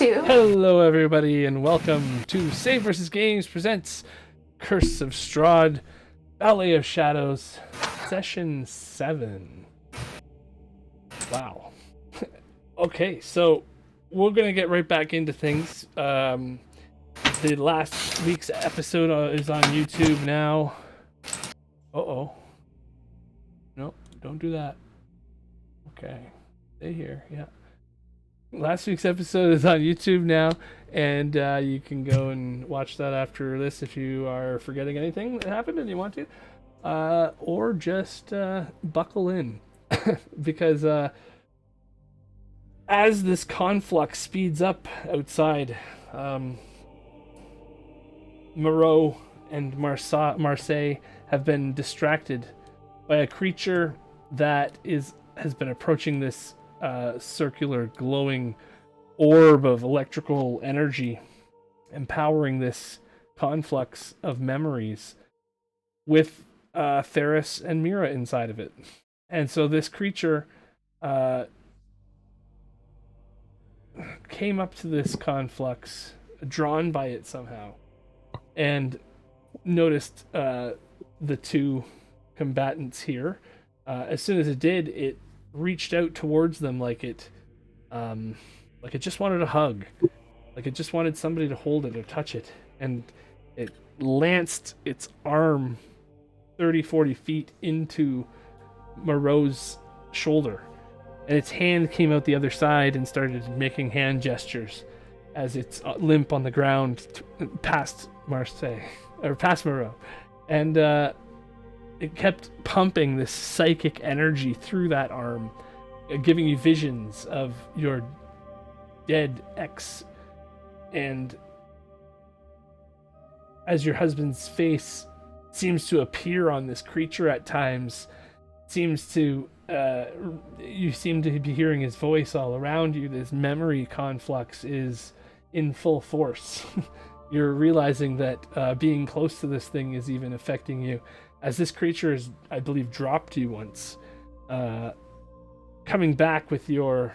to... Hello everybody and welcome to saveVSgames presents Curse of Strahd, Ballet of Shadows, Session 7. Wow. Okay, so we're going to get right back into things. The last week's episode is on YouTube now. Uh-oh. No, don't do that. Okay, stay here, yeah. Last week's episode is on YouTube now, and you can go and watch that after this if you are forgetting anything that happened and you want to. Or just buckle in, because as this conflux speeds up outside, Myra and Marseille have been distracted by a creature that has been approaching this circular glowing orb of electrical energy, empowering this conflux of memories with Theris and Myra inside of it. And so this creature came up to this conflux, drawn by it somehow, and noticed the two combatants here. As soon as it did, it reached out towards them like it just wanted a hug, like it just wanted somebody to hold it or touch it, and it lanced its arm 30-40 feet into Moreau's shoulder, and its hand came out the other side and started making hand gestures as it's limp on the ground past Moreau, and it kept pumping this psychic energy through that arm, giving you visions of your dead ex. And as your husband's face seems to appear on this creature at times, you seem to be hearing his voice all around you, this memory conflux is in full force. You're realizing that being close to this thing is even affecting you, as this creature has, I believe, dropped you once, coming back with your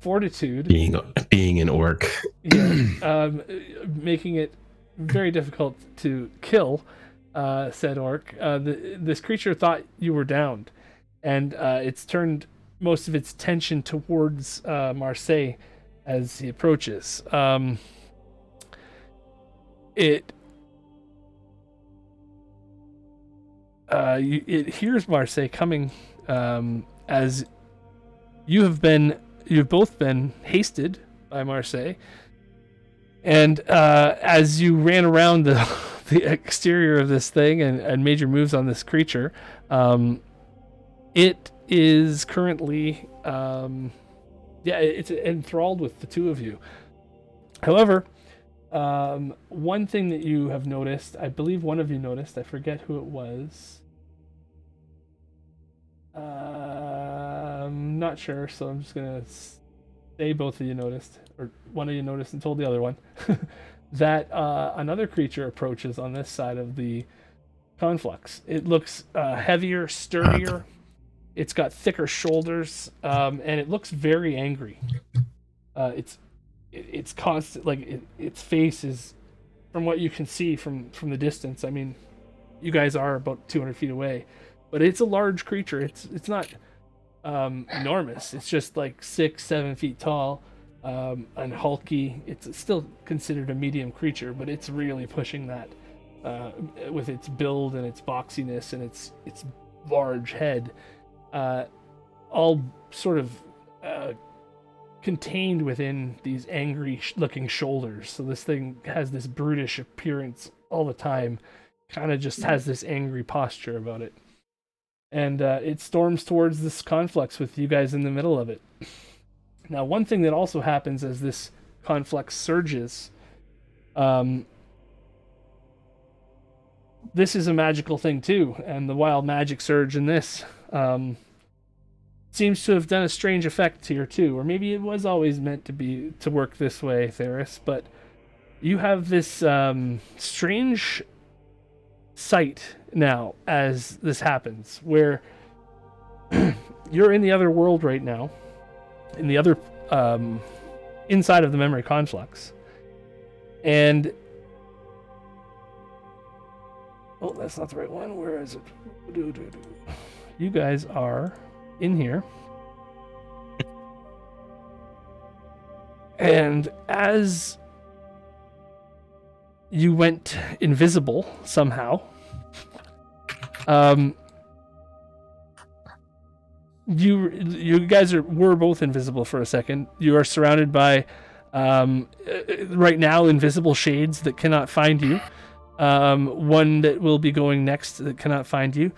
fortitude. Being an orc. Yeah, making it very difficult to kill said orc. This creature thought you were downed, and it's turned most of its attention towards Marseille as he approaches. It hears Marseille coming, as you've both been hasted by Marseille, and as you ran around the exterior of this thing and made your moves on this creature, it is currently it's enthralled with the two of you. However, one thing that you have noticed, I believe one of you noticed, I forget who it was. I'm not sure, so I'm just gonna say both of you noticed, or one of you noticed and told the other one, that another creature approaches on this side of the conflux. It looks heavier, sturdier. It's got thicker shoulders, and it looks very angry. It's constant, like its face is, from what you can see from the distance. I mean, you guys are about 200 feet away, but it's a large creature. It's not enormous. It's just like 6-7 feet tall, and hulky. It's still considered a medium creature, but it's really pushing that with its build and its boxiness and its large head, all sort of contained within these angry looking shoulders. So this thing has this brutish appearance all the time, kind of just has this angry posture about it, and it storms towards this conflux with you guys in the middle of it. Now, one thing that also happens as this conflux surges, this is a magical thing too, and the wild magic surge in this seems to have done a strange effect here too, or maybe it was always meant to work this way, Theris. But you have this strange sight now as this happens, where you're in the other world right now, in the other inside of the memory conflux. And oh, that's not the right one. Where is it? You guys are in here. And as you went invisible somehow, you guys were both invisible for a second. You are surrounded by right now invisible shades that cannot find you. One that will be going next that cannot find you,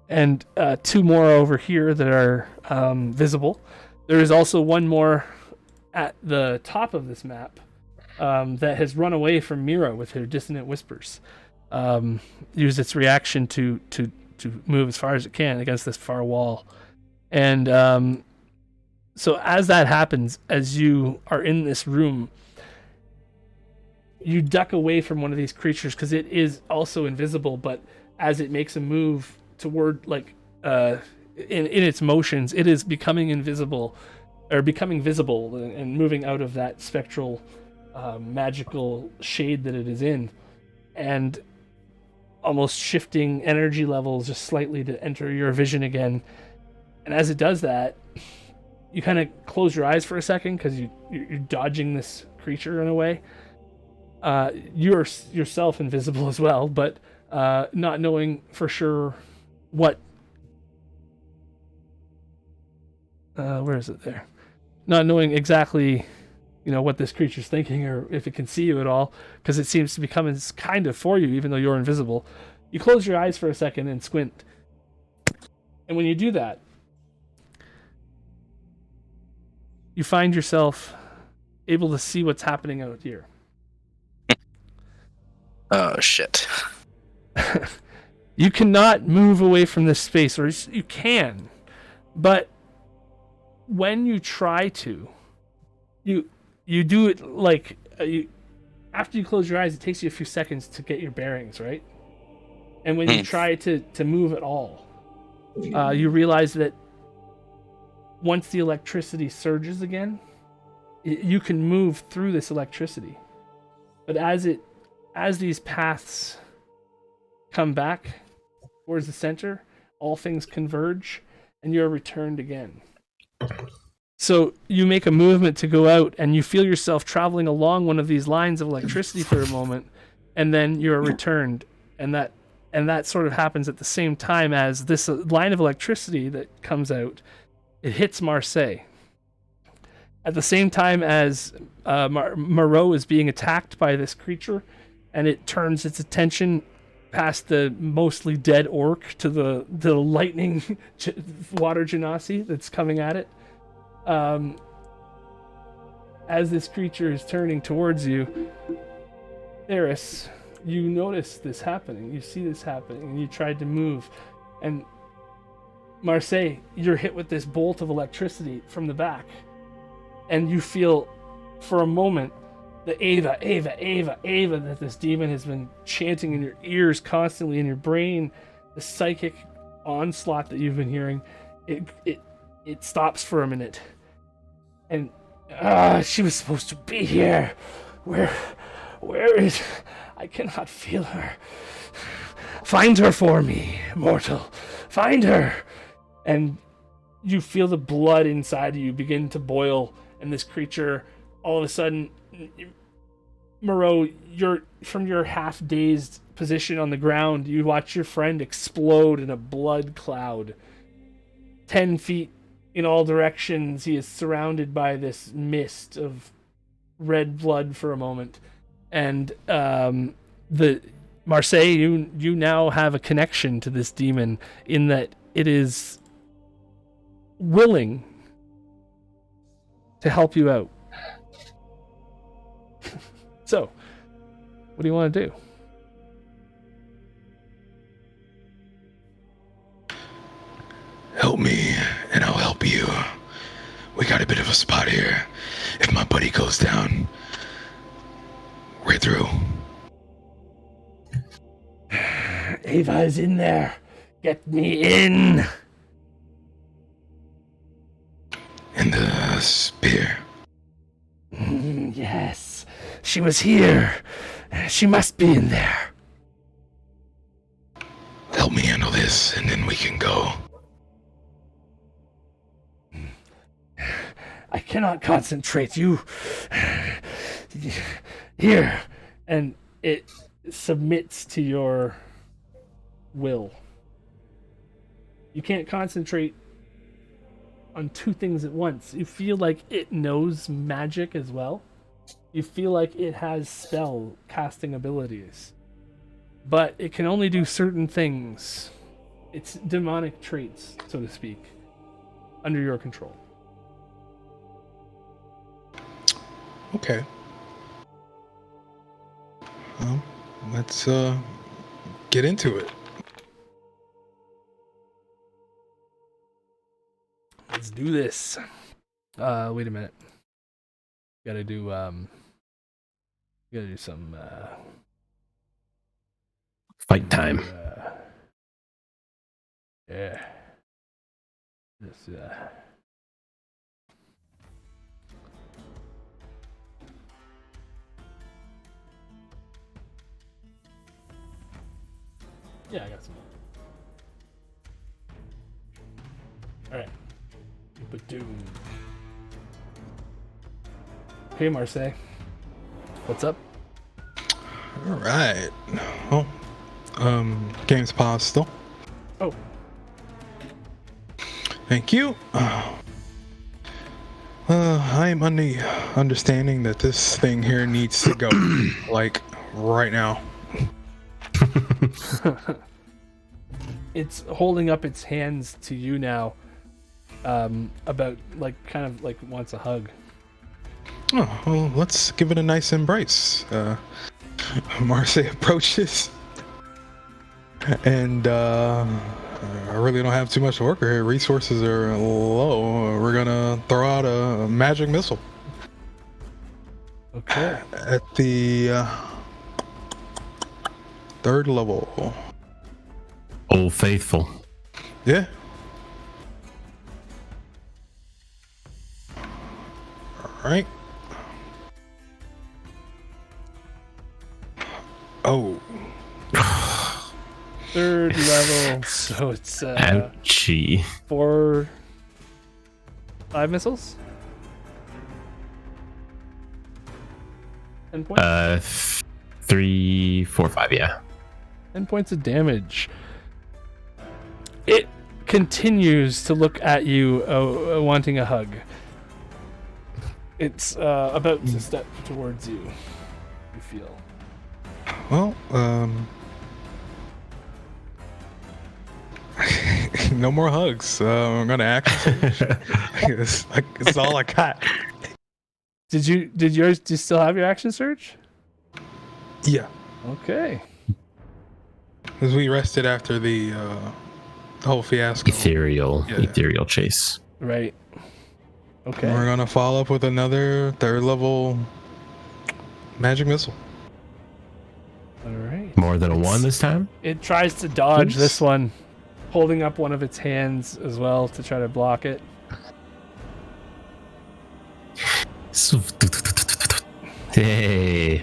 and 2 more over here that are visible. There is also one more at the top of this map that has run away from Myra with her dissonant whispers. Used its reaction to move as far as it can against this far wall. And so as that happens, as you are in this room, you duck away from one of these creatures because it is also invisible, but as it makes a move toward, like, in its motions, it is becoming invisible, or becoming visible and moving out of that spectral magical shade that it is in, and almost shifting energy levels just slightly to enter your vision again. And as it does that, you kind of close your eyes for a second because you're dodging this creature in a way. You're yourself invisible as well, but not knowing for sure what... where is it there? Not knowing exactly, what this creature's thinking or if it can see you at all, because it seems to be coming kind of for you, even though you're invisible. You close your eyes for a second and squint. And when you do that, you find yourself able to see what's happening out here. Oh, shit. You cannot move away from this space, or you can, but when you try to, you do it like after you close your eyes, it takes you a few seconds to get your bearings, right? And when you try to move at all, you realize that once the electricity surges again, you can move through this electricity. But as these paths come back towards the center, all things converge, and you're returned again. So you make a movement to go out, and you feel yourself traveling along one of these lines of electricity for a moment, and then you're returned. And that sort of happens at the same time as this line of electricity that comes out. It hits Marseille. At the same time as Moreau is being attacked by this creature, and it turns its attention past the mostly dead orc to the lightning water genasi that's coming at it. As this creature is turning towards you, Eris, you notice this happening. You see this happening, and you tried to move. And Marseille, you're hit with this bolt of electricity from the back. And you feel, for a moment, the Ava, Ava, Ava, Ava that this demon has been chanting in your ears constantly, in your brain, the psychic onslaught that you've been hearing, it stops for a minute. And she was supposed to be here. Where is... I cannot feel her. Find her for me, mortal. Find her. And you feel the blood inside of you begin to boil, and this creature, all of a sudden, Moreau, you're from your half-dazed position on the ground, you watch your friend explode in a blood cloud. 10 feet in all directions, he is surrounded by this mist of red blood for a moment. And the Marseille, you now have a connection to this demon in that it is willing to help you out. So, what do you want to do? Help me, and I'll help you. We got a bit of a spot here. If my buddy goes down, right through. Ava is in there. Get me in. And the spear. She was here. She must be in there. Help me handle this, and then we can go. I cannot concentrate. You. Here. And it submits to your will. You can't concentrate on two things at once. You feel like it knows magic as well. You feel like it has spell casting abilities. But it can only do certain things. It's demonic traits, so to speak, under your control. Okay. Well, let's get into it. Let's do this. Wait a minute. Gotta do some Fight time. Yeah. This yeah, I got some. Alright. Badoom. Hey, Marseille. What's up? All right. Well, game's paused still. Oh. Thank you. I'm on the understanding that this thing here needs to go, like, right now. It's holding up its hands to you now. About, like, kind of like wants a hug. Oh, well, let's give it a nice embrace. Marseille approaches. And, I really don't have too much to work here. Resources are low. We're gonna throw out a magic missile. Okay. At the, 3rd level. Old Faithful. Yeah. Alright. Oh. 3rd level, so it's Ouchie. 5 missiles? 10 points? 3, 4, 5, yeah. 10 points of damage. It continues to look at you, wanting a hug. It's about to step towards you, you feel. Well, no more hugs. I'm gonna action. It's all I got. Do you still have your action surge? Yeah, Okay. because we rested after the whole fiasco. Ethereal chase. Right. Okay. We're gonna follow up with another 3rd level magic missile. All right. More than a 1 this time? It tries to dodge Oops. this one, holding up one of its hands as well to try to block it. Hey.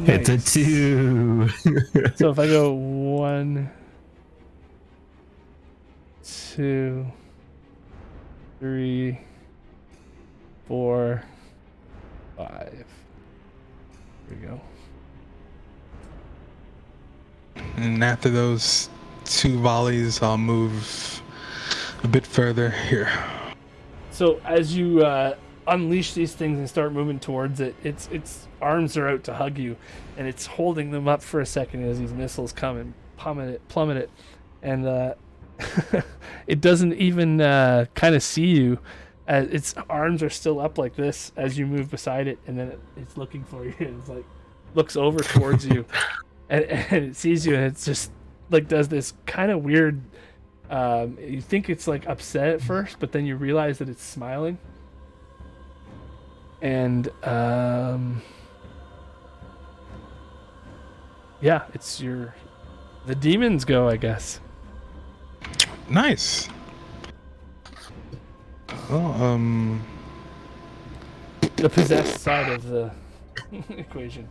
It's a Nice. 2. So if I go 1, 2, 3, 4, 5. There we go. And after those 2 volleys, I'll move a bit further here. So as you unleash these things and start moving towards it, its arms are out to hug you, and it's holding them up for a second as these missiles come and plummet it, and it doesn't even kind of see you. Its arms are still up like this as you move beside it, and then it's looking for you. And it's like looks over towards you, and it sees you, and it's just like does this kind of weird. You think it's like upset at first, but then you realize that it's smiling. And yeah, it's the demons go, I guess. Nice. Well, The possessed side of the equation.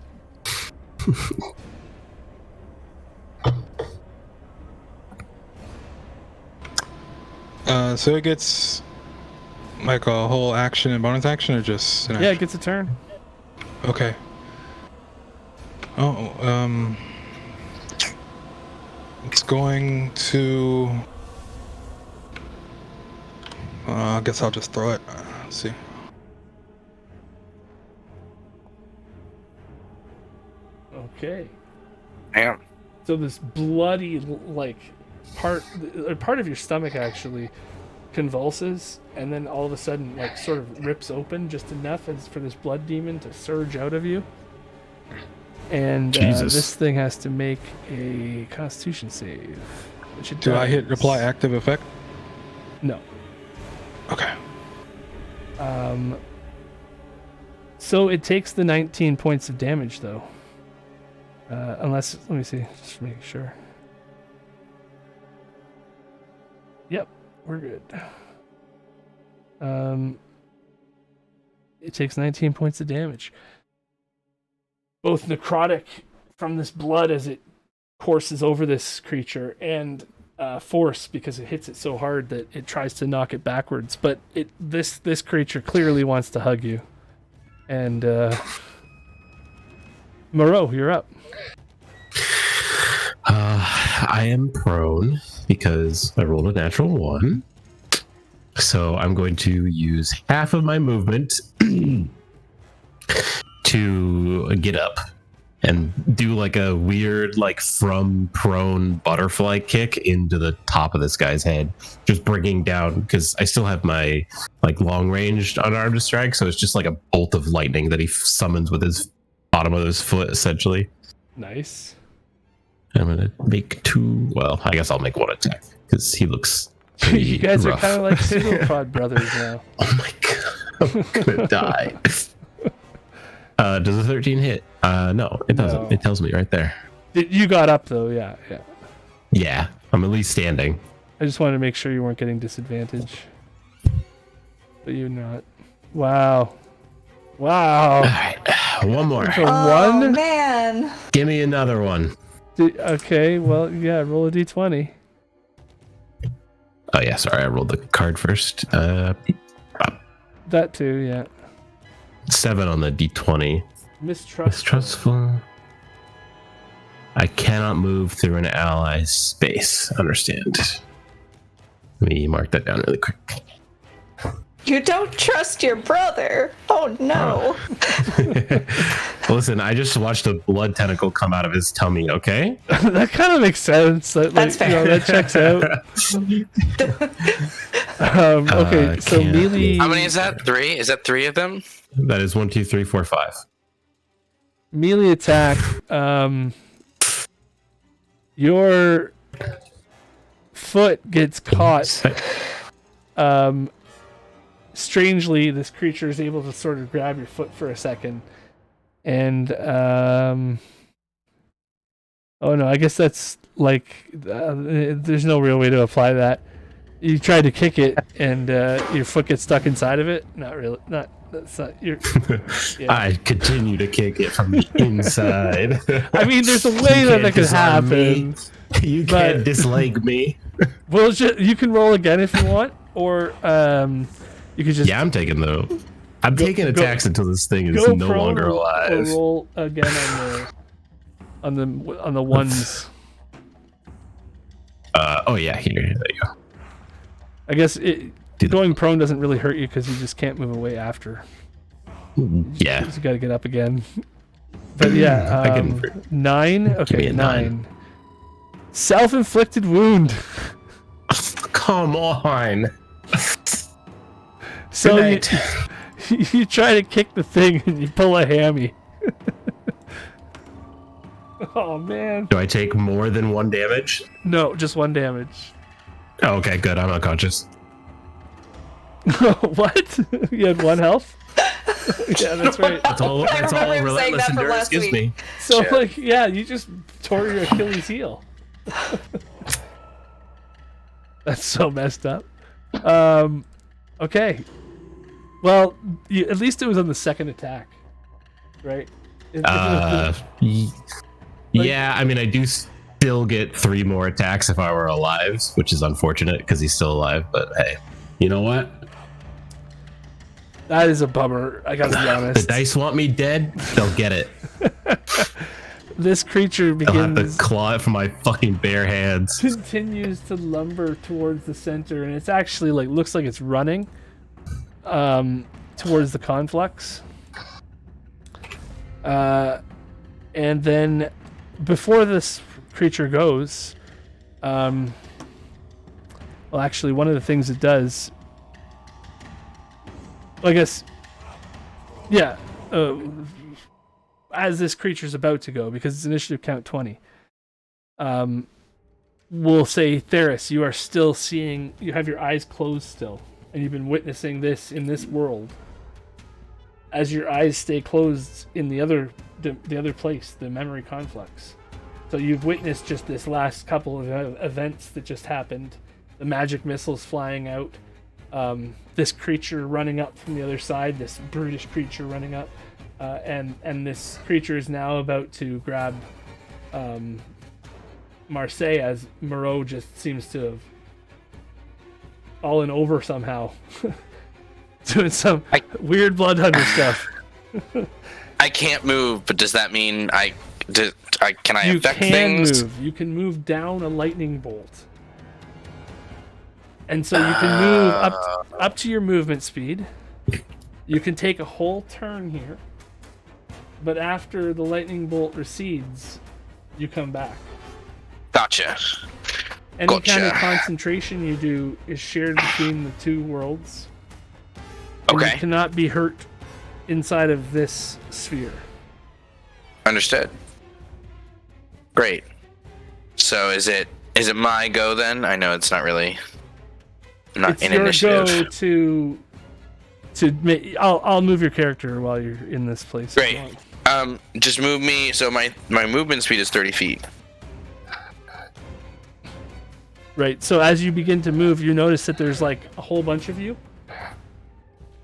So it gets like a whole action and bonus action, or just an Yeah, it action? gets a turn. Okay. Oh, it's going to. I guess I'll just throw it. Let's see. Okay. Damn. So this bloody like part of your stomach actually convulses, and then all of a sudden like sort of rips open just enough as for this blood demon to surge out of you. And Jesus. this thing has to make a Constitution save. Which it Do I hit does. apply active effect? No. Okay. So it takes the 19 points of damage though. Unless, let me see, just make sure. Yep, we're good. It takes 19 points of damage. Both necrotic from this blood as it courses over this creature, and force because it hits it so hard that it tries to knock it backwards. But this creature clearly wants to hug you. And Moreau, you're up. I am prone because I rolled a natural 1. So I'm going to use half of my movement to get up and do like a weird, like from prone butterfly kick into the top of this guy's head, just bringing down, because I still have my like long ranged unarmed strike. So it's just like a bolt of lightning that he summons with his bottom of his foot, essentially. Nice. I'm gonna make 2. Well, I guess I'll make 1 attack because he looks. You guys rough. are kind of like pseudoprod brothers now. Oh my god, I'm gonna die. Does a 13 hit? No, it doesn't. No. It tells me right there. You got up though, yeah. Yeah, I'm at least standing. I just wanted to make sure you weren't getting disadvantage. But you're not. Wow. All right, one more. So Oh, one? man. Give me another one. Okay, well, yeah, roll a d20. Oh yeah, sorry, I rolled the card first. That too, yeah. 7 on the d20. Mistrustful. I cannot move through an ally's space. Understand. Let me mark that down really quick. You don't trust your brother. Oh, no. Listen, I just watched a blood tentacle come out of his tummy, okay? That kind of makes sense. That's fair. That checks out. Okay, so can't. melee. How many is that? 3? Is that 3 of them? That is 1, 2, 3, 4, 5. Melee attack. Your foot gets caught. Strangely, this creature is able to sort of grab your foot for a second, and oh no, I guess that's like there's no real way to apply that. You try to kick it, and your foot gets stuck inside of it. Not really. Not that's not your. Yeah. I continue to kick it from the inside. I mean, there's a way You that can't could disarm happen. me. You but- can't disleg me. Well, you can roll again if you want, or you could just Yeah, I'm taking I'm taking attacks until this thing is go no prone longer or alive. roll again on the ones. Oh yeah, here. There you go. I guess Do going prone doesn't really hurt you because you just can't move away after. Yeah. You got to get up again. But yeah, I can- 9. me Okay, a 9. Self-inflicted wound. Come on. So Good you try to kick the thing and you pull a hammy. Oh man. Do I take more than 1 damage? No, just 1 damage. Oh, okay, good. I'm unconscious. What? You had 1 health? Yeah, that's right. That's all. I That's all remember him saying relentless that from endurance last gives week. me. So Shit. like, yeah, you just tore your Achilles heel. That's so messed up. Okay. Well, at least it was on the second attack, right? Yeah, I mean, I do still get 3 more attacks if I were alive, which is unfortunate because he's still alive. But hey, you know what? That is a bummer. I gotta be honest. The dice want me dead. They'll get it. This creature They'll have begins to claw it from my fucking bare hands. continues to lumber towards the center, and it's actually like looks like it's running towards the conflux. And then before this creature goes, well, actually, one of the things it does, I guess, yeah, as this creature's about to go, because it's initiative count 20, we'll say, Theris, you are still seeing, you have your eyes closed still, and you've been witnessing this in this world. As your eyes stay closed in the other place, the memory conflux. So you've witnessed just this last couple of events that just happened. The magic missiles flying out. This creature running up from the other side. This brutish creature running up. And this creature is now about to grab Marseille, as Moreau just seems to have fallen over somehow. Doing some weird blood hunter stuff. I can't move, but does that mean can I affect can things? Move. You can move down a lightning bolt. And so you can move up to your movement speed. You can take a whole turn here. But after the lightning bolt recedes, you come back. Gotcha. Any kind of concentration you do is shared between the two worlds. And Okay. you cannot be hurt inside of this sphere. Understood. Great. So is it my go then? I know it's not really It's in your initiative. go I'll move your character while you're in this place. Great. Just move me. So my movement speed is 30 feet. Right. So as you begin to move, you notice that there's like a whole bunch of you.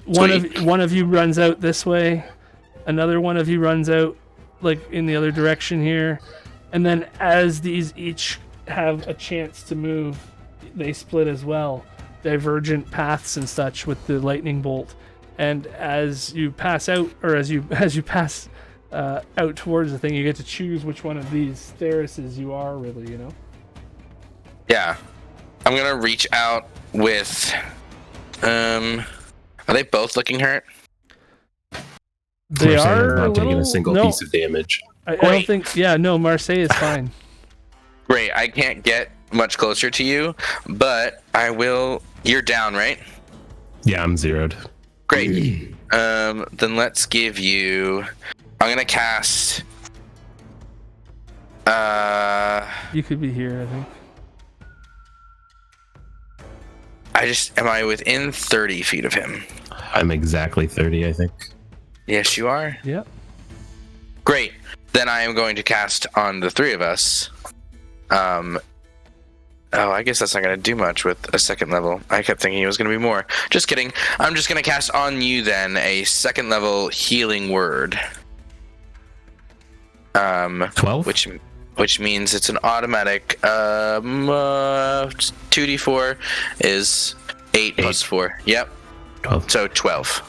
One of you runs out this way. Another one of you runs out like in the other direction here. And then as these each have a chance to move, they split as well. Divergent paths and such with the lightning bolt. And as you pass out, or as you pass out towards the thing, you get to choose which one of these Therises you are, really, you know? Yeah. I'm gonna reach out with are they both looking hurt? They are not taking little, a single piece of damage. I don't think. Yeah, no. Marseille is fine. Great. I can't get much closer to you, but I will. You're down, right? Yeah, I'm zeroed. Great. Then let's give you. I'm gonna cast. You could be here, I think. Am I within 30 feet of him? I'm exactly 30, I think. Yes, you are. Yep. Great. Then I am going to cast on the three of us. Oh, I guess that's not going to do much with a second level. I kept thinking it was going to be more. Just kidding. I'm just going to cast on you then a second level healing word. 12? Which means it's an automatic 2d4 is 8 plus 4. Yep. 12. So 12. Oops,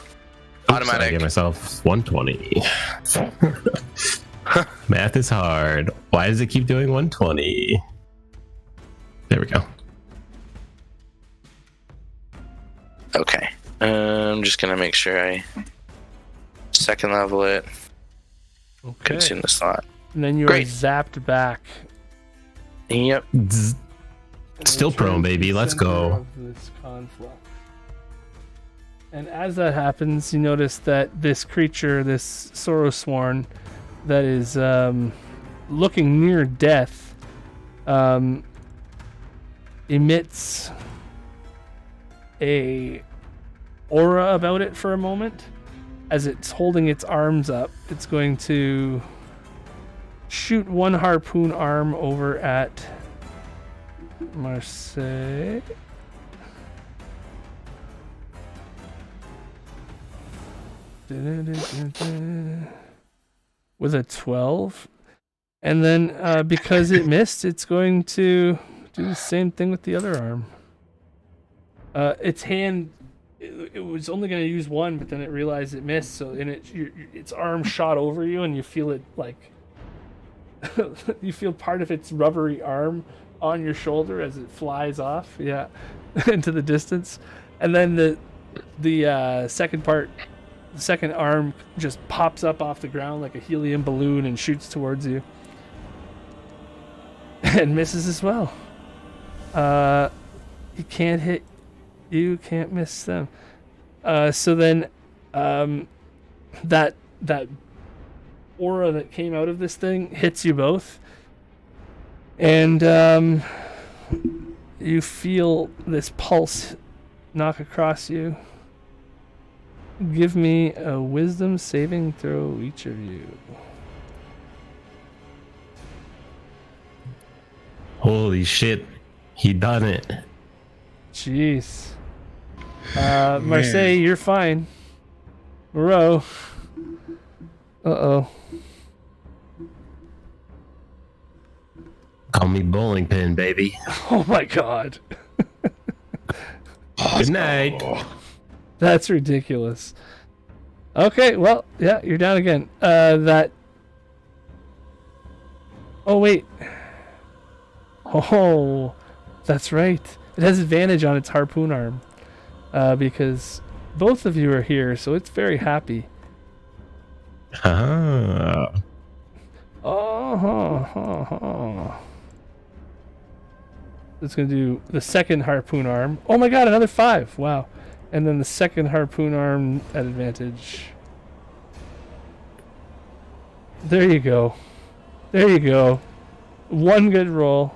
Automatic. I gave myself 120. Math is hard. Why does it keep doing 120? There we go. Okay. I'm just gonna make sure I second level it. Okay. Consume the slot. And then you are Great. zapped back. Yep. Still prone, baby. Let's go. Of this conflict. And as that happens, you notice that this creature, this Sorrowsworn, that is looking near death, emits a aura about it for a moment. As it's holding its arms up, it's going to shoot one harpoon arm over at Marseille. with a 12. And then because it missed, it's going to do the same thing with the other arm. Its hand, it was only going to use one, but then it realized it missed. So its arm shot over you, and you feel it like you feel part of its rubbery arm on your shoulder as it flies off, into the distance. And then the second arm just pops up off the ground like a helium balloon and shoots towards you. And misses as well. He can't hit you, can't miss them. So then that aura that came out of this thing hits you both. And you feel this pulse knock across you. Give me a wisdom saving throw, each of you. Holy shit. He done it. Jeez. Marseille, you're fine. Moreau. Uh-oh. Call me bowling pin, baby. Oh my god. Good night. That's ridiculous. Okay, well, yeah, you're down again. Oh, wait. Oh, that's right. It has advantage on its harpoon arm. Because both of you are here, so it's very happy. Ah. It's going to do the second harpoon arm. Oh my god, another 5. Wow. And then the second harpoon arm at advantage. There you go. There you go. One good roll.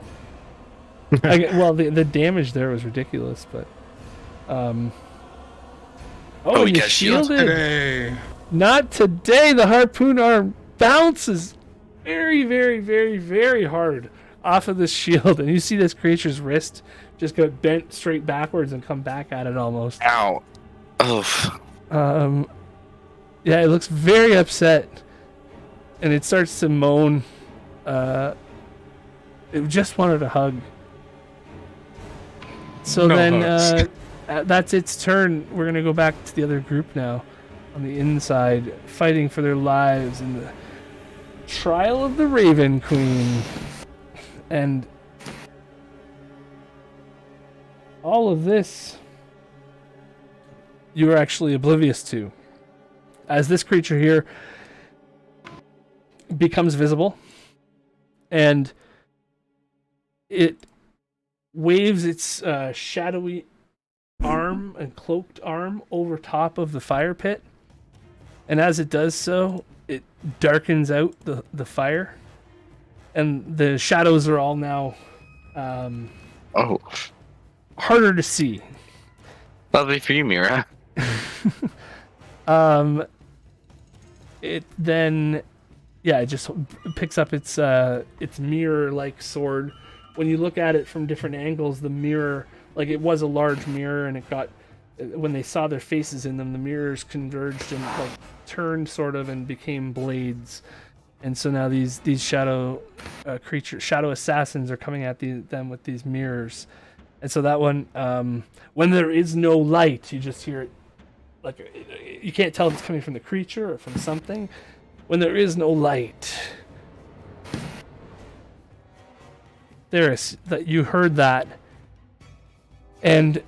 Well, the damage there was ridiculous, but... Oh, you shielded. Not today. The harpoon arm bounces very, very, very, very hard off of this shield, and you see this creature's wrist just go bent straight backwards and come back at it almost. Ow. Oh. Yeah, it looks very upset, and it starts to moan. It just wanted a hug. So that's its turn. We're gonna go back to the other group now, on the inside, fighting for their lives in the trial of the Raven Queen. And all of this you are actually oblivious to, as this creature here becomes visible, and it waves its shadowy arm and cloaked arm over top of the fire pit, and as it does so, it darkens out the fire, and the shadows are all now harder to see. Lovely for you, Myra. It then, it just picks up its mirror-like sword. When you look at it from different angles, the mirror, like it was a large mirror, and it got, when they saw their faces in them, the mirrors converged and like turned sort of and became blades. And so now these shadow creatures, shadow assassins, are coming at them with these mirrors. And so that one, when there is no light, you just hear it, like, you can't tell if it's coming from the creature or from something. When there is no light, you heard that, and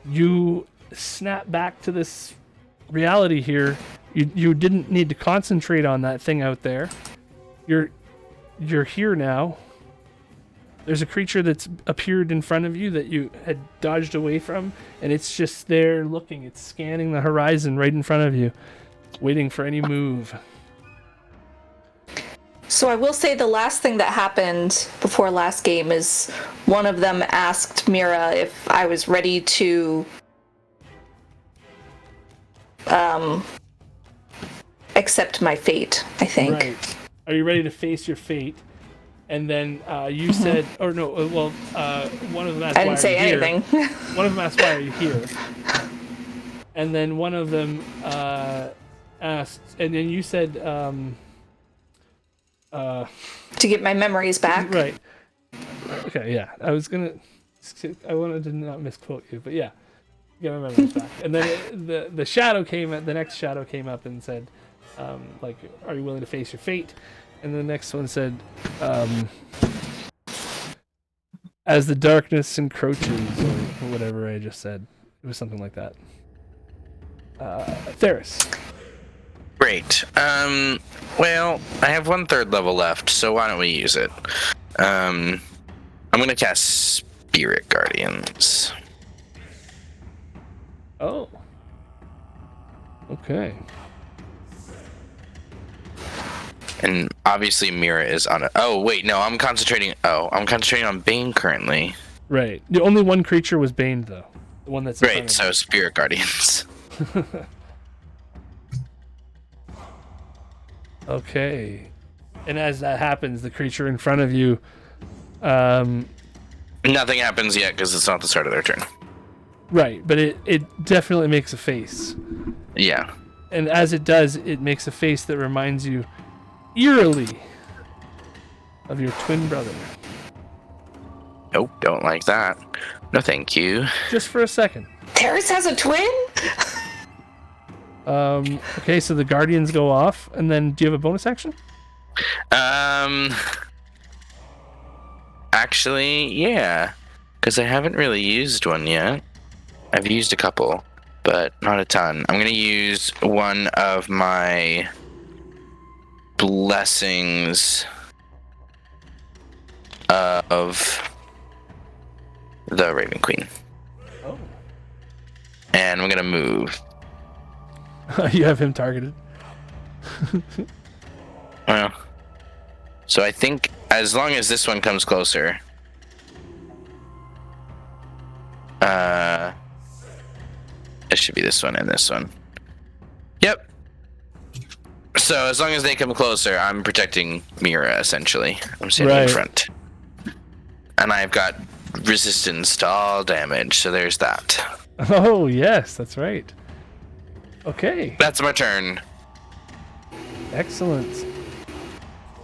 you snap back to this reality here. You didn't need to concentrate on that thing out there. You're here now. There's a creature that's appeared in front of you that you had dodged away from, and it's just there looking. It's scanning the horizon right in front of you, waiting for any move. So I will say the last thing that happened before last game is one of them asked Myra if I was ready to accept my fate, I think. Right. Are you ready to face your fate? And then you said, or no, one of them asked, I didn't say anything. One of them asked, why are you here? And then one of them asked, and then you said, To get my memories back. right. Okay, yeah. I wanted to not misquote you, but yeah. Get my memories back. And then the shadow the next shadow came up and said, like, are you willing to face your fate? And the next one said, as the darkness encroaches, or whatever I just said. It was something like that. Theris. Great. Well, I have 1/3 level left, so why don't we use it? I'm gonna cast Spirit Guardians. Oh. Okay. And obviously Myra is on it. Oh, wait, no, I'm concentrating on Bane currently. Right. The only one creature was Bane, though. The one that's in Great, front so of Spirit Guardians. you. Okay. And as that happens, the creature in front of you, Nothing happens yet because it's not the start of their turn. right, but it definitely makes a face. Yeah. And as it does, it makes a face that reminds you eerily of your twin brother. Nope, don't like that. No, thank you. Just for a second. Terrace has a twin? Okay, so the guardians go off, and then do you have a bonus action? Actually, yeah. Because I haven't really used one yet. I've used a couple, but not a ton. I'm going to use one of my blessings of the Raven Queen. Oh. And I'm going to move. You have him targeted. Well, so I think as long as this one comes closer, it should be this one and this one. Yep. So as long as they come closer, I'm protecting Myra essentially. I'm standing in Right. front, and I've got resistance to all damage. So there's that. Oh, yes, that's right. Okay, That's my turn. excellent.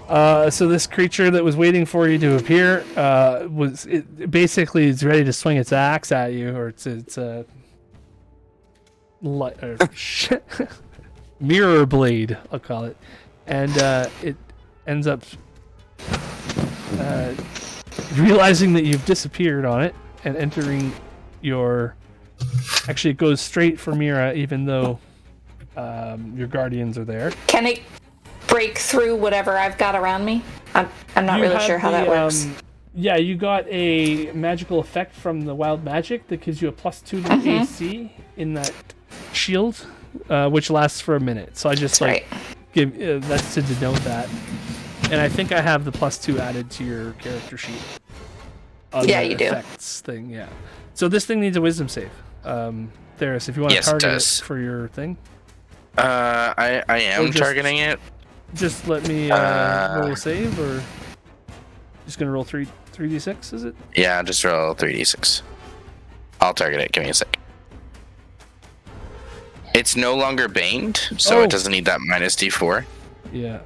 So this creature that was waiting for you to appear basically is ready to swing its axe at you, or it's mirror blade, I'll call it, and it ends up realizing that you've disappeared on it and entering your. Actually, it goes straight for Myra, even though your guardians are there. Can it break through whatever I've got around me? I'm not really sure how that works. Yeah, you got a magical effect from the wild magic that gives you a +2 to the AC in that shield, which lasts for a minute. So I just That's give that's to denote that. And I think I have the +2 added to your character sheet. Yeah, you do. Effects thing, yeah. So this thing needs a wisdom save. Theris, if you want to Yes, it target does. it for your thing, I am just- targeting it. just let me roll a save, or just gonna roll 3d6, is it? Yeah, just roll 3d6. I'll target it. Give me a sec. It's no longer baned, so Oh. it doesn't need that -d4. Yeah.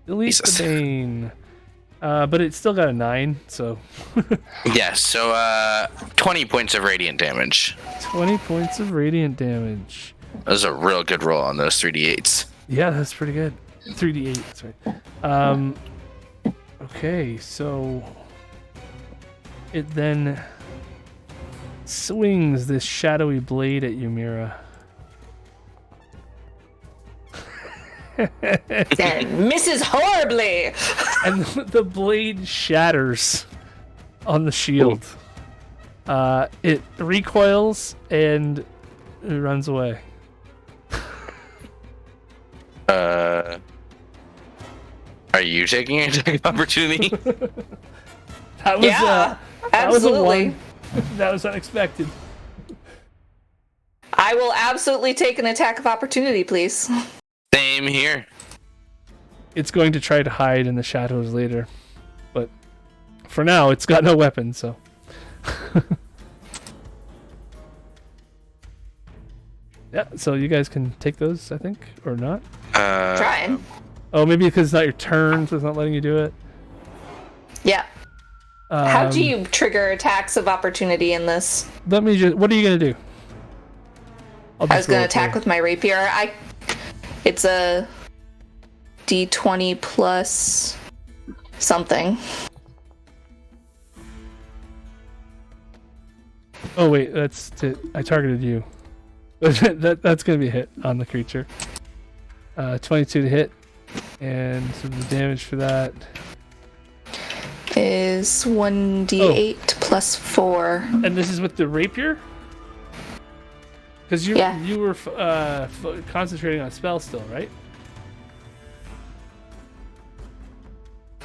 Delete Jesus. the bane. But it's still got a 9, so Yes, so 20 points of radiant damage. 20 points of radiant damage. That was a real good roll on those 3d8s. Yeah, that's pretty good. 3d8, that's right. Okay, so it then swings this shadowy blade at you, Myra. And misses horribly. And the blade shatters on the shield. It recoils and it runs away. Are you taking an attack of opportunity? That was Yeah, that was a absolutely. 1. That was unexpected. I will absolutely take an attack of opportunity, please. Same here. It's going to try to hide in the shadows later, but for now it's got no weapon, so Yeah, so you guys can take those, I think, or not. Trying. Oh, maybe because it's not your turn, so it's not letting you do it. Yeah. How do you trigger attacks of opportunity in this? Let me just. What are you gonna do? I was gonna attack with my rapier. It's a D20 plus something. Oh wait, I targeted you. That's gonna be a hit on the creature. 22 to hit, and so the damage for that is 1d8 plus 4. And this is with the rapier? Because you were concentrating on a spell still, right?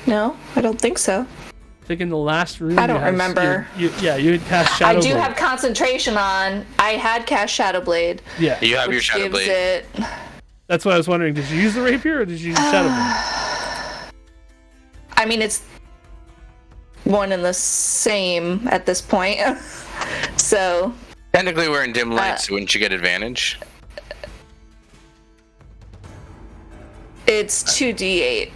No, I don't think so. I think in the last room. I don't remember. You had cast Shadowblade. I do have concentration on. I had cast Shadowblade. Yeah. You have your Shadowblade. That's what I was wondering. Did you use the rapier or did you use Shadowblade? I mean, it's one and the same at this point. So. Technically, we're in dim light, so wouldn't you get advantage? It's 2d8.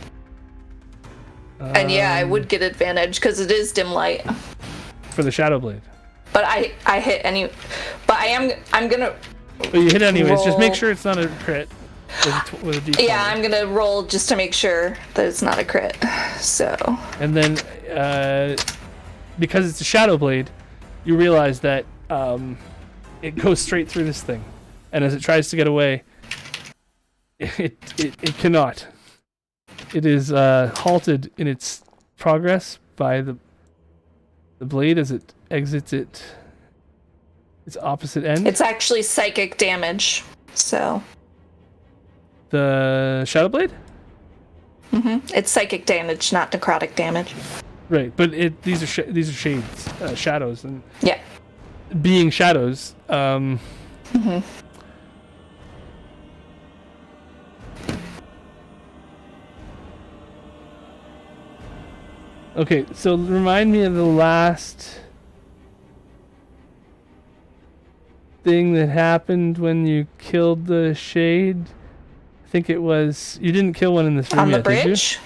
And yeah, I would get advantage because it is dim light. For the Shadowblade. But I hit any. But I'm gonna. But you hit anyways. Just make sure it's not a crit. With a D20. Yeah, I'm gonna roll just to make sure that it's not a crit. So. And then, because it's a Shadowblade, you realize that it goes straight through this thing, and as it tries to get away, it cannot. It is halted in its progress by the blade as it exits its opposite end. It's actually psychic damage, so. The Shadowblade? It's psychic damage, not necrotic damage. Right, but these are shades, shadows, and yeah, being shadows. Okay, so remind me of the last thing that happened when you killed the shade. I think it was you didn't kill one in this room on the yet, bridge. Did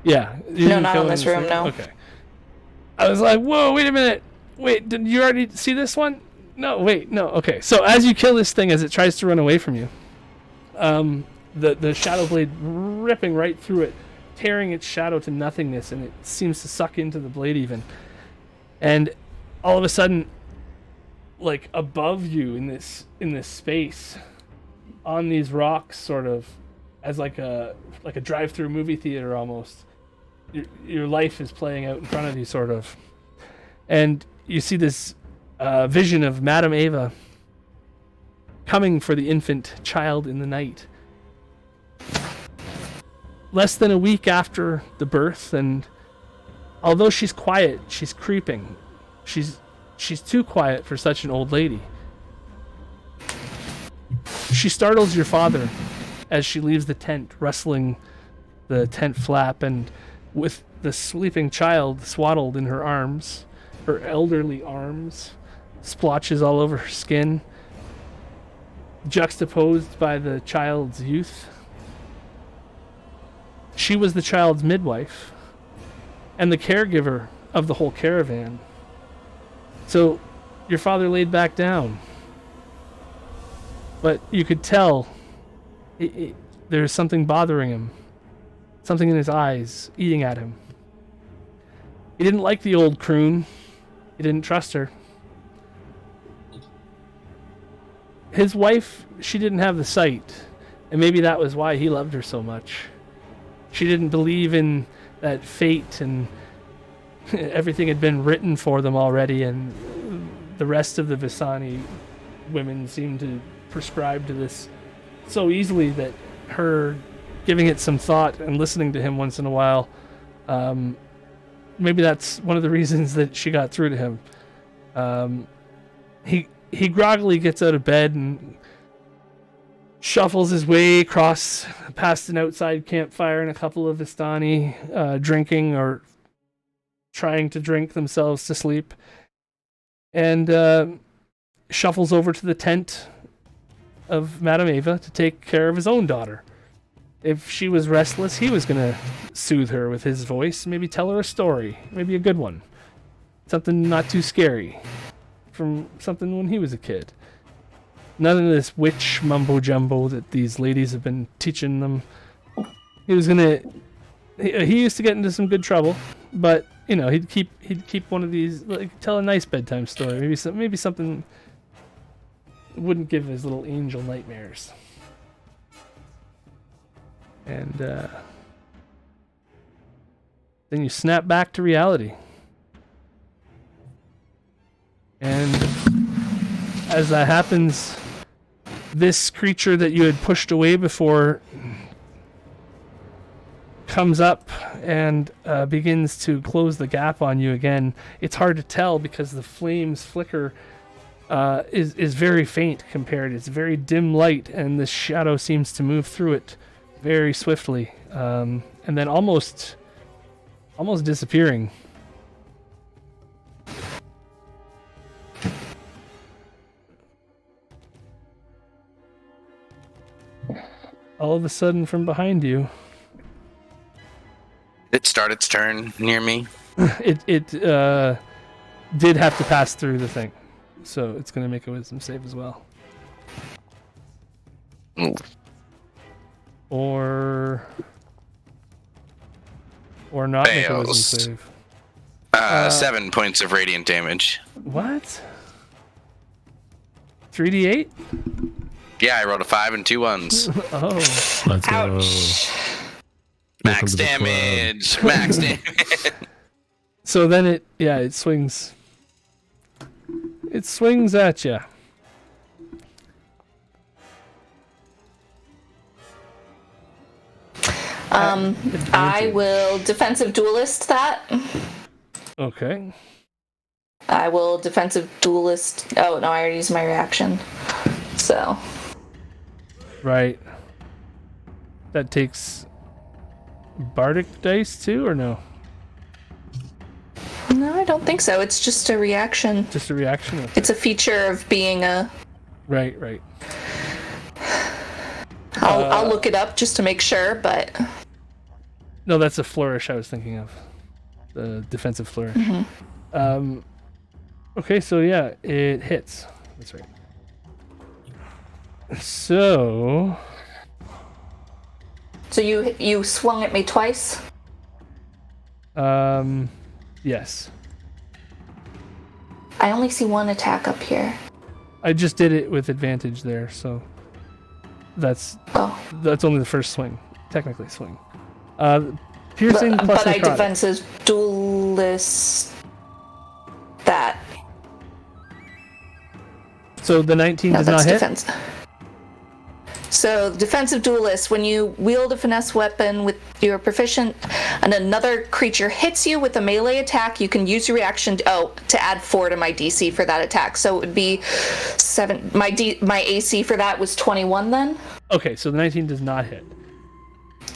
you? Yeah. No, not in this room. No. Okay. I was like, whoa, wait a minute. Wait, did you already see this one? No, wait, no. Okay, so as you kill this thing, as it tries to run away from you, the shadow blade ripping right through it, tearing its shadow to nothingness, and it seems to suck into the blade even. And all of a sudden, like above you in this space, on these rocks, sort of, as like a drive-through movie theater almost, your life is playing out in front of you, sort of, and you see this vision of Madame Ava coming for the infant child in the night. Less than a week after the birth, and although she's quiet, she's creeping. She's too quiet for such an old lady. She startles your father as she leaves the tent, rustling the tent flap, and with the sleeping child swaddled in her arms, her elderly arms, splotches all over her skin, juxtaposed by the child's youth. She was the child's midwife and the caregiver of the whole caravan. So your father laid back down, but you could tell there's something bothering him, something in his eyes eating at him. He didn't like the old croon. He didn't trust her. His wife, she didn't have the sight, and maybe that was why he loved her so much. She didn't believe in that fate, and everything had been written for them already, and the rest of the Visani women seemed to prescribe to this so easily that her giving it some thought and listening to him once in a while, maybe that's one of the reasons that she got through to him. He groggily gets out of bed and shuffles his way across past an outside campfire and a couple of Vistani drinking or trying to drink themselves to sleep, and shuffles over to the tent, of Madame Ava to take care of his own daughter. If she was restless, he was going to soothe her with his voice, maybe tell her a story, maybe a good one. Something not too scary from something when he was a kid. None of this witch mumbo jumbo that these ladies have been teaching them. He was gonna. He used to get into some good trouble, but you know he'd keep one of these, like, tell a nice bedtime story. Maybe something wouldn't give his little angel nightmares. And then you snap back to reality. And as that happens, this creature that you had pushed away before comes up and begins to close the gap on you again. It's hard to tell because the flames flicker is very faint compared. It's very dim light, and the shadow seems to move through it very swiftly, and then almost disappearing. All of a sudden, from behind you, It started its turn near me. it did have to pass through the thing, so it's going to make a wisdom save as well. Ooh. Or not make a wisdom Fails. 7 points of radiant damage. What? 3d8? Yeah, I rolled a 5 and 2 1s. Oh. Let's go. Ouch. Max to the club. damage. Max damage. So then it swings. It swings at you. I will defensive duelist that. Okay. I will defensive duelist. Oh no, I already used my reaction. So. Right. That takes bardic dice too, or no? No, I don't think so. It's just a reaction. Just a reaction? Okay. It's a feature of being a. Right. I'll look it up just to make sure, but. No, that's a flourish I was thinking of. The defensive flourish. Mm-hmm. Okay, so yeah, it hits. That's right. So you swung at me twice? Yes. I only see one attack up here. I just did it with advantage there, so that's only the first swing. Technically swing. Piercing plus but I necrotic. defensive duelist that. So the 19 No, does not that's hit? defense. So defensive duelist, when you wield a finesse weapon with your proficient and another creature hits you with a melee attack, you can use your reaction to add 4 to my DC for that attack. So it would be 7. My AC for that was 21 then? Okay, so the 19 does not hit.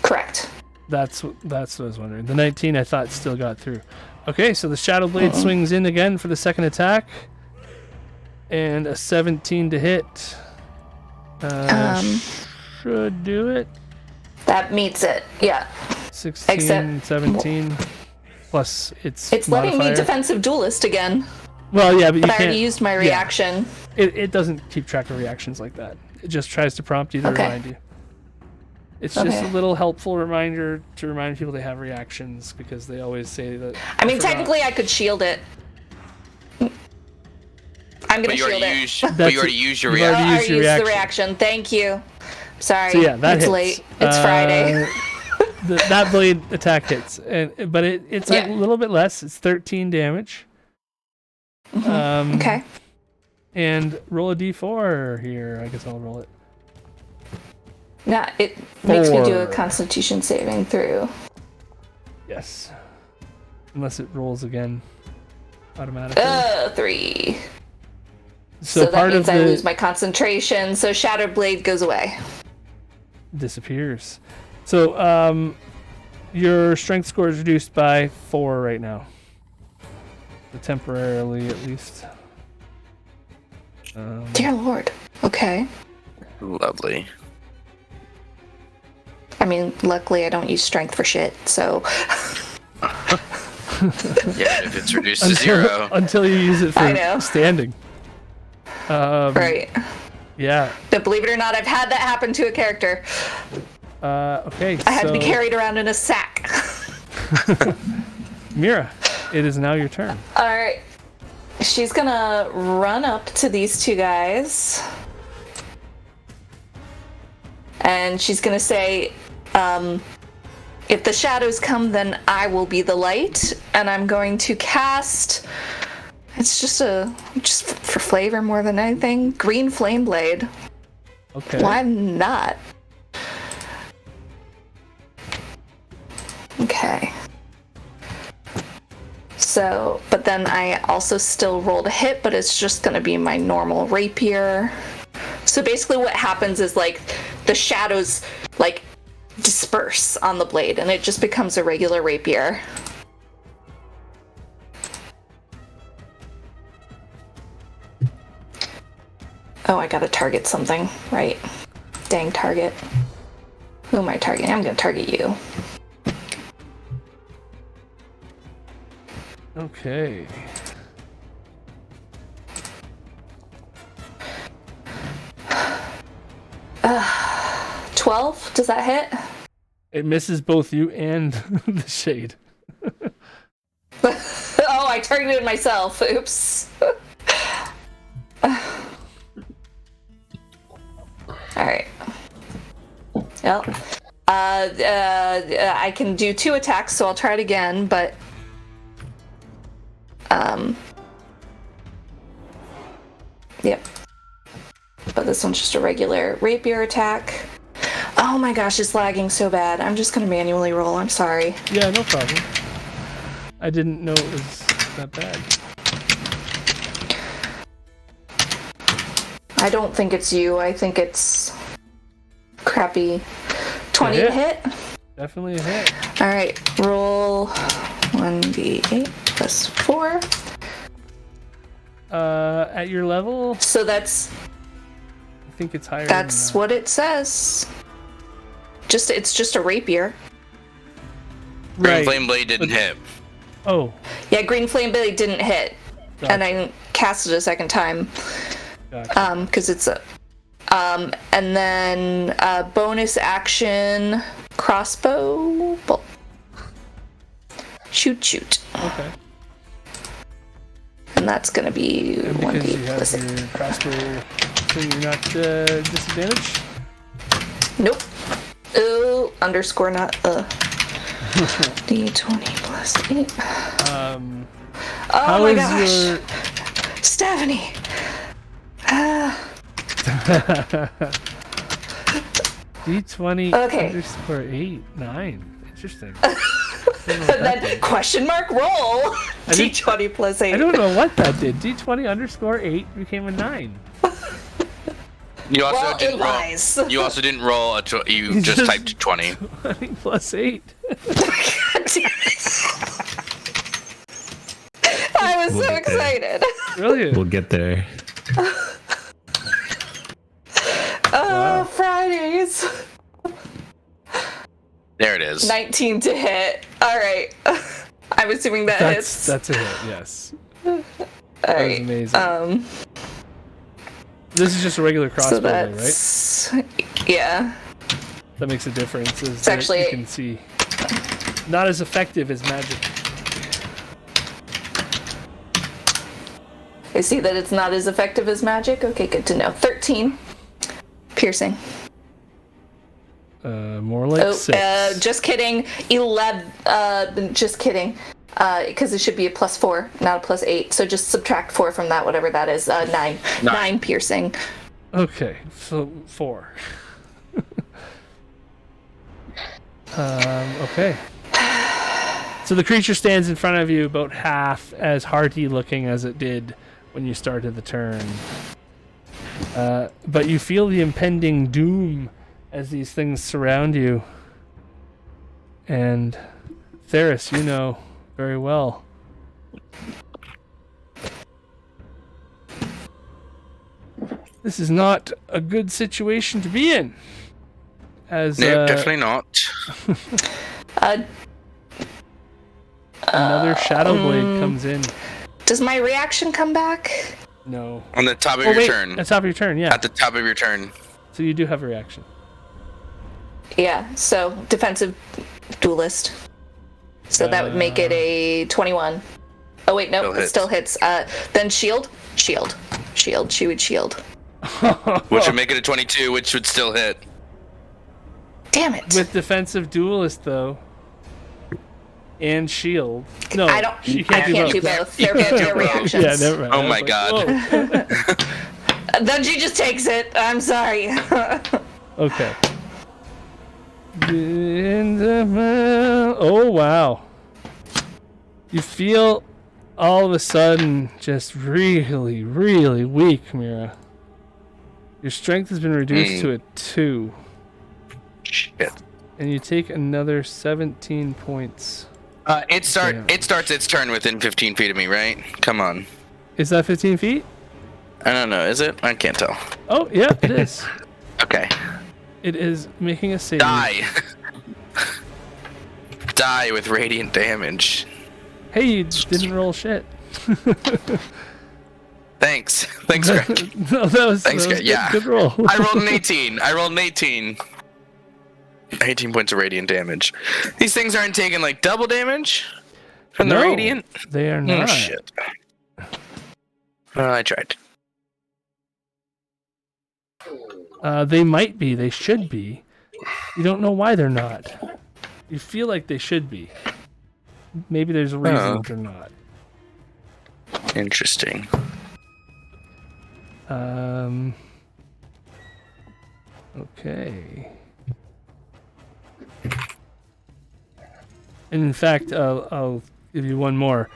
Correct. That's what I was wondering. The 19 I thought still got through. Okay, so the Shadow Blade swings in again for the second attack. And a 17 to hit. Should do it. That meets it, yeah. 16, Except- 17. Plus its letting me modifier. defensive duelist again. Well, yeah, but you But I can't. already used my reaction. It doesn't keep track of reactions like that. It just tries to prompt you to remind you. It's just a little helpful reminder to remind people they have reactions, because they always say that. I mean, technically I could shield it. I'm gonna shield it. But you already used your You've reaction. already I used already your used the reaction. reaction. Thank you. Sorry, So yeah, that it's hits. late. It's Friday. That blade attack hits, but it's a little bit less. It's 13 damage. Okay. And roll a d4 here. I guess I'll roll it. Yeah, it makes me do a 4. Constitution saving through. Yes. Unless it rolls again automatically. 3. So that part means of I the lose my concentration, so Shattered Blade goes away. disappears. So your strength score is reduced by 4 right now. Temporarily, at least. Dear Lord. Okay. Lovely. I mean, luckily I don't use strength for shit, so. Yeah, if it's reduced to 0. Until you use it I know. for standing. Right. Yeah. But believe it or not, I've had that happen to a character. Okay. I had to be carried around in a sack. Myra, it is now your turn. All right. She's gonna run up to these two guys. And she's gonna say, if the shadows come, then I will be the light. And I'm going to cast, it's just for flavor more than anything, Green Flame Blade. Okay. Why not? Okay. So, but then I also still rolled a hit, but it's just gonna be my normal rapier. So basically what happens is like the shadows like disperse on the blade and it just becomes a regular rapier. Oh, I gotta target something, right? Dang target. Who am I targeting? I'm gonna target you. Okay. Uh, 12? Does that hit? It misses both you and the shade. Oh, I targeted myself. Oops. Alright. Well, I can do 2 attacks, so I'll try it again, but yep. But this one's just a regular rapier attack. Oh my gosh, it's lagging so bad. I'm just gonna manually roll. I'm sorry. Yeah, no problem. I didn't know it was that bad. I don't think it's you. I think it's crappy. 20 to hit? Definitely a hit. Alright, roll 1d8 plus 4. At your level, So that's I think it's higher. that's than what it says. It's just a rapier. Green Right. Flame Blade didn't hit. Oh, Yeah, Green Flame Blade didn't hit. Gotcha. And I cast it a second time. gotcha. Because it's a and then bonus action crossbow bolt. Shoot. Okay. And that's gonna be And because 1d you have plus your crossbow thing, you're not disadvantaged? Nope. Oh, underscore not d20 plus 8. How Oh my is gosh. your Stephanie. D20 Okay. underscore 8, 9. Interesting. And then question mark roll. didn't- D20 plus 8. I don't know what that did. D20 underscore 8 became a 9. You also Well, it didn't roll. lies. You also didn't roll a. You just typed 20. 20 plus 8. I was We'll so get there. excited. Brilliant. We'll get there. Oh, Fridays. There it is. 19 to hit. All right. I'm assuming that hits. That's a hit, yes. All That was right. amazing. This is just a regular crossbow, So though, right? that's yeah. That makes a difference. Is It's that actually- you can see. Not as effective as magic. I see that it's not as effective as magic. Okay, good to know. 13 piercing. More like 6. Just kidding. 11. Just kidding. Because it should be a plus 4, not a plus 8. So just subtract 4 from that, whatever that is. 9. 9 piercing. Okay, so 4. Okay. So the creature stands in front of you about half as hearty looking as it did when you started the turn. But you feel the impending doom as these things surround you. And Theris, you know very well. This is not a good situation to be in. As No, definitely not. another shadow blade comes in. Does my reaction come back? No. On the top of your turn. At the top of your turn, yeah. At the top of your turn. So you do have a reaction. Yeah, so defensive duelist. So that would make it a 21. Oh wait, no, it still hits. Then shield. She would shield. Which would make it a 22, which would still hit. Damn it. With defensive duelist though, and shield. No, I can't do both. They're reactions. Yeah, never mind. Oh my god. Then she just takes it. I'm sorry. Okay. Oh wow. You feel all of a sudden just really, really weak, Myra. Your strength has been reduced to a 2. Shit. And you take another 17 points. It starts its turn within 15 feet of me, right? Come on. Is that 15 feet? I don't know. Is it? I can't tell. Oh, yeah, it is. Okay. It is making a save. Die. Die with radiant damage. Hey, you didn't roll shit. Thanks. Thanks, Greg. No, that was Greg. Yeah. Good roll. I rolled an 18. 18 points of radiant damage. These things aren't taking like double damage from the radiant? They are not. Oh, shit. Well, I tried. They might be. They should be. You don't know why they're not. You feel like they should be. Maybe there's a reason they're not. Interesting. Okay. And in fact, I'll give you one more.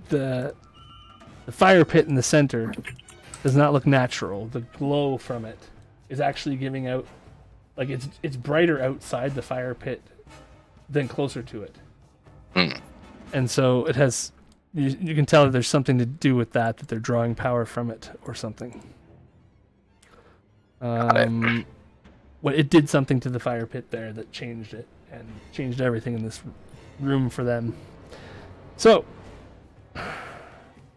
The fire pit in the center does not look natural. The glow from it is actually giving out, like it's brighter outside the fire pit than closer to it. And so it has, you can tell that there's something to do with that they're drawing power from it or something. It did something to the fire pit there that changed it and changed everything in this room for them. So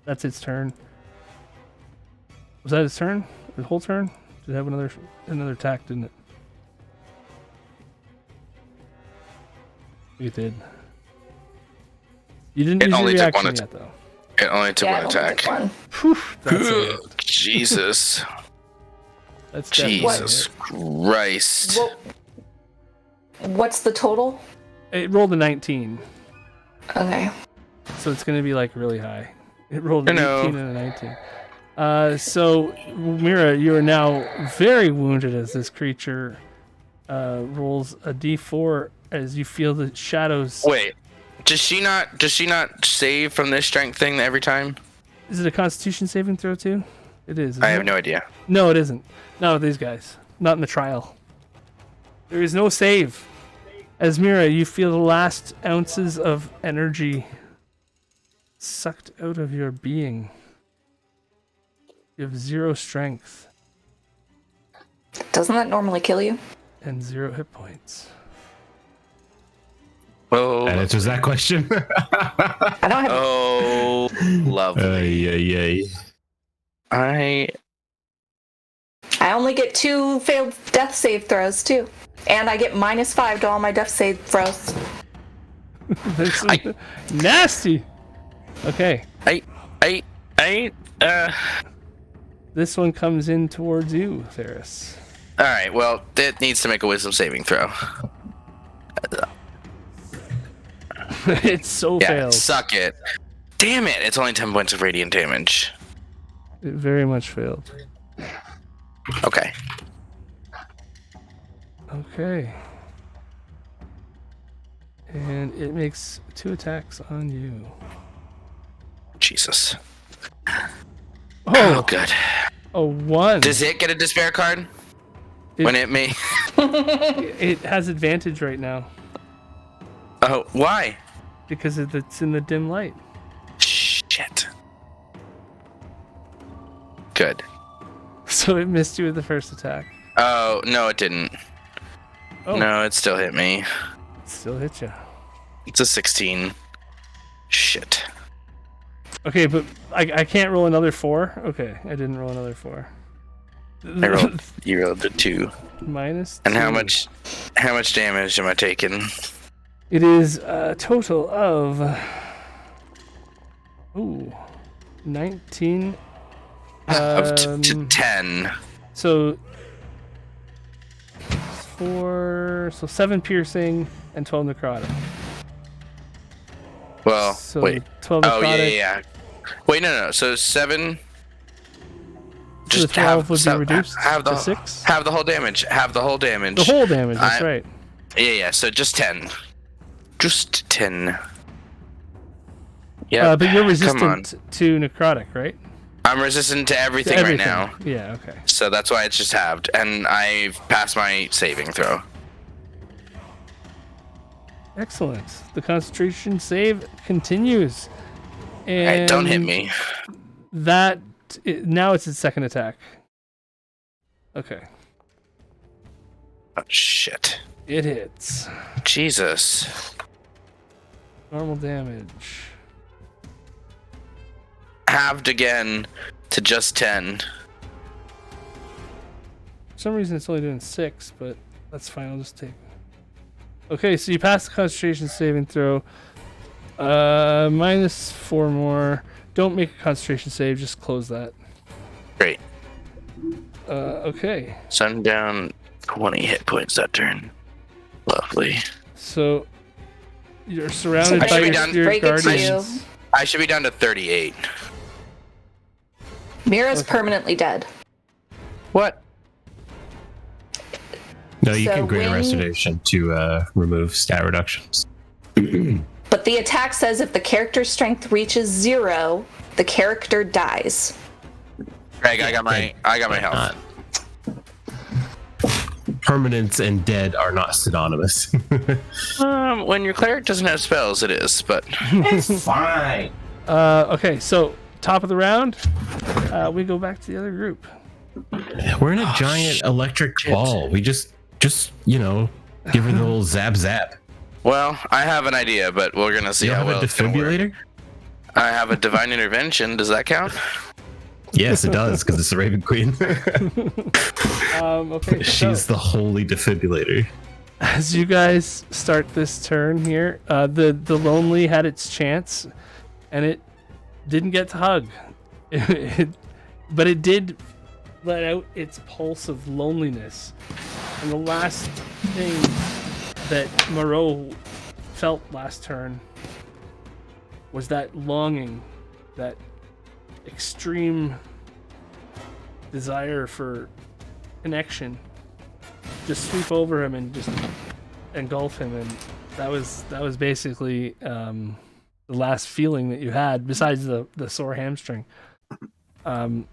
that's its turn. Was that its turn? The whole turn? Did it have another attack, didn't it? It did. You didn't use your reaction yet, though. It only took one attack. Whew, that's it. Jesus. That's Jesus Christ. What's the total? It rolled a 19. Okay. So it's going to be like really high. It rolled an 18 and a 19. So, Myra, you are now very wounded as this creature rolls a d4 as you feel the shadows. Wait, does she not save from this strength thing every time? Is it a Constitution saving throw too? It is. I have no idea. No, it isn't. Not with these guys. Not in the trial. There is no save. As Myra, you feel the last ounces of energy sucked out of your being. You have 0 strength. Doesn't that normally kill you? And 0 hit points. Oh, That answers that question. I don't have. Oh, lovely. I only get 2 failed death save throws too, and I get -5 to all my death save throws. That's nasty. Okay. This one comes in towards you, Ferris. All right. Well, it needs to make a wisdom saving throw. It fails. Suck it. Damn it! It's only 10 points of radiant damage. It very much failed. Okay. Okay. And it makes 2 attacks on you. Jesus. Oh, good. A 1. Does it get a despair card? When it may. It has advantage right now. Oh, why? Because it's in the dim light. Shit. Good. So it missed you with the first attack. Oh, no, it didn't. Oh. No, it still hit me. Still hit you. It's a 16. Shit. Okay, but I can't roll another 4? Okay, I didn't roll another 4. You rolled a 2. Minus 2. And how much damage am I taking? It is a total of 19 to 10. So 7 piercing and 12 necrotic. Well, So wait. 12 necrotic. Oh, yeah. Wait, no. So 7. So the 12 would be reduced have the to 6? Have the whole damage. Have the whole damage. The whole damage, that's right. Yeah. So just 10. Just 10. Yeah. But you're resistant to necrotic, right? I'm resistant to everything right now. Yeah, okay. So that's why it's just halved. And I've passed my saving throw. Excellent. The concentration save continues. And Hey, don't hit me. Now it's its second attack. Okay. Oh, shit. It hits. Jesus. Normal damage. Halved again to just 10. For some reason it's only doing 6, but that's fine. I'll just take. Okay, so you pass the concentration saving throw. Minus 4 more. Don't make a concentration save. Just close that. Great. Okay. So I'm down 20 hit points that turn. Lovely. So you're surrounded by your spirit break it to guardians. you. I should be down to 38. Myra's permanently dead. What? No, you So can grant a when- restoration to remove stat reductions. But the attack says if the character's strength reaches 0, the character dies. Greg, I got my health. Permanence and dead are not synonymous. When your cleric doesn't have spells, it is, but It's fine. Okay, so top of the round, we go back to the other group. We're in a giant electric ball. We just give her the little zap zap. well, I have an idea, but we're gonna see You how have well a it's gonna work. defibrillator? I have a divine intervention. Does that count? Yes, it does, because it's the Raven Queen. Okay, She's so the holy defibrillator. as you guys start this turn here, the lonely had its chance, and it didn't get to hug, but it did let out its pulse of loneliness. And the last thing that Moreau felt last turn was that longing, that extreme desire for connection just sweep over him and just engulf him, and that was basically the last feeling that you had besides the sore hamstring. And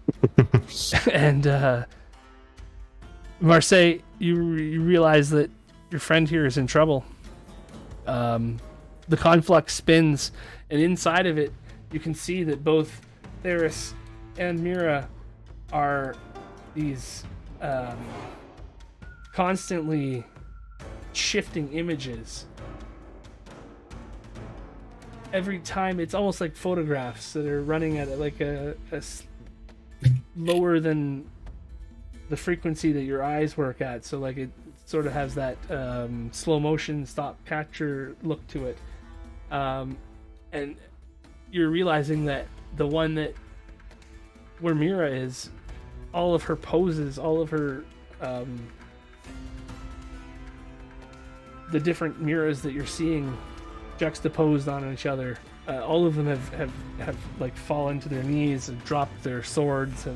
Marseille, you realize that your friend here is in trouble. The conflux spins, and inside of it you can see that both Theris and Myra are these constantly shifting images. Every time it's almost like photographs that are running at like a lower than the frequency that your eyes work at, so like it sort of has that slow motion stop capture look to it, and you're realizing that the one that where Myra is, all of her poses, all of her the different Myras that you're seeing juxtaposed on each other, all of them have like fallen to their knees and dropped their swords.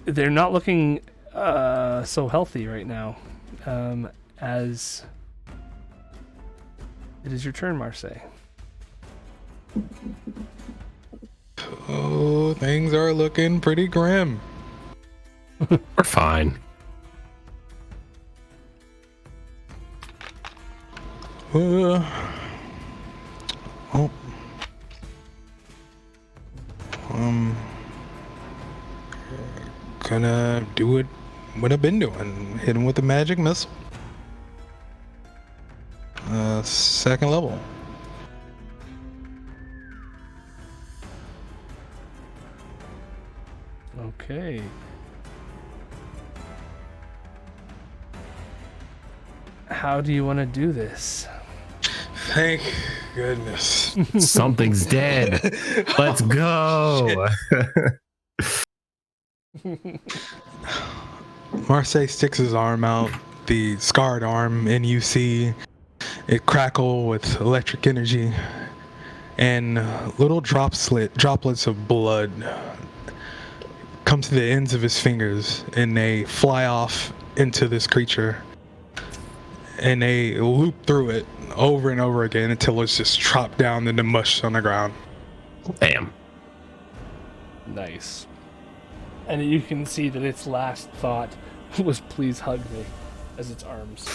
They're not looking so healthy right now. As it is your turn, Marseille. Oh, things are looking pretty grim. We're fine. Oh. gonna do what I've been doing. Hit him with a magic missile. Second level. Okay. How do you want to do this? Thank goodness. Something's dead. Let's go. Marseille sticks his arm out, the scarred arm, and you see it crackle with electric energy, and little droplets of blood come to the ends of his fingers, and they fly off into this creature, and they loop through it over and over again until it's just chopped down into mush on the ground. Damn. Nice. And you can see that its last thought was "please hug me," as its arms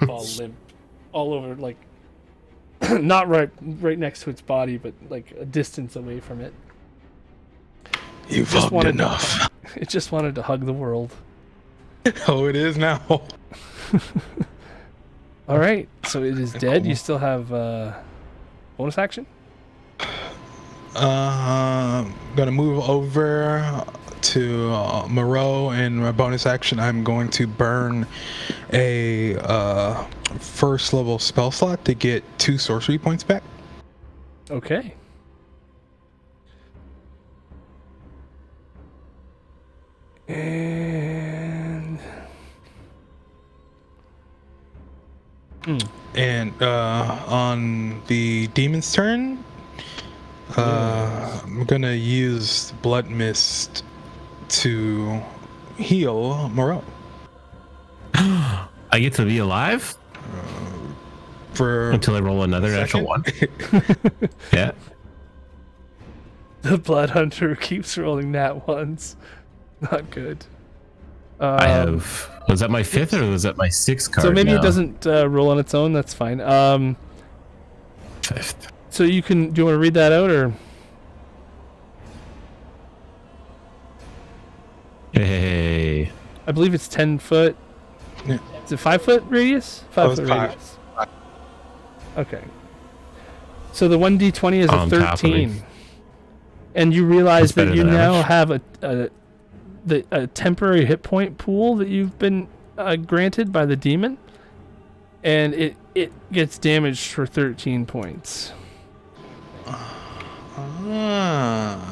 fall limp all over, like not right next to its body, but like a distance away from it. You've hugged enough. It just wanted to hug the world. Oh, it is now. All right, so it is dead. You still have bonus action? Gonna move over to Moreau, and my bonus action, I'm going to burn a first level spell slot to get 2 sorcery points back. Okay. And on the demon's turn, I'm gonna use Blood Mist to heal Moreau. I get to be alive For until I roll another natural one. Yeah. The Blood Hunter keeps rolling nat ones. Not good. I have. Was that my 5th or was that my 6th card? So maybe now? it doesn't roll on its own. That's fine. 5th. So you can. Do you want to read that out or? Hey. I believe it's 10 foot. Yeah. Is it 5 foot radius? 5 foot 5. radius. Okay. So the 1d20 is a On top of me. 13, and you realize That's that you better than now average. have a temporary hit point pool that you've been granted by the demon, and it gets damaged for 13 points. I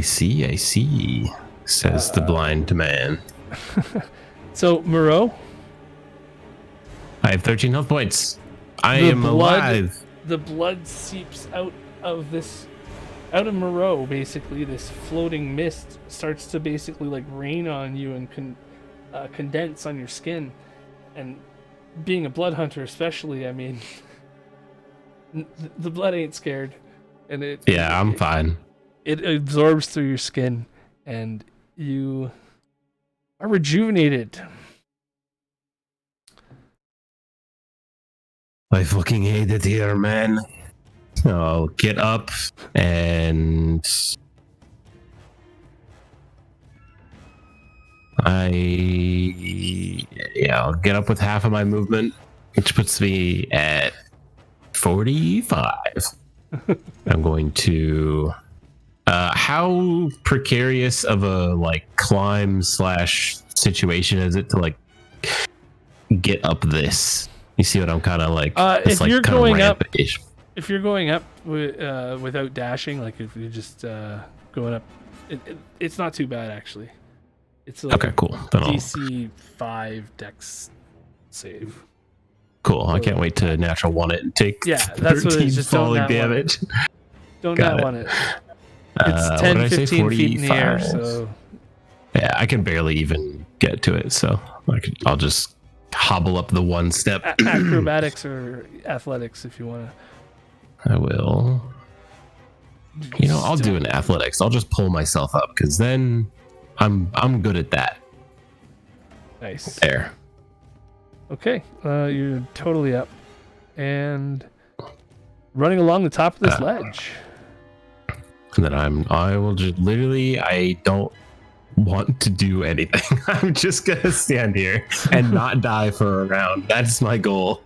see, says the blind man. So Moreau, I have 13 health points. I am alive. The blood seeps out of Moreau. Basically, this floating mist starts to basically like rain on you and condense on your skin. And being a blood hunter, especially, I mean, the blood ain't scared, and I'm fine. It absorbs through your skin, and you are rejuvenated. I fucking hate it here, man. I'll get up and I'll get up with half of my movement, which puts me at 45. I'm going to how precarious of a like climb / situation is it to like get up this? You see what I'm kind of like? If like you're going up, ramp-ish. if you're going up without dashing, like if you're just going up, it's not too bad actually. It's like okay, cool. Then DC 5 Dex save. Cool. I can't wait to natural one it and take that's what it is. Just falling don't damage. Don't Got nat it. one it. It's 10, 15 feet in the air, so yeah, I can barely even get to it, so I'll just hobble up the one step. Acrobatics or athletics if you want to. I will. I'll do an athletics. I'll just pull myself up because then I'm good at that. Nice. There. Okay, you're totally up and running along the top of this ledge. And then I will just literally, I don't want to do anything. I'm just gonna stand here and not die for a round. That's my goal.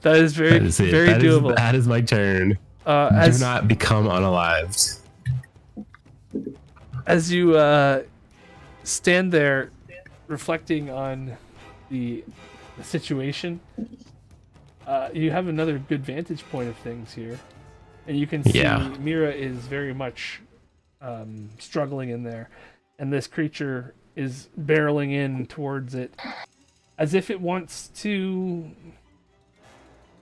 That is very, very doable. That is my turn. Do not become unalived. As you stand there reflecting on the situation, you have another good vantage point of things here. And you can see Myra is very much struggling in there. And this creature is barreling in towards it as if it wants to...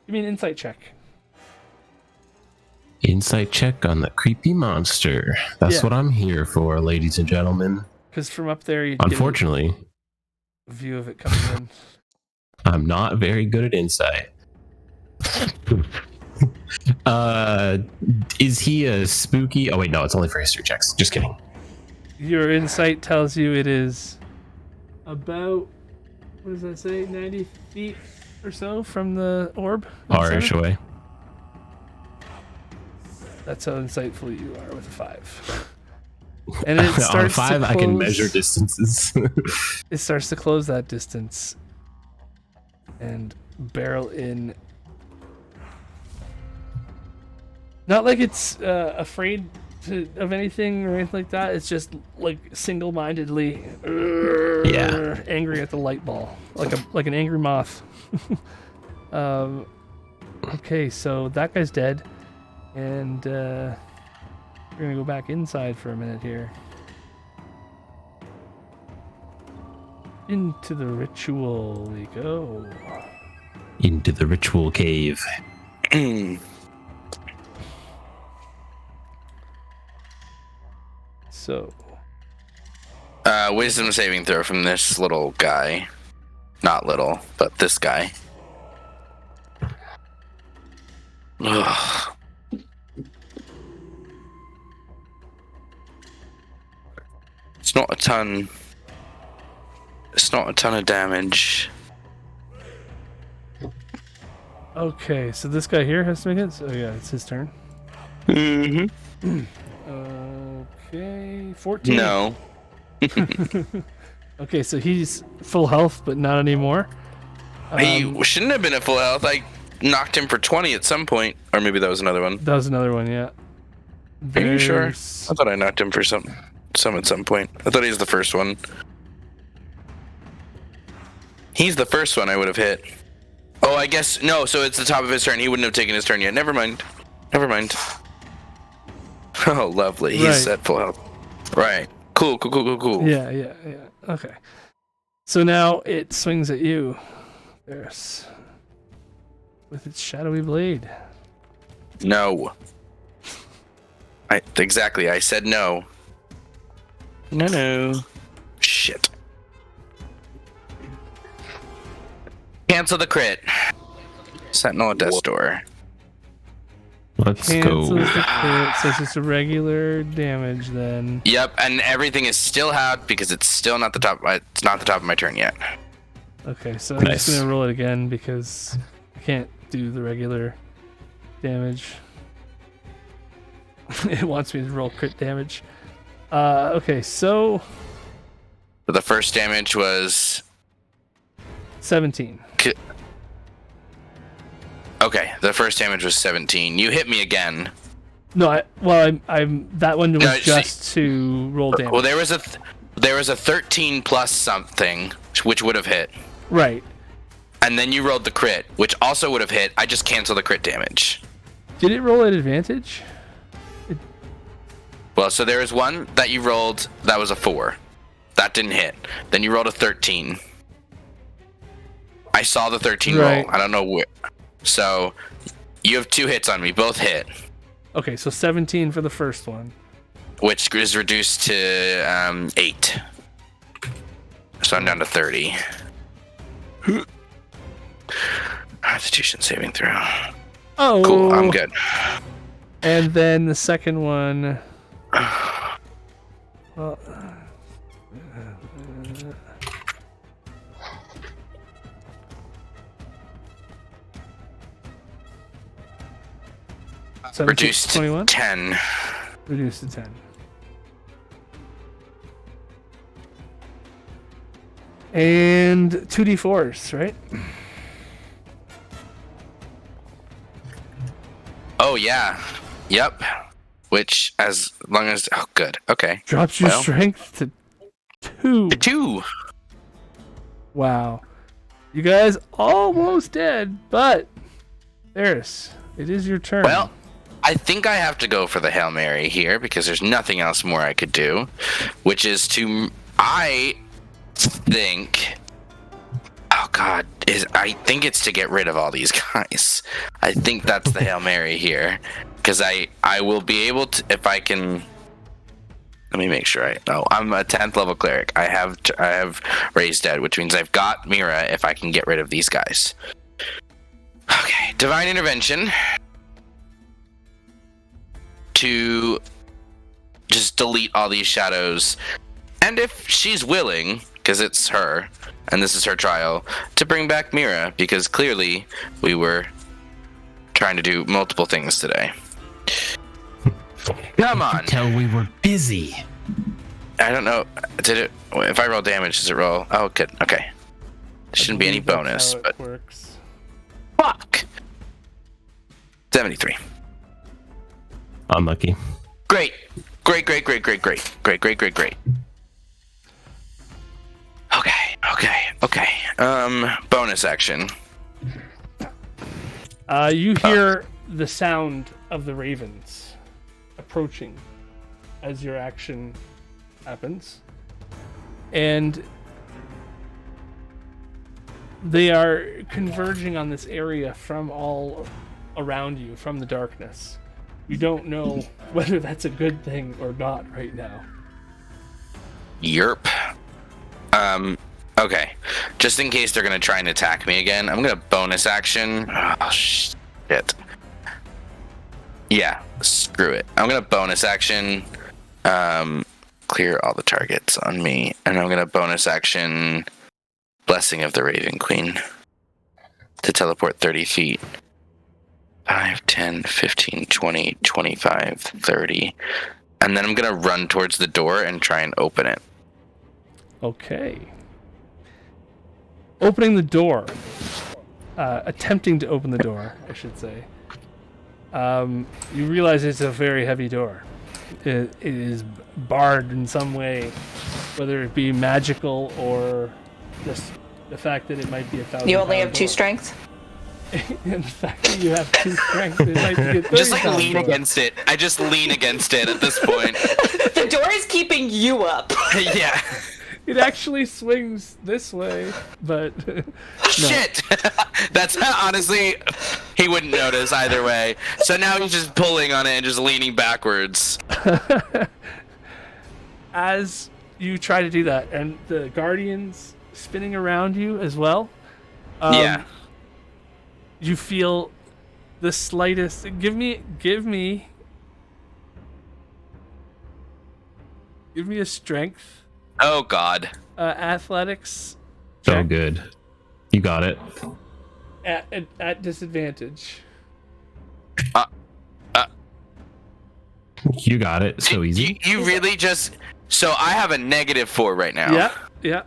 Give me an insight check. Insight check on the creepy monster. That's what I'm here for, ladies and gentlemen. Because from up there, you unfortunately, get a view of it coming in. I'm not very good at insight. Is he a spooky? Oh wait, no, it's only for history checks. Just kidding. Your insight tells you it is about, what does that say, 90 feet or so from the orb? R-ish away. That's how insightful you are with a 5. And it starts on a 5, to close, I can measure distances. It starts to close that distance and barrel in. Not like it's afraid of anything or anything like that. It's just like single-mindedly angry at the light ball, like an angry moth. Okay, so that guy's dead, and we're gonna go back inside for a minute here. Into the ritual we go. Into the ritual cave. So, wisdom saving throw from this little guy. Not little, but this guy. Ugh. It's not a ton. It's not a ton of damage. okay, so this guy here has to make it. So yeah, it's his turn. Mm-hmm. Okay, 14. No. Okay, so he's full health, but not anymore. He shouldn't have been at full health. I knocked him for 20 at some point. Or maybe that was another one. That was another one, yeah. Are you sure? I thought I knocked him for some at some point. I thought he was the first one. He's the first one I would have hit. Oh, I guess, no, so it's the top of his turn. He wouldn't have taken his turn yet. Never mind. Oh, lovely. He's at full health. Right. Cool. Yeah. Okay. So now it swings at you. There's with its shadowy blade. No. Exactly. I said no. No. Shit. Cancel the crit. Sentinel at death's door. Let's Cancels go. the crit, so it's just a regular damage then. Yep, and everything is still out because it's still not the top. It's not the top of my turn yet. Okay, so I'm just gonna roll it again because I can't do the regular damage. It wants me to roll crit damage. Okay, so The first damage was 17. Okay, the first damage was 17. You hit me again. No, I'm that one was just to roll damage. Well, there was a 13 plus something, which would have hit. Right. And then you rolled the crit, which also would have hit. I just canceled the crit damage. Did it roll at advantage? Well, so there was one that you rolled that was a 4. That didn't hit. Then you rolled a 13. I saw the 13 right. roll. I don't know where. So you have 2 hits on me. Both hit. Okay, so 17 for the first one. Which is reduced to 8. So I'm down to 30. Constitution saving throw. Oh. Cool, I'm good. And then the second one. Well, Reduced to 21? 10. Reduced to 10. And 2d4s, right? Oh yeah. Yep. Which, as long as good. Okay. Drops your strength to 2. 2. Wow. You guys almost dead, but Eris, it is your turn. Well, I think I have to go for the Hail Mary here because there's nothing else more I could do, which is I think I think it's to get rid of all these guys. I think that's the Hail Mary here because I will be able to, if I can. Let me make sure I'm a 10th level cleric. I have raised dead, which means I've got Myra if I can get rid of these guys. Okay, divine intervention to just delete all these shadows, and if she's willing, because it's her and this is her trial, to bring back Myra, because clearly we were trying to do multiple things today. Come on. Tell we were busy. I don't know. Did it? If I roll damage, does it roll? Oh, good. Okay. Shouldn't be any bonus, but works. Fuck. 73. Unlucky. Great. Okay. Bonus action. You hear the sound of the ravens approaching as your action happens, and they are converging on this area from all around you, from the darkness. You don't know whether that's a good thing or not right now. Yerp. Okay. Just in case they're gonna try and attack me again, I'm gonna bonus action. Oh shit. Yeah, screw it. I'm gonna bonus action, clear all the targets on me, and I'm gonna bonus action Blessing of the Raven Queen to teleport 30 feet. 5, 10, 15, 20, 25, 30. And then I'm gonna run towards the door and try and open it. Okay. Opening the door. Attempting to open the door, I should say. You realize it's a very heavy door. It is barred in some way, whether it be magical or just the fact that it might be 1,000. You only have 2 door. strength? And the fact that you have 2 strength, it might be a 30 Just like lean door. against it. I just lean against it at this point. The door is keeping you up. Yeah. It actually swings this way, but no. Shit! That's honestly, he wouldn't notice either way. So now he's just pulling on it and just leaning backwards. As you try to do that, and the guardians spinning around you as well. Yeah. You feel the slightest. Give me a strength. Oh God. Athletics. So check. good. You got it. At disadvantage. You got it. So easy. You really just. So I have a -4 right now. Yeah.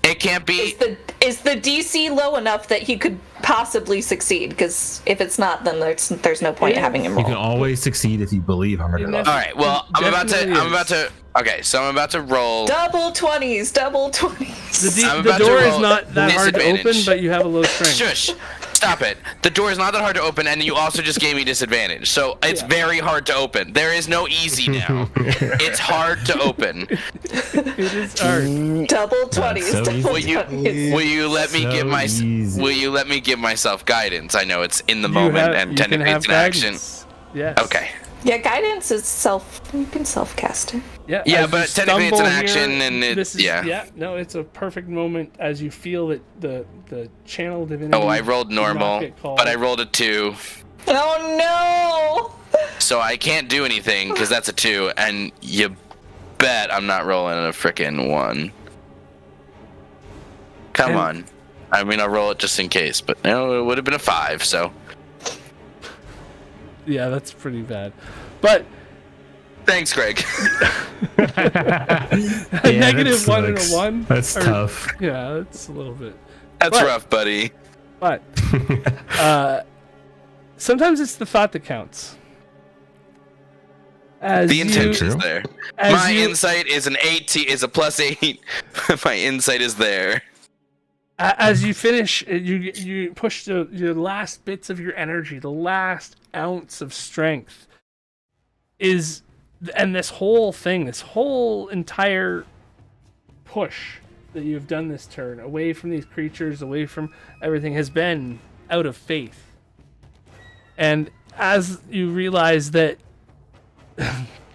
It can't be. Is the DC low enough that he could possibly succeed? Because if it's not, then there's no point in having him You roll. can always succeed if you believe hard enough. All right. Well, I'm about Definitely to. Okay, so I'm about to roll. Double 20s. I'm The about to door is roll not that hard to open, disadvantage. but you have a low strength. Shush! Stop it. The door is not that hard to open, and you also just gave me disadvantage. So it's very hard to open. There is no easy now. It's hard to open. It is hard. Double 20s. so easy. Will you let me So give easy. Will you let me give myself guidance? I know it's in the You moment have- and you can technically have it's an action. guidance. Yes. Okay. Yeah, guidance is you can self-cast it. Yeah, Yeah, as you but technically it's an stumble action here, and it- this is, yeah. No, it's a perfect moment as you feel that the channel divinity. Oh, I rolled did not normal, get called. but I rolled a 2, Oh so I can't do anything because that's a 2, and you bet I'm not rolling a frickin' 1. Come And- on. I mean, I'll roll it just in case, but no, it would have been a 5, so. Yeah, that's pretty bad. But Thanks, Greg. Negative one and a one. That's Or- tough. Yeah, that's a little bit. That's But- rough, buddy. But sometimes it's the thought that counts. As The you- intention's there. as My you- insight is an 18, is a +8. My insight is there. As you finish, you push your last bits of your energy, the last ounce of strength is, and this whole thing, this whole entire push that you've done this turn, away from these creatures, away from everything, has been out of faith. And as you realize that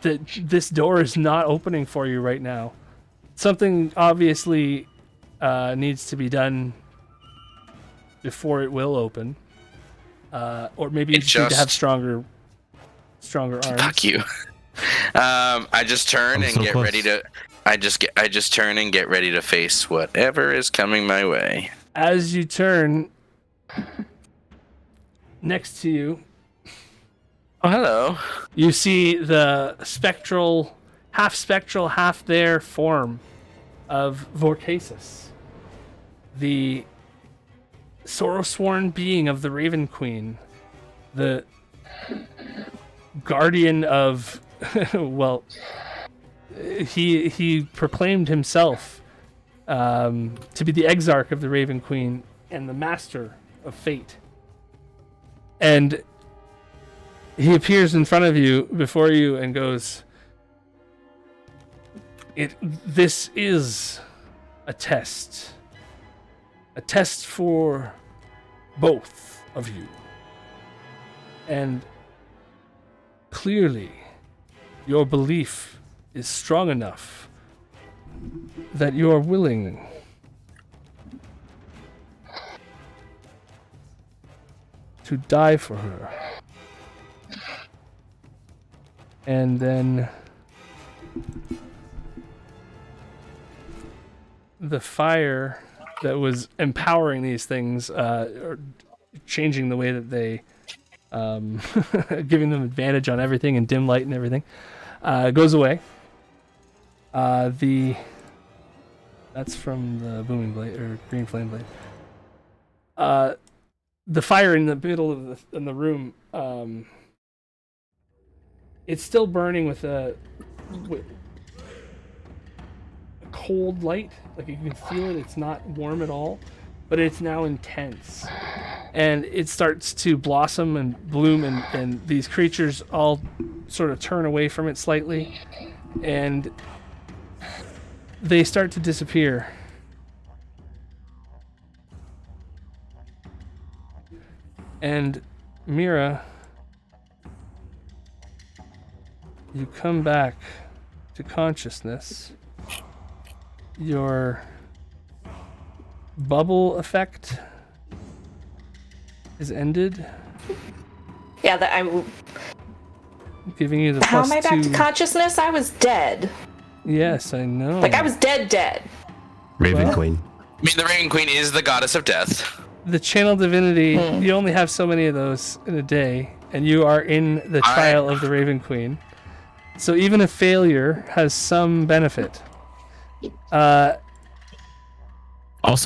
that this door is not opening for you right now, something obviously needs to be done before it will open, or maybe you just need to have stronger arms. Fuck you. I just turn I'm and so get close. ready to. I just turn and get ready to face whatever is coming my way. As you turn, next to you, Oh, hello. you see the spectral, half there form of Vorcasis, the sorrow-sworn being of the Raven Queen, the guardian of, well, he proclaimed himself to be the exarch of the Raven Queen and the master of fate. And he appears in front of you, before you, and goes, This is a test for both of you. And clearly, your belief is strong enough that you are willing to die for her. And then the fire that was empowering these things, or changing the way that they, giving them advantage on everything and dim light and everything, goes away. That's from the booming blade or green flame blade. The fire in the middle of the room, it's still burning with a cold light. Like, you can feel it. It's not warm at all, but it's now intense, and it starts to blossom and bloom, and these creatures all sort of turn away from it slightly, and they start to disappear. And Myra, you come back to consciousness. Your bubble effect is ended, Yeah, that I'm. giving you the How plus am I back to 2. consciousness? I was dead. Yes, I know. Like, I was dead. Raven Well- Queen. I mean, the Raven Queen is the goddess of death. The channel divinity, you only have so many of those in a day, and you are in the trial of the Raven Queen. So even a failure has some benefit. Also,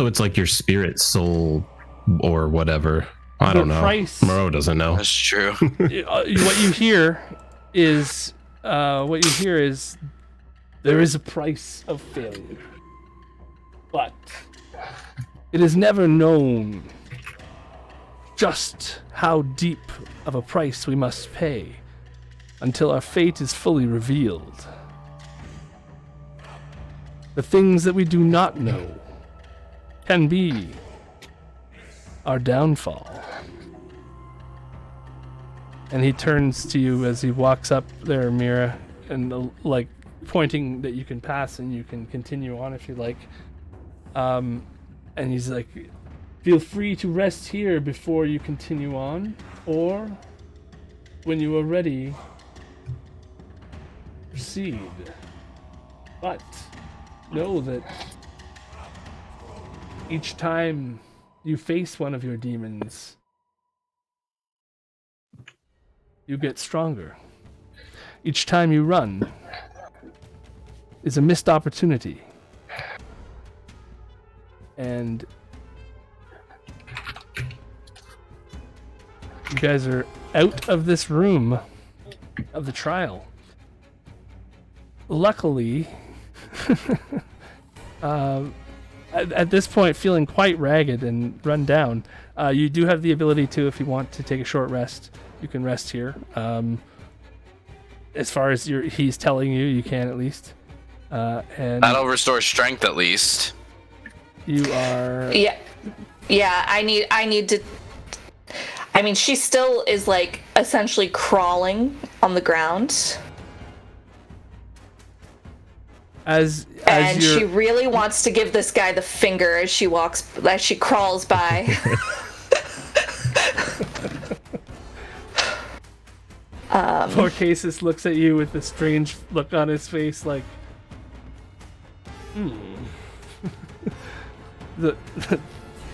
it's like your spirit soul or whatever. I don't know. price- Moreau doesn't know. That's true. What you hear is there is a price of failure, but it is never known just how deep of a price we must pay until our fate is fully revealed. The things that we do not know can be our downfall. And he turns to you as he walks up there, Myra, and like pointing that you can pass and you can continue on if you like. And he's like, feel free to rest here before you continue on, or when you are ready, proceed. But know that each time you face one of your demons, you get stronger. Each time you run is a missed opportunity. And you guys are out of this room of the trial. Luckily, at this point, feeling quite ragged and run down, you do have the ability to, if you want to take a short rest, you can rest here. As far as he's telling you, you can at least. And That'll restore strength at least. you are. Yeah. I need to. I mean, she still is like essentially crawling on the ground. As And you're, she really wants to give this guy the finger as she crawls by. poor Casus looks at you with a strange look on his face, like,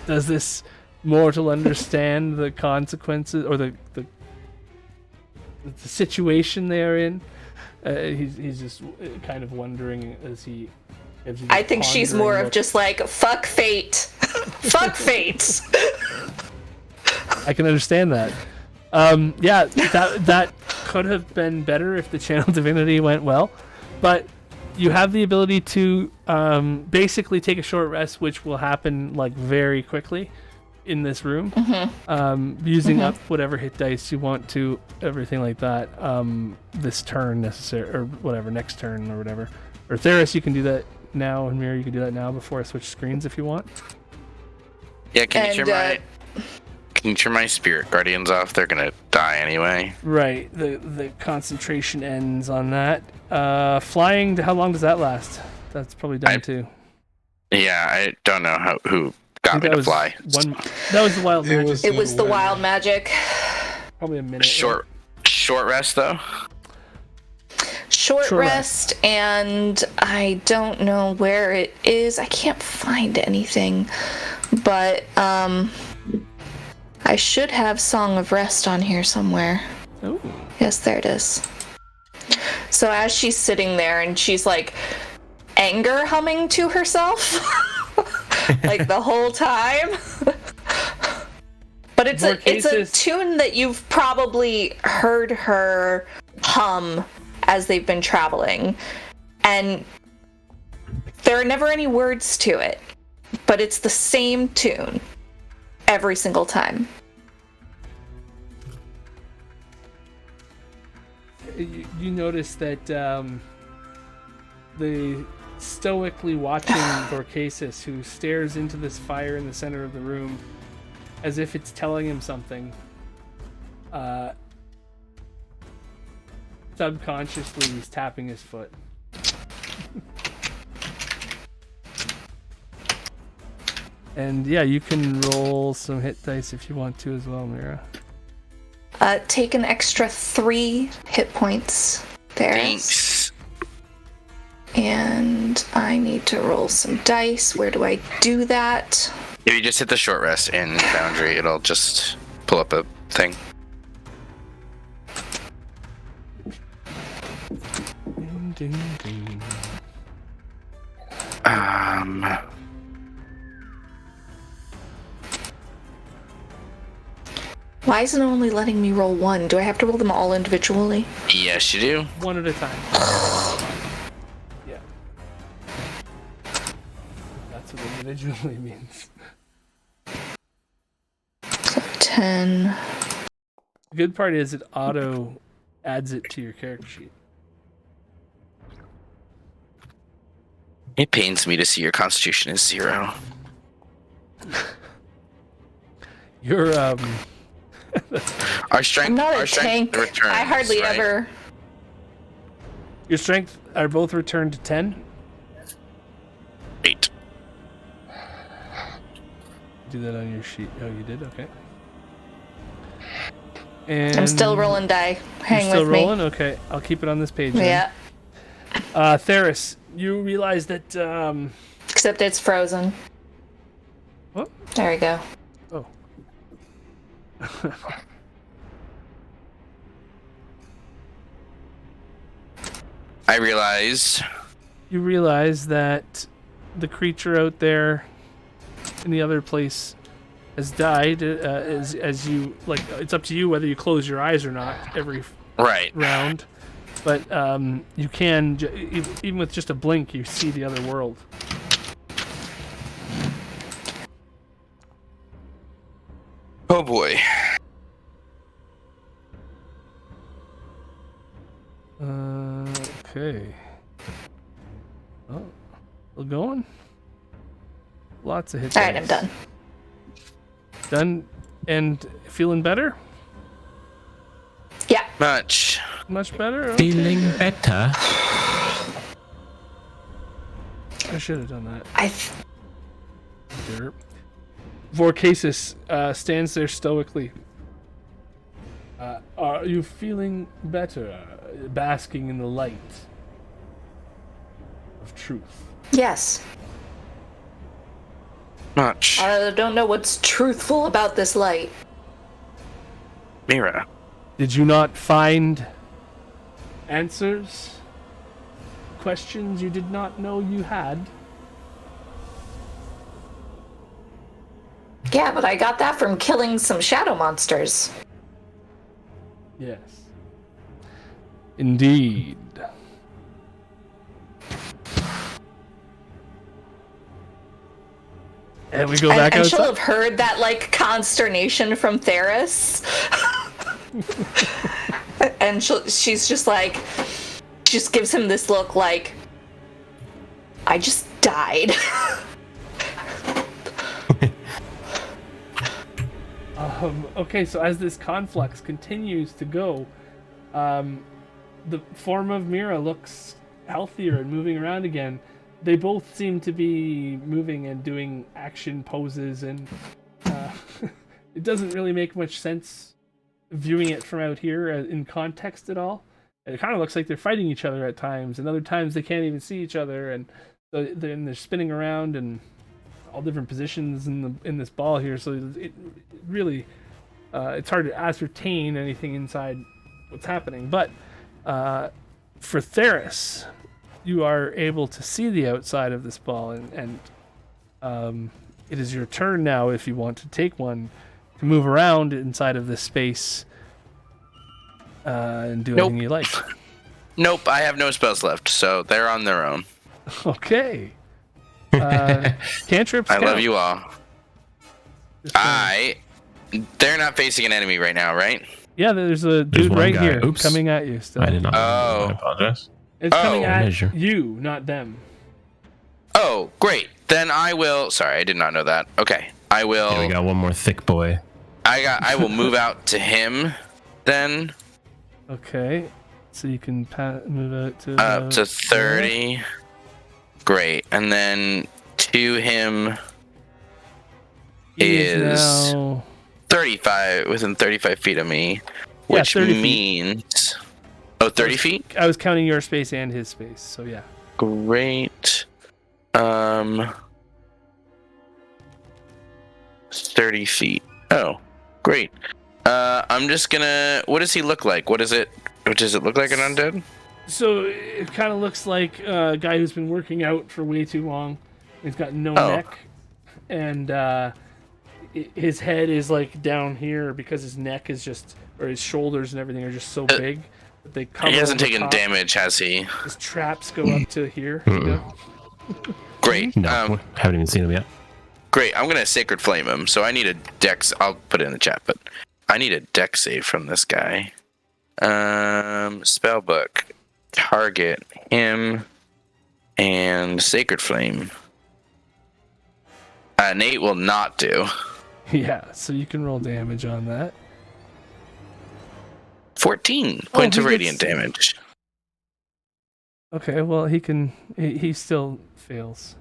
does this mortal understand the consequences or the situation they're in? He's just kind of wondering as he. I think she's more of just like, fuck fate. Fuck fate. I can understand that. Yeah, that could have been better if the channel divinity went well, but you have the ability to basically take a short rest, which will happen like very quickly in this room. Using up whatever hit dice you want to, everything like that. This turn necessary or whatever, next turn or whatever. Or Theris, you can do that now, and Myra, you can do that now before I switch screens if you want. Yeah, can you turn my spirit guardians off? They're gonna die anyway. Right, the concentration ends on that. Flying, how long does that last? That's probably done too. Yeah, I don't know who got me to fly. That was the wild magic. It was the wild magic. Probably a minute. Short rest though. Short rest, and I don't know where it is. I can't find anything, but I should have Song of Rest on here somewhere. Oh. Yes, there it is. So as she's sitting there and she's like anger humming to herself like the whole time. But it's a tune that you've probably heard her hum as they've been traveling. And there are never any words to it, but it's the same tune every single time. You notice that the stoically watching Dorcasus, who stares into this fire in the center of the room as if it's telling him something, subconsciously he's tapping his foot. And yeah, you can roll some hit dice if you want to as well, Myra. Take an extra 3 hit points there. Thanks. And I need to roll some dice. Where do I do that? If you just hit the short rest in Foundry, it'll just pull up a thing. Why isn't it only letting me roll 1? Do I have to roll them all individually? Yes, you do. One at a time. Yeah. That's what individually means. So 10. The good part is it auto adds it to your character sheet. It pains me to see your constitution is 0. Your Our strength. I'm not our a strength tank. returns, I hardly right? ever. Your strength are both returned to 10. 8. Do that on your sheet. Oh, you did? Okay. And I'm still rolling die. Hang you're still with rolling? Okay, I'll keep it on this page. Then. Yeah. Theris, you realize that Except it's frozen. What? There we go. Oh. I realize. You realize that the creature out there in the other place has died. As you like, it's up to you whether you close your eyes or not every Right. round. But you can, even with just a blink, you see the other world. Oh boy. Okay. Oh, still going? Lots of hits. All right, I'm done. Done and feeling better? Yeah. Much. Much better? Okay. Feeling better. I should have done that. Derp. Vorcasis stands there stoically. Are you feeling better? Basking in the light of truth. Yes. Much. I don't know what's truthful about this light. Myra. Did you not find answers? Questions you did not know you had? Yeah, but I got that from killing some shadow monsters. Yes. Indeed. And we go back And outside. she'll have heard that, like, consternation from Theris. And she's just like, just gives him this look like, I just died. Okay, so as this conflux continues to go, the form of Myra looks healthier and moving around again. They both seem to be moving and doing action poses, and it doesn't really make much sense viewing it from out here in context at all. It kind of looks like they're fighting each other at times, and other times they can't even see each other, and so then they're spinning around and all different positions in this ball here. So it really it's hard to ascertain anything inside what's happening. But for Theris, you are able to see the outside of this ball, and it is your turn now if you want to take one to move around inside of this space and do anything you like. Nope, I have no spells left, so they're on their own. Okay. Cantrips. I count. love you all. They're not facing an enemy right now, right? Yeah, there's a dude one right guy. here Oops. coming at you still. I did not. Oh. I apologize. It's coming at measure. you, not them. Oh, great. Then I will. Sorry, I did not know that. Okay, I will. Yeah, we got one more thick boy. I will move out to him then. Okay. So you can move out to Up to 30. Great. And then to him He is now 35, within 35 feet of me, Yeah, which 30 feet. means... Oh, 30 feet? I was counting your space and his space, so yeah. Great. 30 feet. Oh, great. I'm just gonna... What does he look like? What does it look like, an undead? So it kind of looks like a guy who's been working out for way too long. He's got no Oh. neck, and his head is like down here because his neck is just, or his shoulders and everything are just so big that they cover. He hasn't over taken top. damage, has he? His traps go up to here. You know? Great. No, haven't even seen him yet. Great. I'm gonna Sacred Flame him, so I need a dex. I'll put it in the chat, but I need a dex save from this guy. Spellbook. Target him and Sacred Flame. Nate will not do. Yeah, so you can roll damage on that. 14 points he of radiant gets- damage. Okay, well he still fails.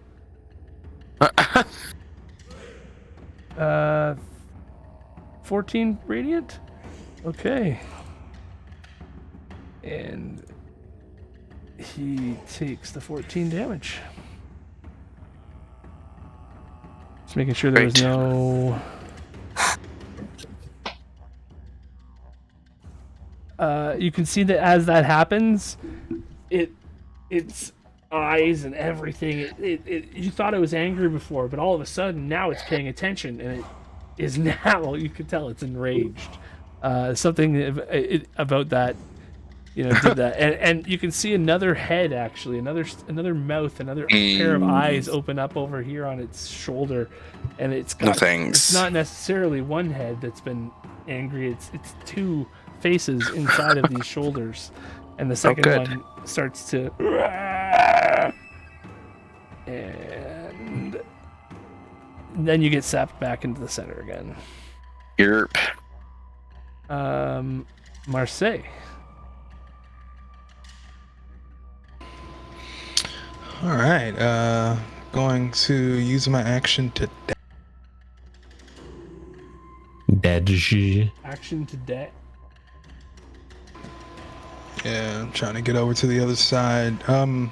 14 radiant? Okay. And he takes the 14 damage. Just making sure there was Great. no... You can see that as that happens, it its eyes and everything. You thought it was angry before, but all of a sudden now it's paying attention, and it is now. You can tell it's enraged. Something about that, did that, and you can see another head, actually, another mouth, another pair of eyes open up over here on its shoulder, and it's got. It's not necessarily one head that's been angry. It's two faces inside of these shoulders, and the second one starts to, and then you get sapped back into the center again. Yerp. Marseille. All right. Going to use my action to. Action to death. Yeah, I'm trying to get over to the other side. I'm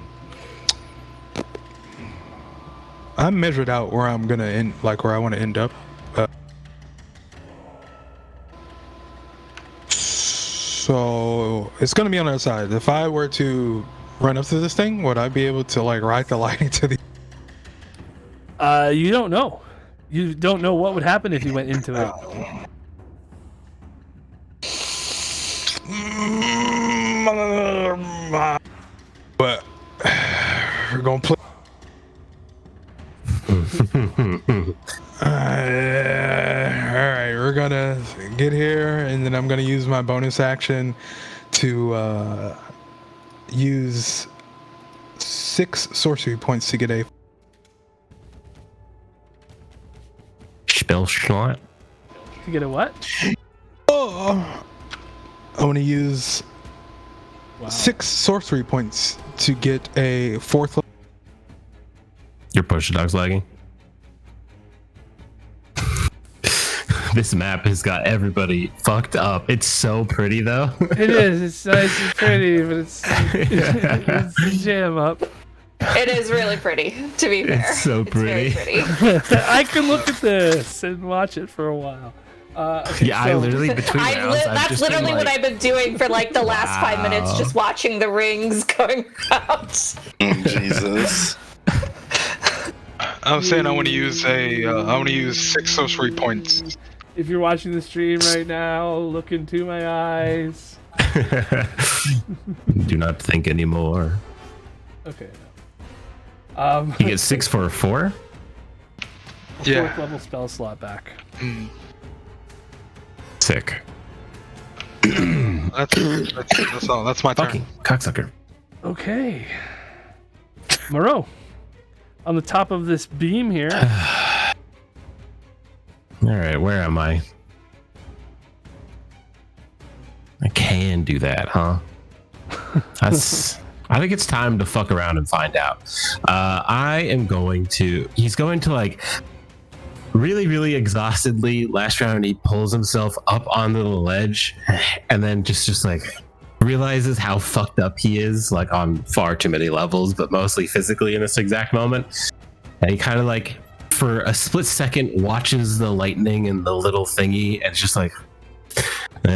measured out where I'm gonna end, like where I want to end up. So it's gonna be on the other side. If I were to run up to this thing, would I be able to like ride the lightning to the? You don't know. You don't know what would happen if you went into it. But we're gonna play. Alright, we're gonna get here, and then I'm gonna use my bonus action to use 6 sorcery points to get a spell slot. To get a what? Oh, I want to use 6 sorcery points to get a 4th level. Your push dog's lagging. This map has got everybody fucked up. It's so pretty though. It is. It's nice and pretty, but it's a jam up. It is really pretty, to be fair. It's so pretty. It's very pretty. I can look at this and watch it for a while. Okay, yeah, so, I literally between rounds, that's literally what I've been doing for like the last 5 minutes, just watching the rings going around. Jesus. I'm saying I want to use I want to use 6 sorcery points. If you're watching the stream right now, look into my eyes. Do not think anymore. Okay. You get 6 for a 4? Yeah. 4th level spell slot back. Sick. That's all. That's my turn. Fucking cocksucker. Okay. Moreau. On the top of this beam here. Alright, where am I? I can do that, huh? I think it's time to fuck around and find out. He's going to like really, really exhaustedly last round. He pulls himself up onto the ledge and then just like realizes how fucked up he is, like on far too many levels, but mostly physically in this exact moment. And he kind of like, for a split second, watches the lightning and the little thingy, and it's just like,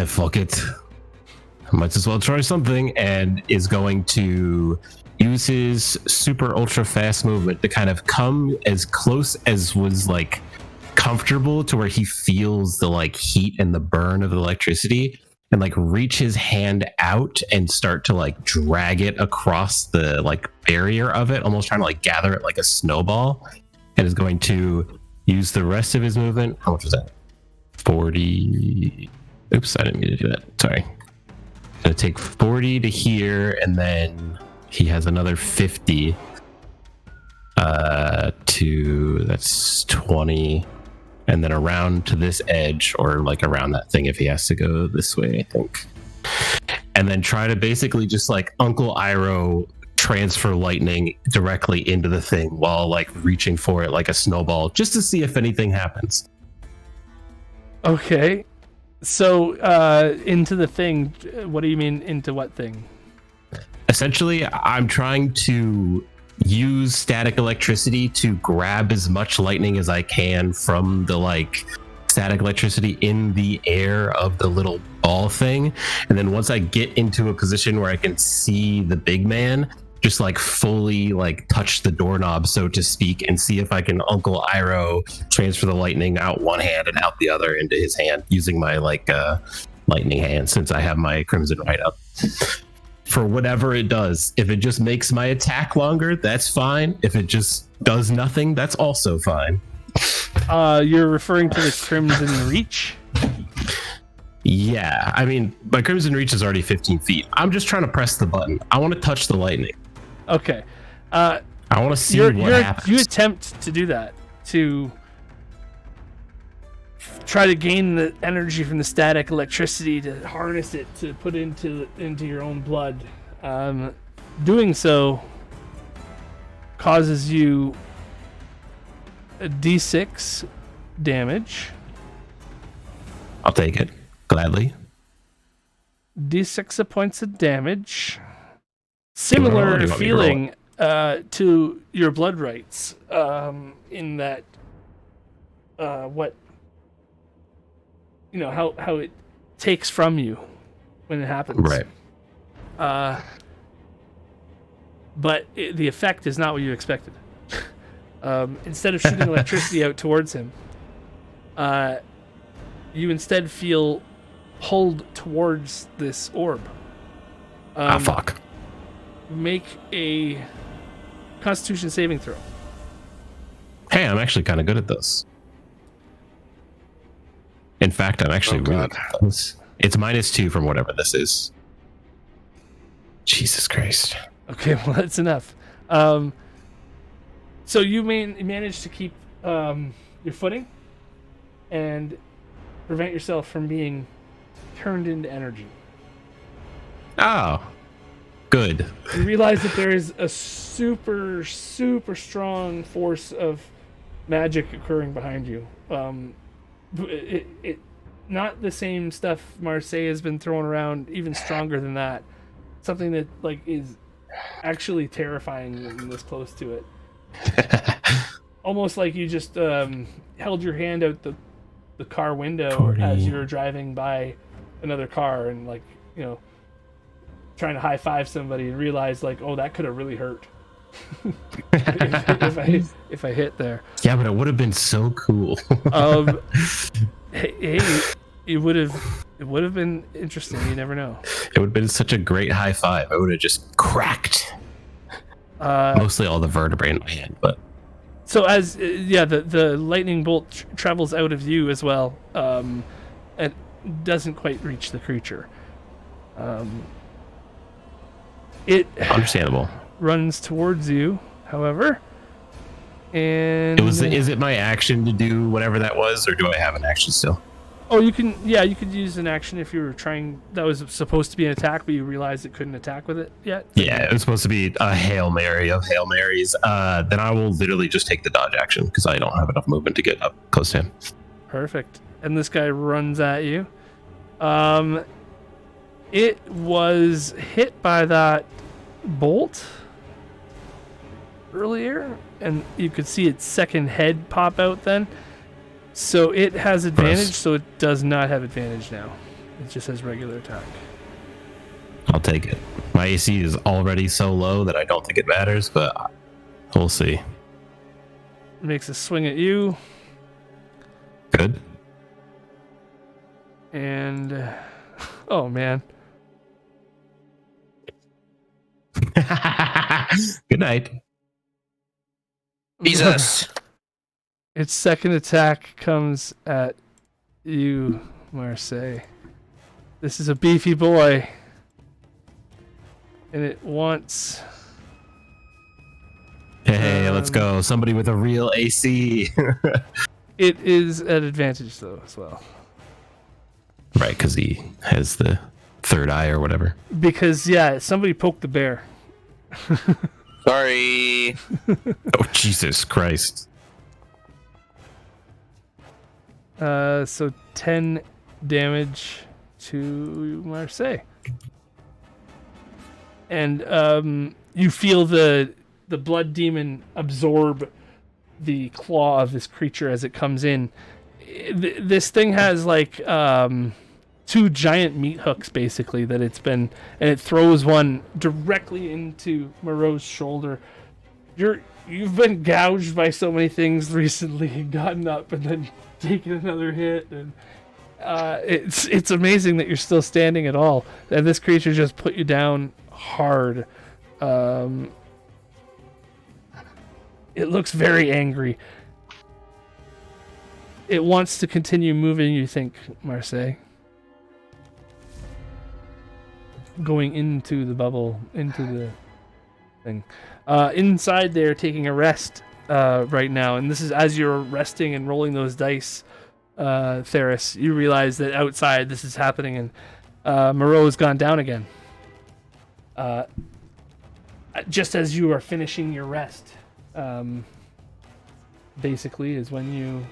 fuck it. I might as well try something, and is going to use his super ultra fast movement to kind of come as close as was like comfortable to where he feels the like heat and the burn of the electricity, and like reach his hand out and start to like drag it across the like barrier of it, almost trying to like gather it like a snowball, and is going to use the rest of his movement. How much was that? 40. Oops, I didn't mean to do that. Sorry. Gonna take 40 to here, and then he has another 50 to, that's 20, and then around to this edge, or like around that thing if he has to go this way, I think. And then try to basically just like Uncle Iroh transfer lightning directly into the thing while like reaching for it like a snowball, just to see if anything happens. Okay. So, into the thing, what do you mean into what thing? Essentially, I'm trying to use static electricity to grab as much lightning as I can from the like static electricity in the air of the little ball thing. And then once I get into a position where I can see the big man, just like fully like touch the doorknob, so to speak, and see if I can Uncle Iroh transfer the lightning out one hand and out the other into his hand using my like lightning hand, since I have my Crimson Right up. For whatever it does, if it just makes my attack longer, that's fine. If it just does nothing, that's also fine. You're referring to the Crimson Reach? Yeah, I mean, my Crimson Reach is already 15 feet. I'm just trying to press the button. I want to touch the lightning. Okay. I want to see what happens. You attempt to do that, to try to gain the energy from the static electricity, to harness it, to put into your own blood. Doing so causes you a D6 damage. I'll take it gladly. D6 points of damage. Similar feeling to your blood rights, in that what how it takes from you when it happens. Right. But the effect is not what you expected. Instead of shooting electricity out towards him, you instead feel pulled towards this orb. Fuck. Make a Constitution saving throw. Hey, I'm actually kind of good at this. In fact, I'm actually really good at this. It's -2 from whatever this is. Jesus Christ. Okay, well, that's enough. So you manage to keep your footing and prevent yourself from being turned into energy. Oh, good. You realize that there is a super, super strong force of magic occurring behind you. It not the same stuff Marseille has been throwing around, even stronger than that. Something that like is actually terrifying when this close to it. Almost like you just held your hand out the car window as you were driving by another car and like, trying to high five somebody and realize like, oh, that could have really hurt. if I hit there. Yeah, but it would have been so cool. Hey, it would have been interesting. You never know. It would have been such a great high five. I would have just cracked mostly all the vertebrae in my head. But so as the lightning bolt travels out of you as well, and doesn't quite reach the creature. It understandable. Runs towards you, however, and is it my action to do whatever that was, or do I have an action still? Oh, you could use an action if you were trying. That was supposed to be an attack, but you realized it couldn't attack with it yet. Yeah, it was supposed to be a Hail Mary of Hail Marys. Then I will literally just take the dodge action because I don't have enough movement to get up close to him. Perfect. And this guy runs at you. It was hit by that bolt earlier, and you could see its second head pop out then. So it has advantage, so it does not have advantage now. It just has regular attack. I'll take it. My AC is already so low that I don't think it matters, but we'll see. It makes a swing at you. Good. And oh man. Good night. Jesus. Its second attack comes at you, Marseille. This is a beefy boy. And it wants... Hey, let's go. Somebody with a real AC. It is at advantage, though, as well. Right, because he has the third eye or whatever. Because, yeah, somebody poked the bear. Sorry. Oh, Jesus Christ. So 10 damage to Marseille. And you feel the blood demon absorb the claw of this creature as it comes in. This thing has like two giant meat hooks basically that it's been, and it throws one directly into Moreau's shoulder. You've been gouged by so many things recently and gotten up and then taken another hit, and it's amazing that you're still standing at all. And this creature just put you down hard. It looks very angry. It wants to continue moving, you think, Marseille. Going into the bubble, into the thing. Inside there, taking a rest right now, and this is as you're resting and rolling those dice, Theris, you realize that outside this is happening, and Moreau has gone down again. Just as you are finishing your rest, basically, is when you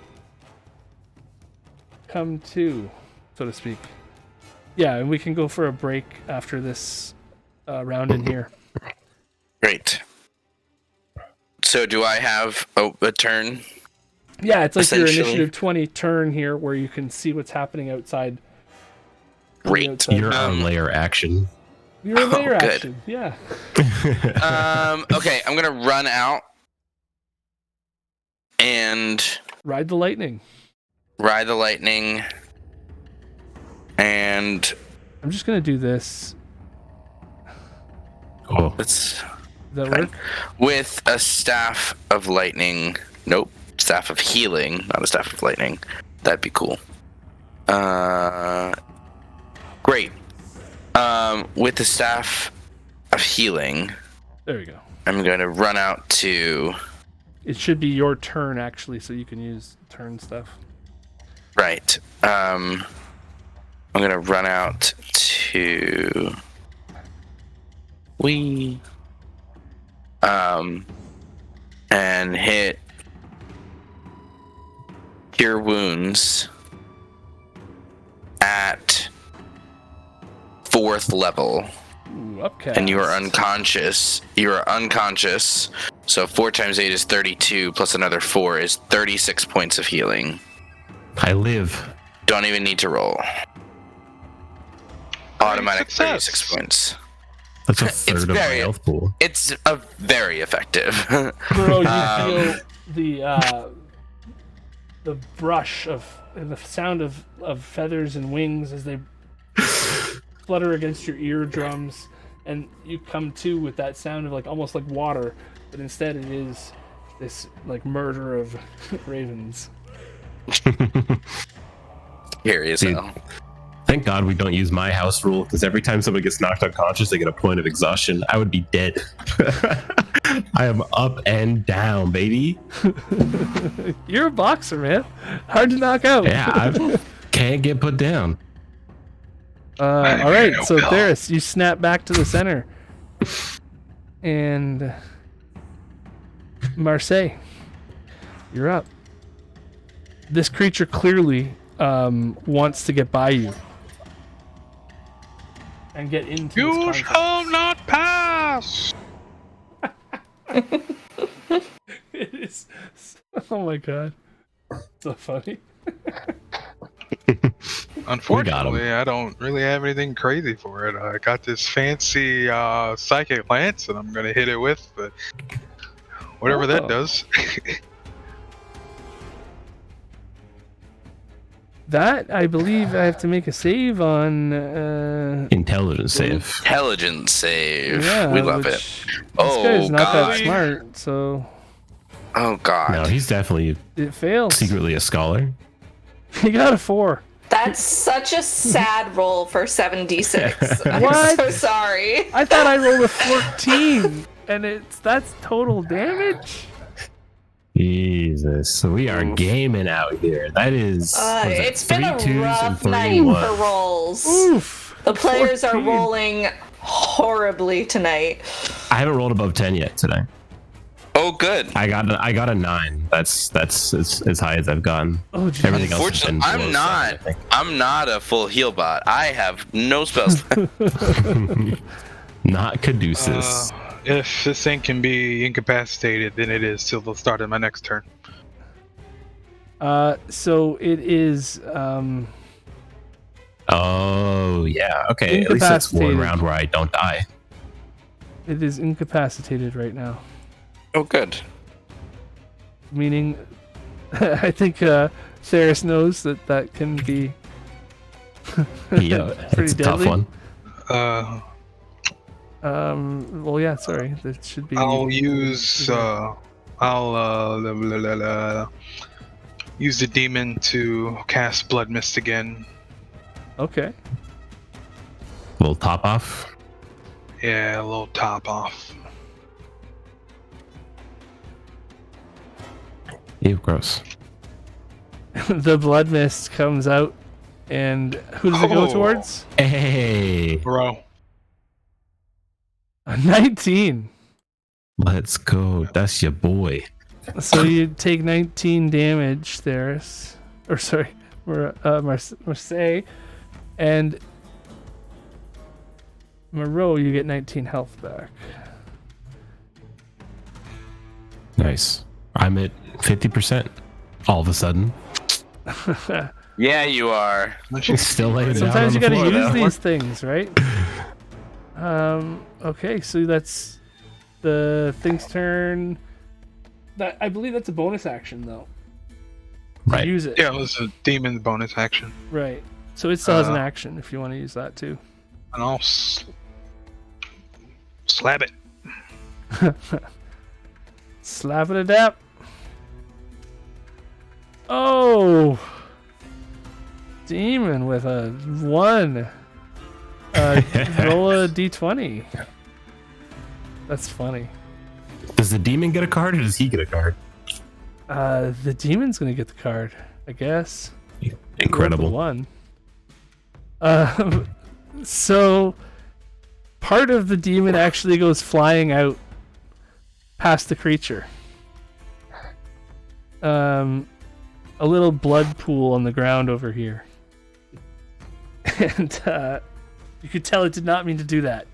come to, so to speak. Yeah, and we can go for a break after this round in here. Great. So do I have a turn? Yeah, it's like your Essentially. initiative 20 turn here where you can see what's happening outside. Great. You're on layer action. You're a layer good. action, yeah. Okay, I'm gonna run out and Ride the lightning. ride the lightning, and I'm just going to do this. Cool. let's Does that work? with a staff of lightning. Nope, staff of healing, not a staff of lightning. That'd be cool. Great. With the staff of healing, There we go. I'm going to run out to It should be your turn, actually, so you can use turn stuff. right. I'm going to run out to and hit Cure Wounds at 4th level. Ooh, upcast. And you are unconscious. You are unconscious. So 4 times 8 is 32, plus another 4 is 36 points of healing. I live. Don't even need to roll. Automatic success. 36 points. That's a It's third of my very- health pool. It's a very effective. Bro, you feel the brush of and the sound of feathers and wings as they flutter against your eardrums, and you come to with that sound of like almost like water, but instead it is this like murder of ravens. Scary as Dude. hell. Thank God we don't use my house rule, because every time somebody gets knocked unconscious, they get a point of exhaustion. I would be dead. I am up and down, baby. You're a boxer, man. Hard to knock out. Yeah, I can't get put down. All right, so Theris, you snap back to the center, and Marseille, you're up. This creature clearly wants to get by you and get into You this conflict. shall not pass. It is. Oh my god, so funny. Unfortunately, I don't really have anything crazy for it. I got this fancy psychic lance that I'm gonna hit it with, but whatever Oh. that does. That I believe I have to make a save on. Intelligence save. Intelligence save. Yeah, We love which- it. This Oh, guy's not God. that smart, so Oh, God. No, he's definitely it fails. secretly a scholar. He got a 4. That's such a sad roll for 7d6. I'm What? so sorry. I thought I rolled a 14, and that's total damage. Jesus. So we are gaming out here. That is. what is that, It's been 3 a 2s and rough 3 night 1s. for rolls. Oof. The players 14. are rolling horribly tonight. I haven't rolled above 10 yet today. Oh, good. I got a 9. That's as high as I've gotten. Oh, geez. Everything else has been Unfortunately, below I'm 7, I not. think. I'm not a full heal bot. I have no spells. Not Caduceus. If this thing can be incapacitated, then it is till the start of my next turn. So it is Oh, yeah. Okay, at least that's one Incapacitated. round where I don't die. It is incapacitated right now. Oh, good. Meaning, I think Saris knows that can be Yeah, pretty it's a deadly. tough one. Well, yeah. Sorry, that should be. I'll use use the demon to cast Blood Mist again. Okay. Little top off. Yeah, a little top off. Ew, gross. The blood mist comes out, and who does it go Oh. towards? Hey, Bro. A 19. let's go. That's your boy. So you take 19 damage, Theris. Or sorry, Marseille. And Moreau, you get 19 health back. Nice. I'm at 50% all of a sudden. Yeah, you are. Still laying down Sometimes you on the gotta floor, use though. these things, right? Okay, so that's the thing's turn. That I believe that's a bonus action though. To Right. use it. Yeah, it was a demon bonus action. Right. So it still has an action if you want to use that too. And I'll slap it. Slap it adapt. Oh, demon with a 1. Roll a d20. That's funny. Does the demon get a card or does he get a card? The demon's gonna get the card, I guess. Incredible. Rolled a 1. So part of the demon actually goes flying out past the creature. A little blood pool on the ground over here. And you could tell it did not mean to do that.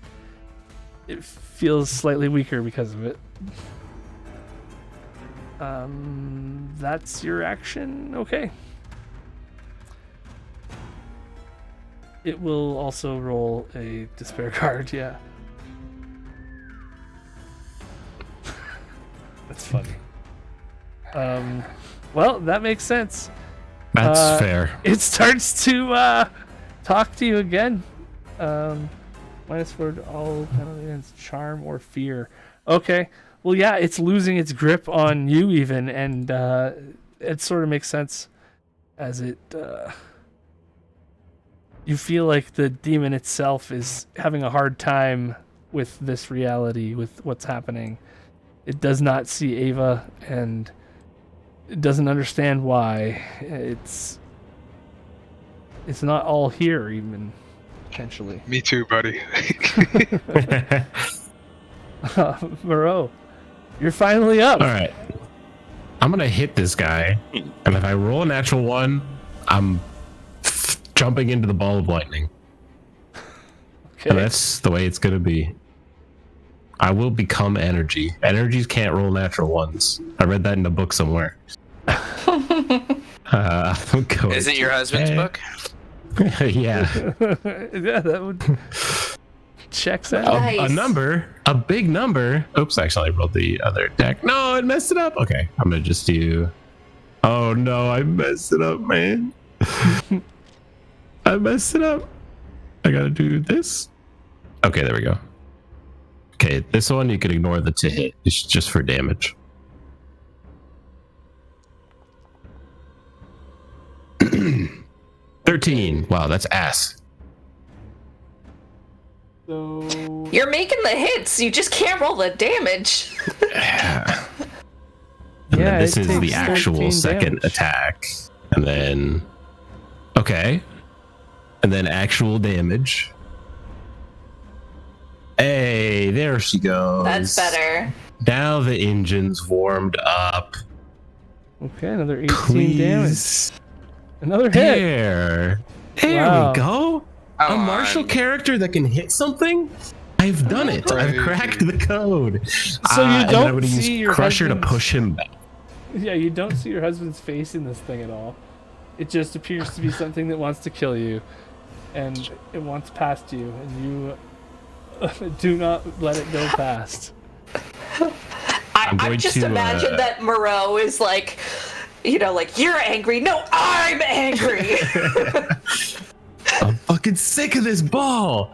It feels slightly weaker because of it. That's your action? Okay. It will also roll a despair card, yeah. That's funny. Well, that makes sense. That's fair. It starts to talk to you again. -4 to all penalty against charm or fear. Okay. Well, yeah, it's losing its grip on you even, and it sort of makes sense as it. You feel like the demon itself is having a hard time with this reality, with what's happening. It does not see Ava, and it doesn't understand why. It's not all here, even potentially. Me too, buddy. Moreau, you're finally up. All right. I'm going to hit this guy. And if I roll a natural 1, I'm jumping into the ball of lightning. Okay. And that's the way it's going to be. I will become energy. Energies can't roll natural 1s. I read that in a book somewhere. Is it your husband's book? Yeah. Yeah, that would checks out. Nice. A big number. Oops, actually, I rolled the other deck. No, it messed it up. Okay, I'm gonna just do. Oh no, I messed it up, man. I messed it up. I gotta do this. Okay, there we go. Okay, this one you can ignore the to hit. It's just for damage. $13. Wow, that's ass. So You're making the hits. You just can't roll the damage. And then Yeah, this it is the takes actual 13 second damage. attack. And then. Okay. And then actual damage. Hey, there she goes. That's better. Now the engine's warmed up. okay, another 18 Please. damage. Another hit. There. There Wow. we go. Come A martial on. character that can hit something? I've done it. I've Crazy. cracked the code. So you And then don't I'm gonna see use your Crusher to husband's- push him back. Yeah, you don't see your husband's face in this thing at all. It just appears to be something that wants to kill you. and it wants past you, and you do not let it go past. I just imagine that Moreau is like, you know, like, you're angry. No, I'm angry. I'm fucking sick of this ball.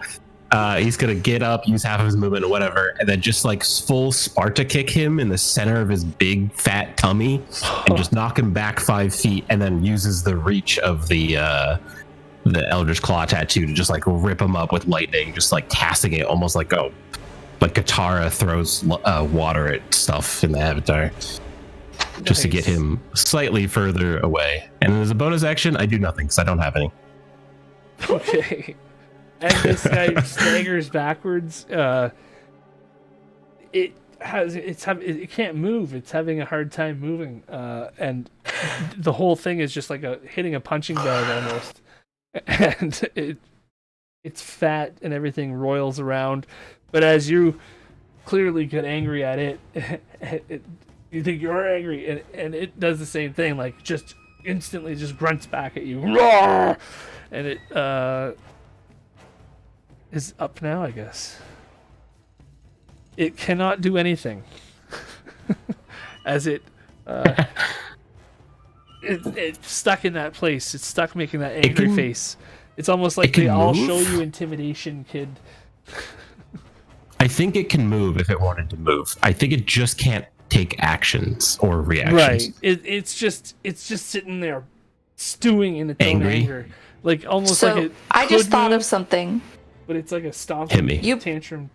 He's gonna get up, use half of his movement or whatever, and then just like full Sparta kick him in the center of his big fat tummy and just knock him back 5 feet, and then uses the reach of the Eldritch Claw tattoo to just like rip him up with lightning, just like casting it almost like Katara throws water at stuff in the Avatar. Just to get him slightly further away. And as a bonus action, I do nothing because I don't have any. Okay. And this guy staggers backwards. It can't move. It's having a hard time moving. And the whole thing is just like hitting a punching bag almost. And it's fat and everything roils around. But as you clearly get angry at it, you think you're angry, and it does the same thing, like just instantly just grunts back at you. Roar! And it is up now, I guess. It cannot do anything. As it's stuck in that place. It's stuck making that angry face. It's almost like the I'll show you intimidation kid. I think it can move if it wanted to move. I think it just can't take actions or reactions. Right. It's just sitting there stewing in its own anger. Like almost so like it I just thought of something. But it's like a stomping tantrum.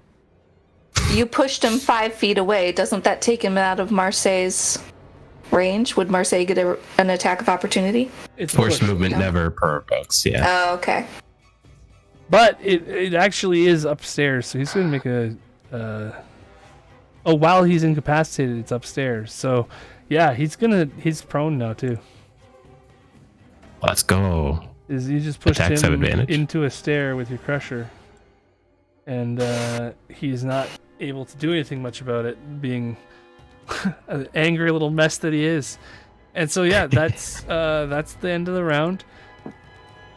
You pushed him 5 feet away. Doesn't that take him out of Marseille's range? Would Marseille get an attack of opportunity? It's force movement never provokes, yeah. Oh, okay. But it actually is upstairs, so he's going to make while he's incapacitated, it's upstairs. So, yeah, he's prone now, too. Let's go. You just pushed him into a stair with your crusher. And he's not able to do anything much about it, being an angry little mess that he is. And so, yeah, that's the end of the round.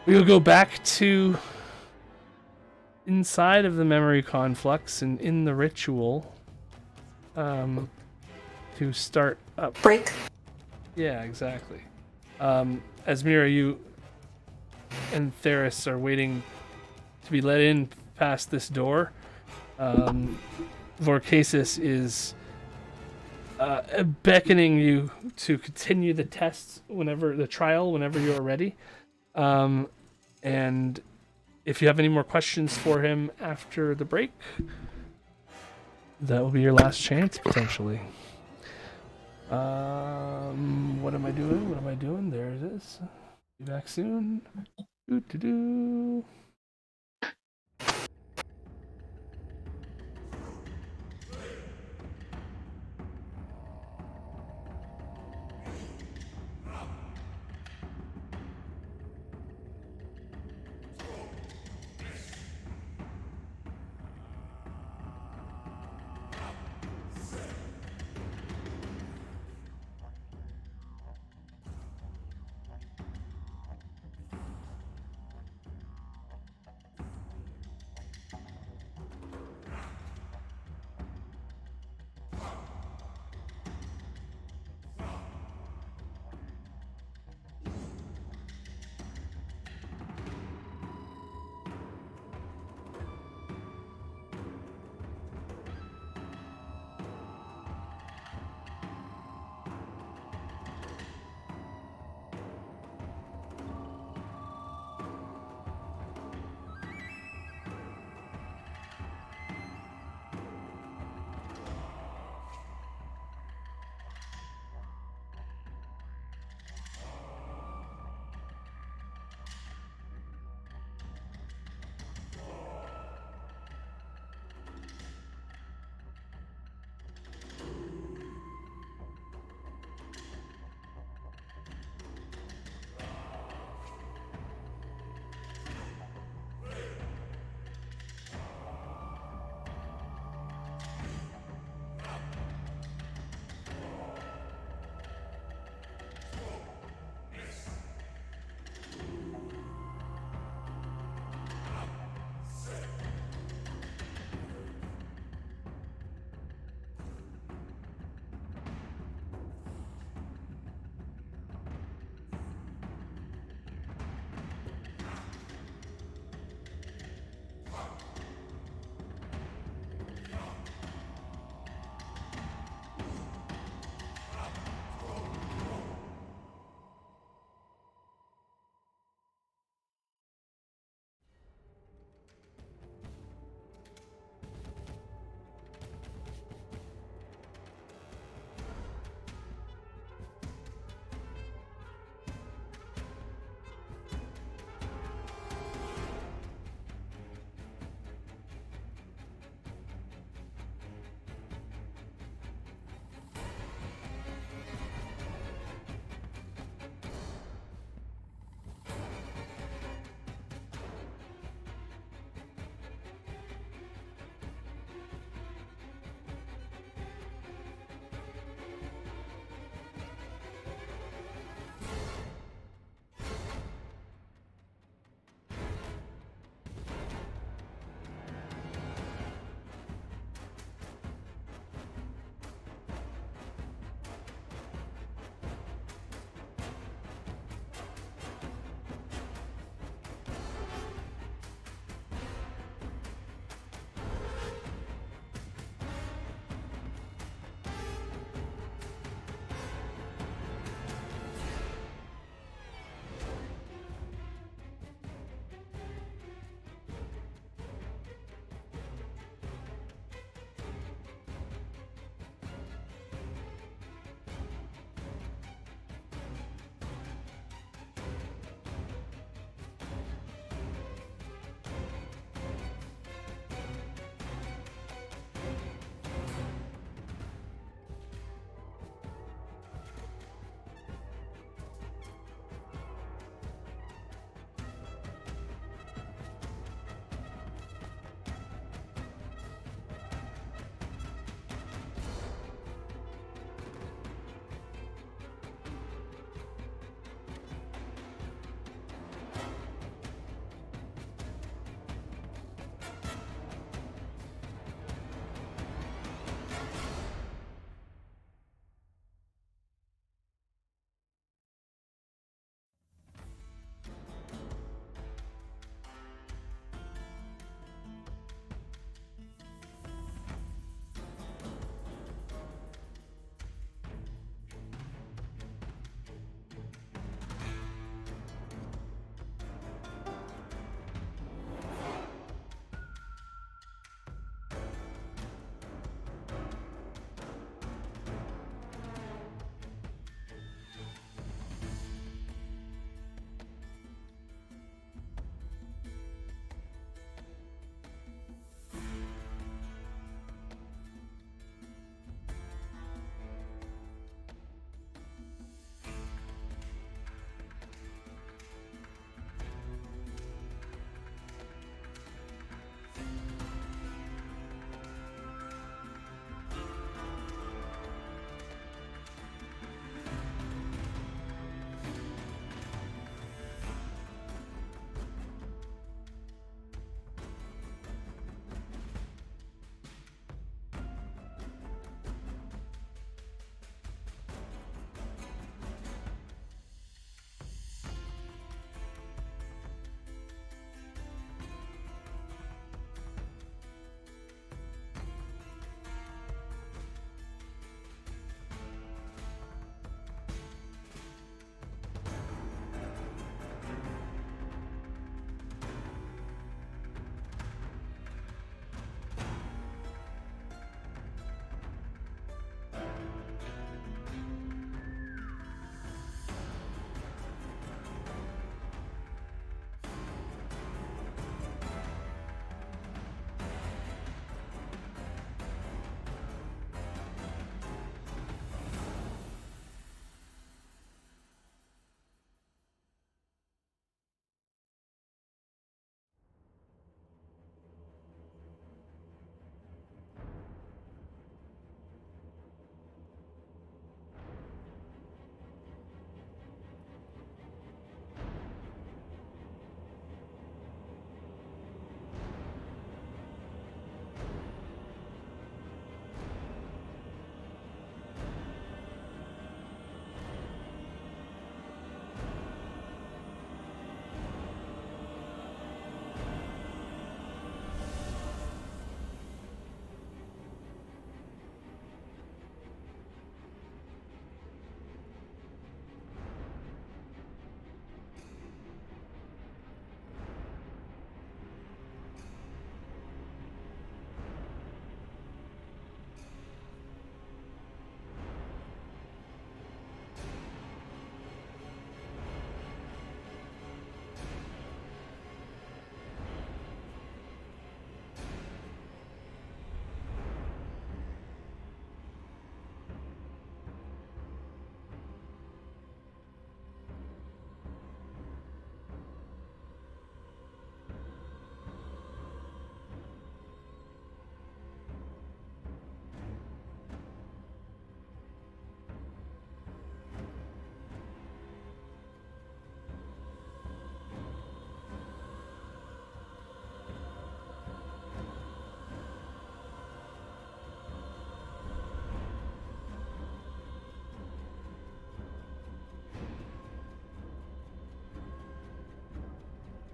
We will go back to inside of the memory conflux and in the ritual to start up. Break. Yeah, exactly. As Myra, you and Theris are waiting to be let in past this door. Vorcasis is beckoning you to continue the tests whenever you're ready. And if you have any more questions for him after the break, that will be your last chance, potentially. What am I doing? There it is. Be back soon. Doo-doo-doo.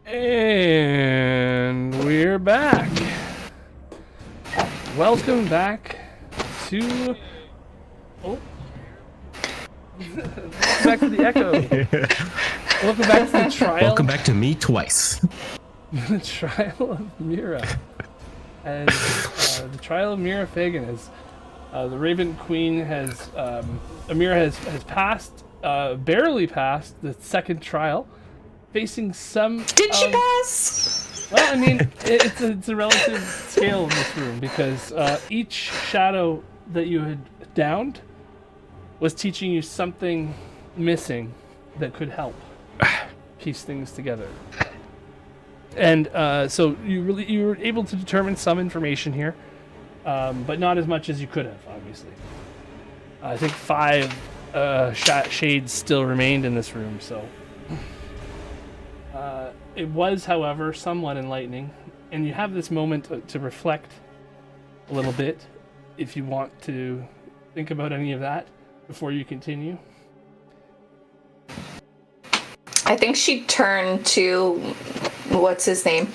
And we're back. Welcome back to... Oh. Welcome back to the Echo. Welcome back to the trial. Welcome back to me twice. The trial of Myra. And the trial of Myra Fagan is... the Raven Queen has... Myra has passed, barely passed, the second trial. Facing some... Did she pass? Well, I mean, it's a relative scale in this room because each shadow that you had downed was teaching you something missing that could help piece things together. And so you were able to determine some information here, but not as much as you could have, obviously. I think 5 shades still remained in this room, so... it was, however, somewhat enlightening, and you have this moment to reflect a little bit if you want to think about any of that before you continue. I think she'd turn to what's his name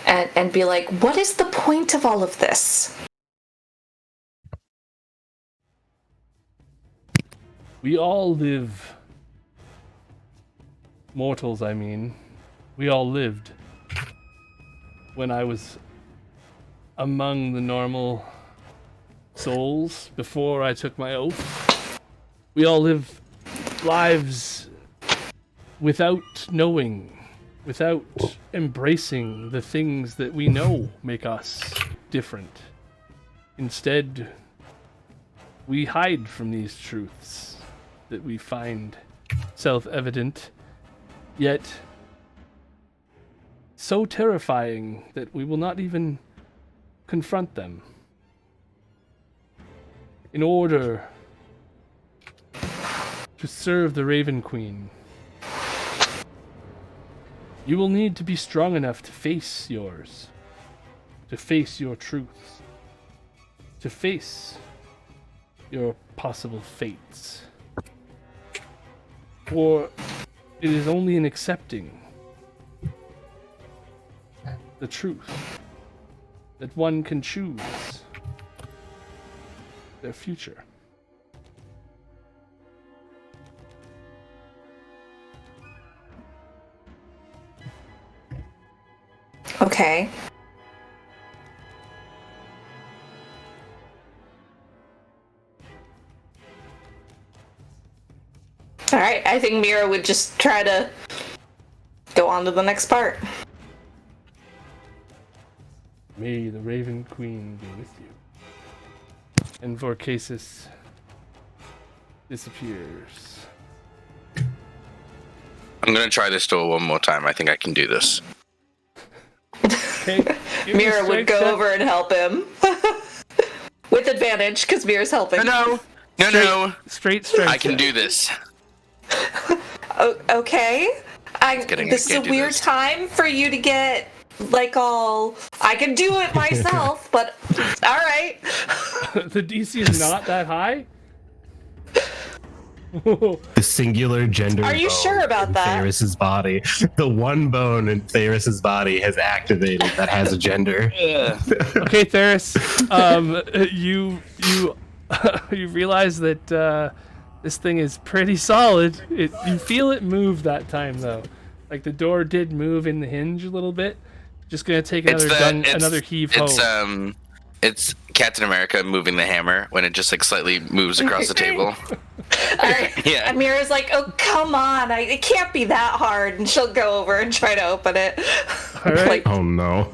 and be like, what is the point of all of this? We all live. Mortals, I mean. We all lived when I was among the normal souls before I took my oath. We all live lives without knowing, without embracing the things that we know make us different. Instead, we hide from these truths that we find self-evident, yet so terrifying that we will not even confront them. In order to serve the Raven Queen, you will need to be strong enough to face yours, to face your truths, to face your possible fates. For it is only in accepting the truth that one can choose their future. Okay. All right, I think Myra would just try to go on to the next part. May the Raven Queen be with you. And Vorcasis disappears. I'm gonna try this door one more time. I think I can do this. Okay, give me a Myra would strength go check. over and help him. With advantage, because Myra's helping. No. Straight strength. I can check. do this. Okay. This is a weird time for you to get like all. I can do it myself, but all right. The DC is not that high. The singular gender. Are you bone sure about in that? Theris's body. The one bone in Theris's body has activated that has a gender. Okay, Theris. You realize that this thing is pretty solid. You feel it move that time though. Like the door did move in the hinge a little bit. Just gonna take another heave home. It's Captain America moving the hammer when it just like slightly moves across the table. All right. Yeah. And Myra's like, oh, come on. It can't be that hard. And she'll go over and try to open it. All right. Like, Oh no.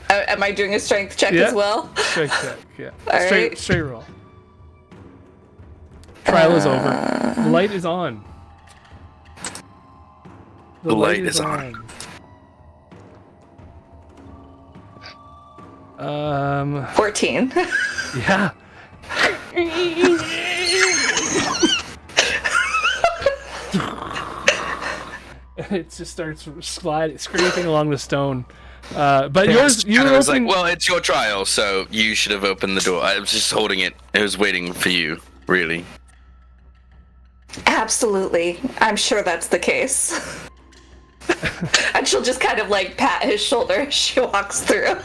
am I doing a strength check Yeah. as well? Straight check. Yeah. All Straight right. straight roll. Trial is over. The light is on. The light is on. 14. Yeah. It just starts scraping along the stone. But yours, you I were was like, open. well, it's your trial, so you should have opened the door. I was just holding it. I was waiting for you, really. Absolutely. I'm sure that's the case. And she'll just kind of like pat his shoulder as she walks through.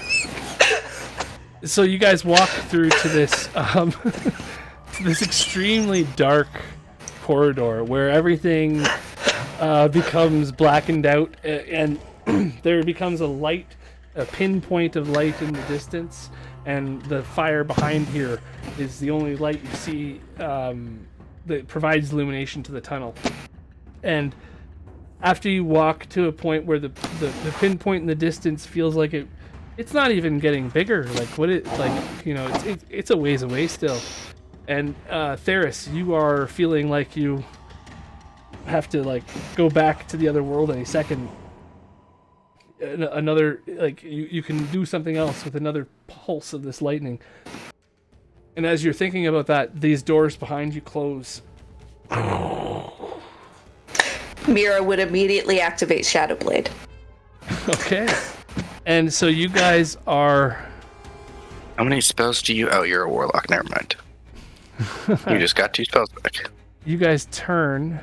So you guys walk through to this this extremely dark corridor where everything becomes blackened out, and there becomes a pinpoint of light in the distance, and the fire behind here is the only light you see that provides illumination to the tunnel. And after you walk to a point where the pinpoint in the distance feels like it's not even getting bigger, it's a ways away still. And Theris, you are feeling like you have to go back to the other world any second. Another you can do something else with another pulse of this lightning. And as you're thinking about that, these doors behind you close. Myra would immediately activate Shadowblade. Okay. And so you guys are... How many spells do you... Oh, you're a warlock. Never mind. You just got 2 spells back. You guys turn...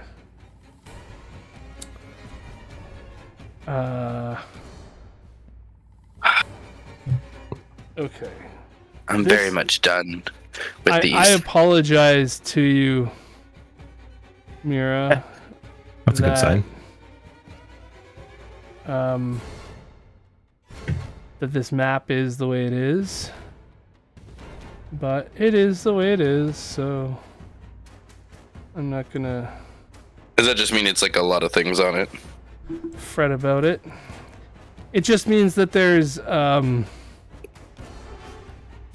Okay. I'm very much done with these. I apologize to you, Myra. That's a good sign. That this map is the way it is. But it is the way it is, so I'm not gonna... Does that just mean it's like a lot of things on it? Fret about it. It just means that there's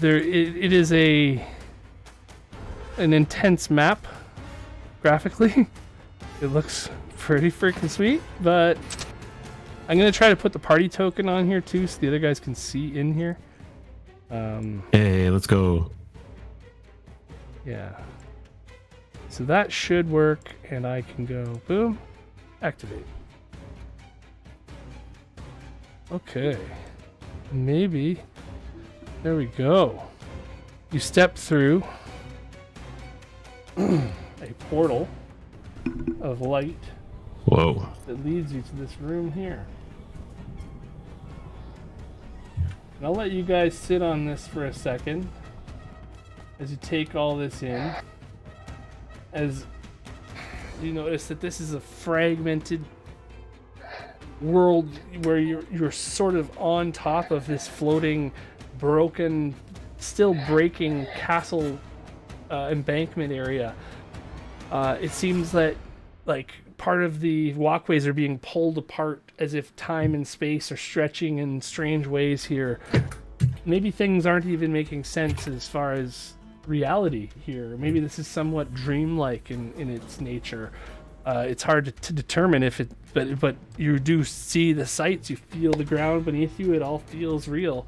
it is an intense map graphically. It looks pretty freaking sweet, but I'm gonna try to put the party token on here too so the other guys can see in here. Hey, let's go. Yeah. So that should work, and I can go boom, activate. Okay. Maybe. There we go. You step through a portal of light. Whoa. That leads you to this room here. And I'll let you guys sit on this for a second as you take all this in. As you notice that this is a fragmented world where you're sort of on top of this floating, broken, still breaking castle embankment area. It seems that part of the walkways are being pulled apart as if time and space are stretching in strange ways here. Maybe things aren't even making sense as far as reality here. Maybe this is somewhat dreamlike in its nature. It's hard to determine if it, but you do see the sights, you feel the ground beneath you, it all feels real.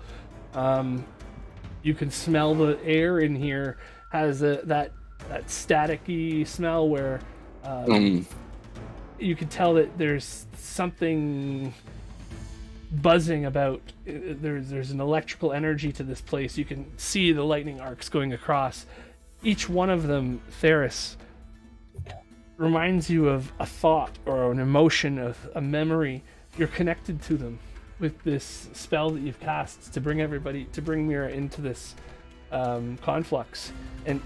You can smell the air in here has that staticky smell where you can tell that there's something buzzing about. There's an electrical energy to this place. You can see the lightning arcs going across. Each one of them, Theris, reminds you of a thought or an emotion, of a memory. You're connected to them with this spell that you've cast to bring Myra into this conflux. And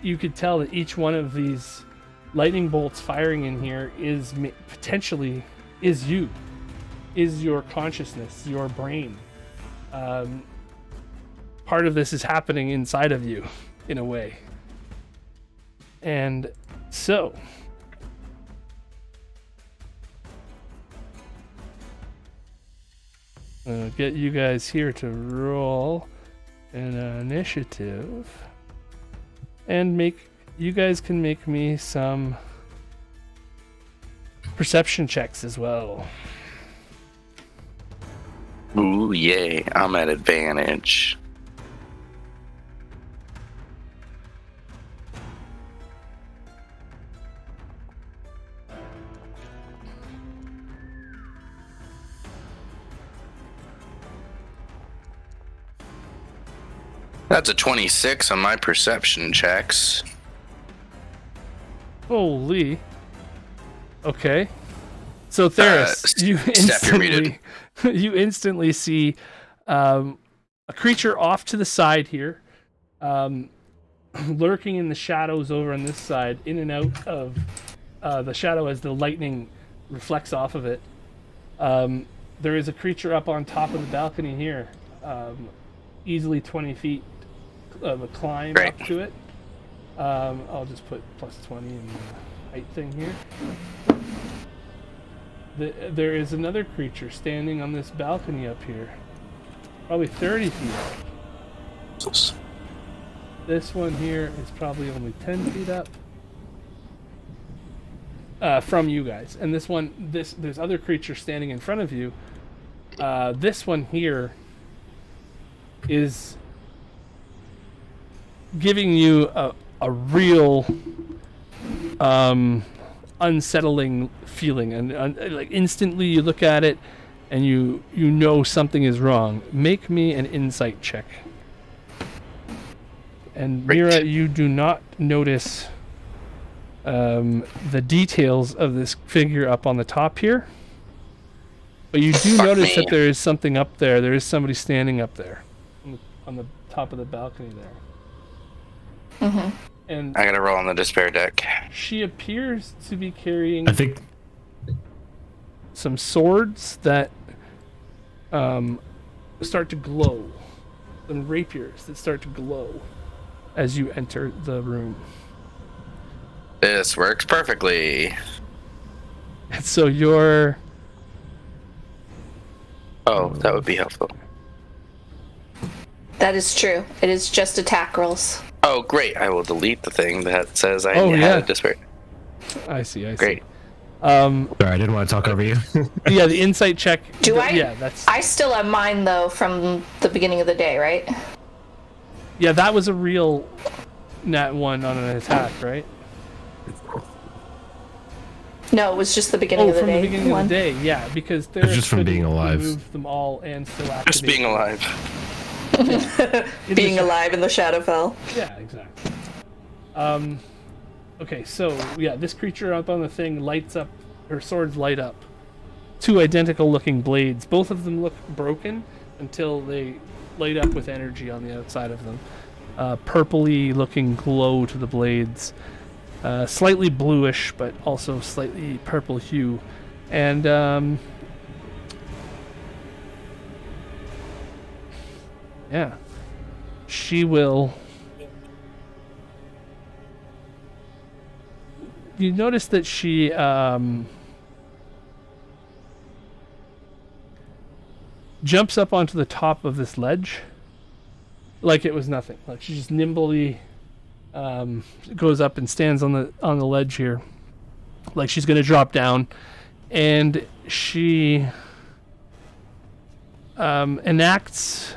you could tell that each one of these lightning bolts firing in here is potentially you, is your consciousness, your brain. Part of this is happening inside of you in a way. And so I'll get you guys here to roll an initiative, and you guys can make me some perception checks as well. Ooh, yay. I'm at advantage. That's a 26 on my perception checks. Holy. Okay. So Theris, you Steph, you're muted. instantly see a creature off to the side here, lurking in the shadows over on this side, in and out of the shadow as the lightning reflects off of it. There is a creature up on top of the balcony here, easily 20 feet of a climb up to it. I'll just put plus 20 in the height thing here. There is another creature standing on this balcony up here, probably 30 feet up. This one here is probably only 10 feet up from you guys. And there's other creatures standing in front of you. This one here is giving you a real unsettling feeling, and like instantly you look at it and you know something is wrong. Make me an insight check. And Myra, you do not notice the details of this figure up on the top here, but you do notice that there is something up there. There is somebody standing up there on the top of the balcony there. Mm-hmm. And I gotta roll on the despair deck. She appears to be carrying, I think, some swords that start to glow, some rapiers that start to glow as you enter the room. This works perfectly. And so you're... Oh, that would be helpful. That is true. It is just attack rolls. Oh, great. I will delete the thing that says I Oh, had yeah. a despair. I see. Great. sorry, I didn't want to talk over you. Yeah, the insight check. I? That's. I still have mine though from the beginning of the day, right? Yeah, that was a real nat 1 on an attack, right? No, it was just the beginning of the from day. the beginning of the day, yeah, because there's just from being alive. Remove them all and still activate. Just being alive. Being alive in the Shadowfell. Yeah, exactly. Okay, so yeah, this creature up on the thing lights up. Her swords light up. 2 identical looking blades. Both of them look broken until they light up with energy on the outside of them. Purpley looking glow to the blades. Slightly bluish, but also slightly purple hue. And yeah, she will... You notice that she jumps up onto the top of this ledge like it was nothing. Like she just nimbly goes up and stands on the ledge here, like she's gonna drop down, and she enacts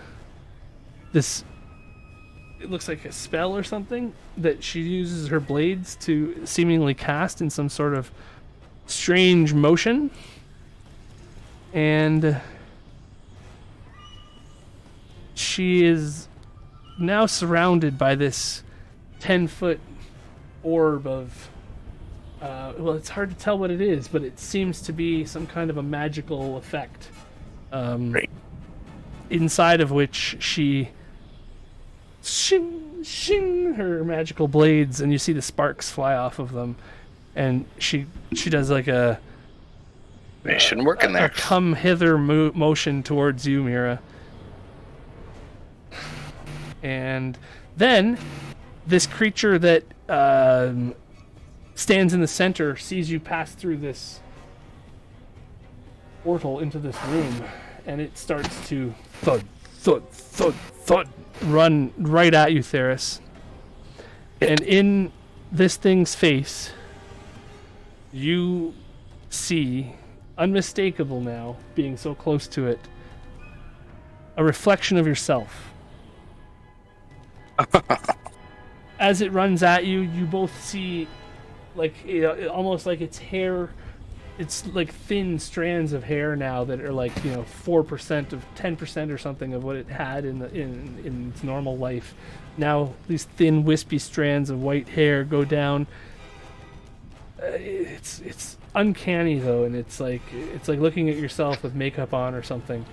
this. It looks like a spell or something that she uses her blades to seemingly cast in some sort of strange motion. And she is now surrounded by this 10-foot orb of... well, it's hard to tell what it is, but it seems to be some kind of a magical effect. Right. Inside of which she... shing, shing, her magical blades, and you see the sparks fly off of them, and she does like a It shouldn't work in there. a come hither motion towards you, Myra, and then this creature that stands in the center sees you pass through this portal into this room, and it starts to thud, thud, thud, thud, run right at you, Theris. And in this thing's face, you see, unmistakable now, being so close to it, a reflection of yourself. As it runs at you, you both see, like, almost like its hair. It's like thin strands of hair now that are like 4% of 10% or something of what it had in its normal life. Now these thin wispy strands of white hair go down It's uncanny though, and it's like looking at yourself with makeup on or something.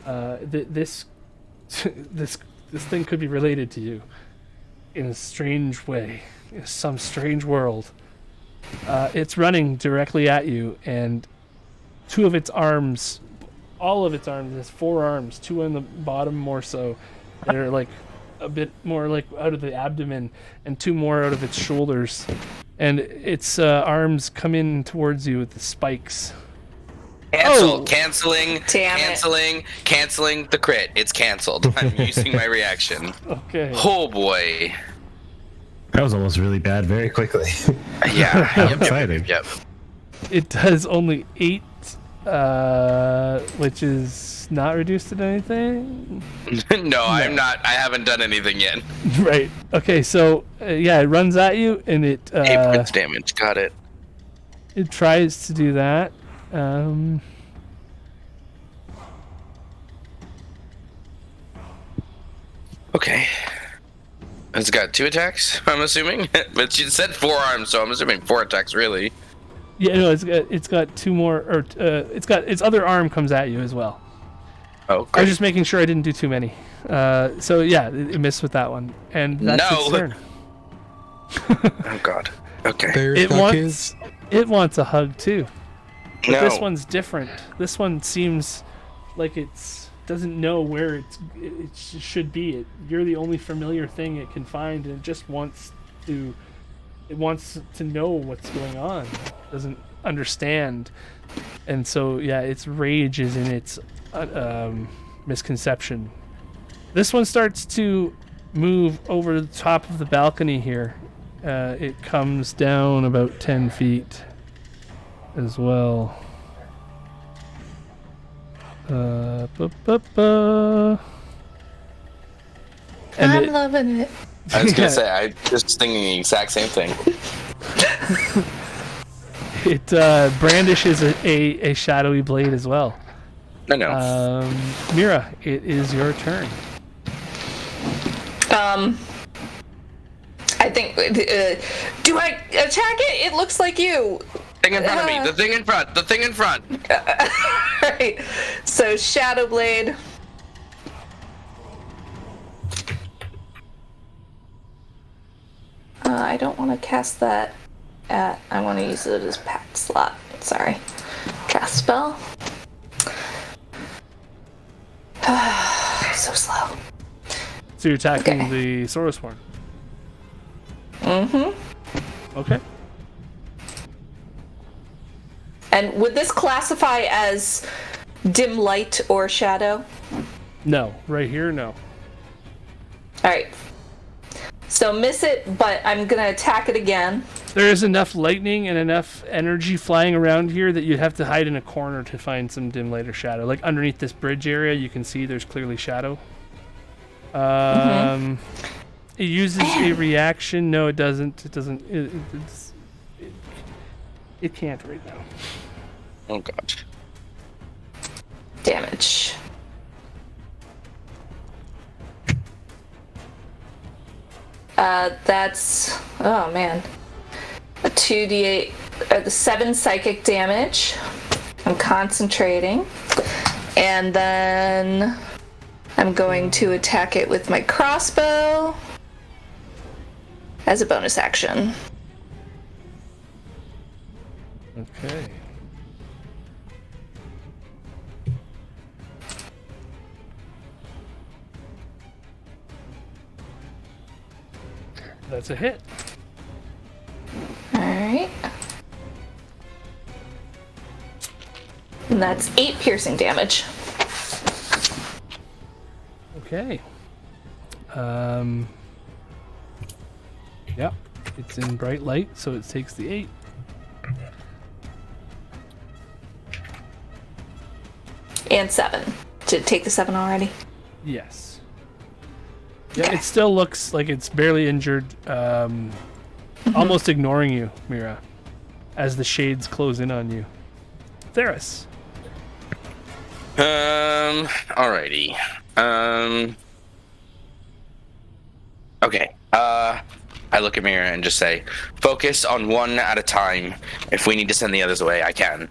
This thing could be related to you in a strange way, in some strange world. It's running directly at you, and two of its arms, all of its arms, it has 4 arms, 2 on the bottom more so, that are like a bit more like out of the abdomen, and 2 more out of its shoulders. And its arms come in towards you with the spikes. Canceling the crit. It's canceled. I'm using my reaction. Okay. Oh boy. That was almost really bad very quickly. Yeah. I'm excited. Yep. It does only 8, which is not reduced to anything. No, I'm not. I haven't done anything yet. Right. Okay. So yeah, it runs at you, and it 8 points damage. Got it. It tries to do that. Okay. It's got 2 attacks, I'm assuming. But she said 4 arms, so I'm assuming 4 attacks, really. Yeah, no, it's got 2 more, or it's got its other arm comes at you as well. Oh, I great. was just making sure I didn't do too many. So yeah, it missed with that one, and that's its turn. Oh god. Okay. There's It that wants kid. it wants a hug too. But No. this one's different. This one seems like doesn't know where it should be. You're the only familiar thing it can find, and it just wants to know what's going on. It doesn't understand, and so yeah, its rage is in its misconception. This one starts to move over the top of the balcony here. It comes down about 10 feet as well. And I'm loving it. I was gonna say, I just thinking the exact same thing. It brandishes a shadowy blade as well. I know. Myra, it is your turn. I think. Do I attack it? It looks like you. Thing in front of me. The thing in front. The thing in front. Right. So Shadow Blade. I don't want to cast that at. I want to use it as pack slot. Sorry. Cast spell. So slow. So you're attacking Okay. the Saurusworn. Mm-hmm. Okay. And would this classify as dim light or shadow? No, right here, no. All right. So miss it, but I'm gonna attack it again. There is enough lightning and enough energy flying around here that you'd have to hide in a corner to find some dim light or shadow. Like underneath this bridge area, you can see there's clearly shadow. It uses a reaction. No, it doesn't. It doesn't. It can't right now. Oh god. Damage. That's, oh man, a 2d8, the 7 psychic damage. I'm concentrating, and then I'm going to attack it with my crossbow as a bonus action. Okay. That's a hit. Alright. And that's 8 piercing damage. Okay. Yep. It's in bright light, so it takes the 8. And 7. Did it take the 7 already? Yes. Yeah, it still looks like it's barely injured, almost ignoring you, Myra, as the shades close in on you. Theris. Alrighty. Okay. I look at Myra and just say, focus on one at a time. If we need to send the others away, I can.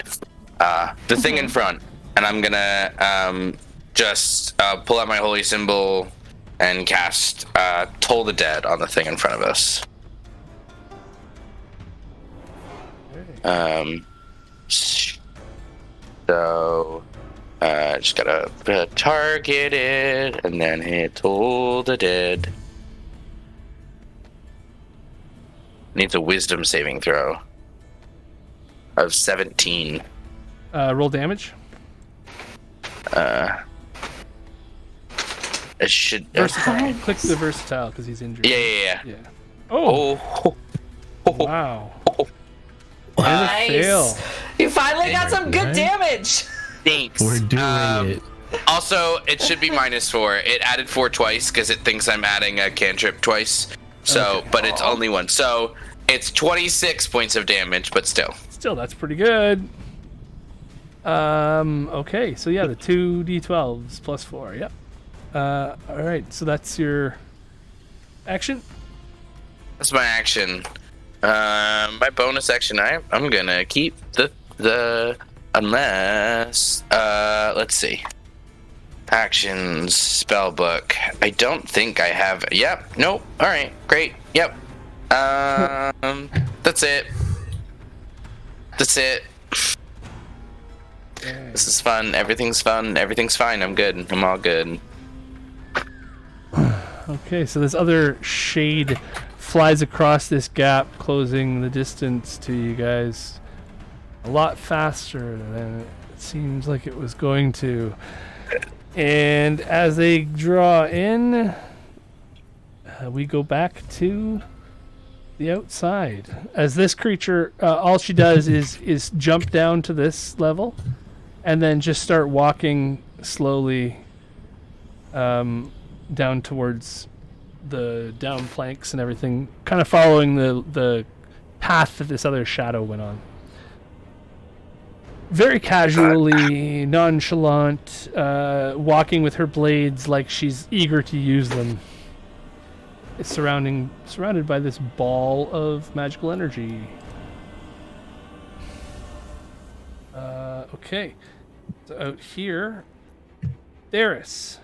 The thing in front, and I'm gonna just pull out my holy symbol and cast Toll the Dead on the thing in front of us. So just gotta target it and then hit Toll the Dead. Needs a wisdom saving throw of 17. Roll damage. It should. Versatile. Click the versatile because he's injured. Yeah. Oh. Wow. That is a fail. You finally got some good damage. Thanks. We're doing it. Also, it should be -4. It added 4 twice because it thinks I'm adding a cantrip twice. So, Okay. but it's only one. So it's 26 points of damage, but still. Still, that's pretty good. Okay, so yeah, the 2d12s plus 4. Yep. All right, so that's your action. That's my action. My bonus action, I'm gonna keep the unless let's see. Actions, spellbook. I don't think I have. Yep. Nope. All right. Great. Yep. That's it. That's it. This is fun. Everything's fun. Everything's fine. I'm good. I'm all good. Okay, so this other shade flies across this gap, closing the distance to you guys a lot faster than it seems like it was going to. And as they draw in, we go back to the outside. As this creature, all she does is jump down to this level, and then just start walking slowly down towards the down planks and everything, kind of following the path that this other shadow went on. Very casually, nonchalant, walking with her blades like she's eager to use them. It's surrounded by this ball of magical energy. Okay, so out here, Darius,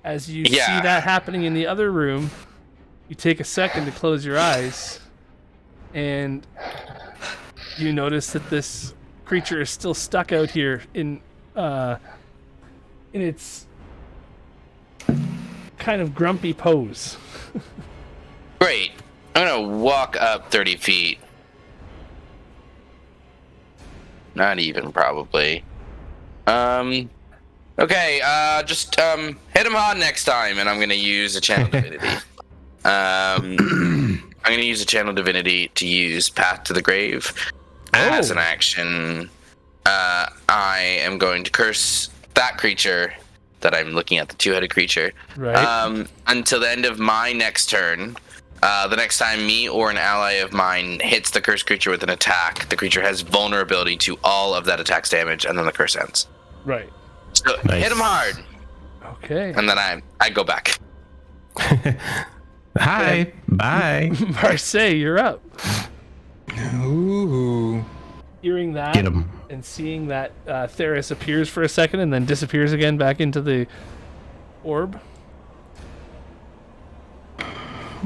as you see that happening in the other room, you take a second to close your eyes, and you notice that this creature is still stuck out here in its kind of grumpy pose. Great. I'm gonna walk up 30 feet. Not even, probably. Okay, just hit him hard next time, and I'm gonna use a channel divinity. I'm gonna use a channel divinity to use Path to the Grave. As an action, I am going to curse that creature that I'm looking at, the two-headed creature, Right. until the end of my next turn. The next time me or an ally of mine hits the cursed creature with an attack, the creature has vulnerability to all of that attack's damage, and then the curse ends. Right. So Nice. hit him hard, Okay. and then I go back. Hi. Bye. Marseille, you're up. Ooh. Hearing that Get him. and seeing that Theris appears for a second and then disappears again back into the orb.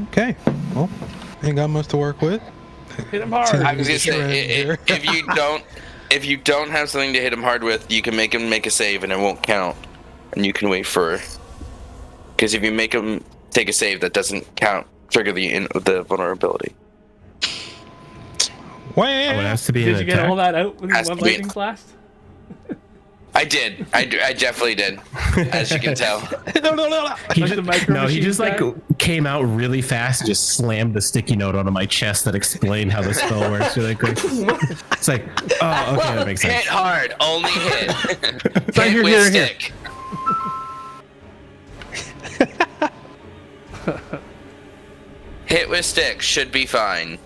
Okay. Well, ain't got much to work with. Hit him hard. I was gonna say, Here. if you don't have something to hit him hard with, you can make him make a save, and it won't count, and you can wait for. Because if you make him take a save, that doesn't count. Trigger the vulnerability. Oh, it has to be Did an you get attack. all that out with Has one to be- lightning blast? I did. I definitely did, as you can tell. He Like just, the micro no, he machine just like guy? came out really fast and just slammed the sticky note onto my chest that explained how the spell works really quick. It's like, oh, okay, that makes Hit sense. hard, only hit. Right Hit here, with here. stick. Hit with stick should be fine.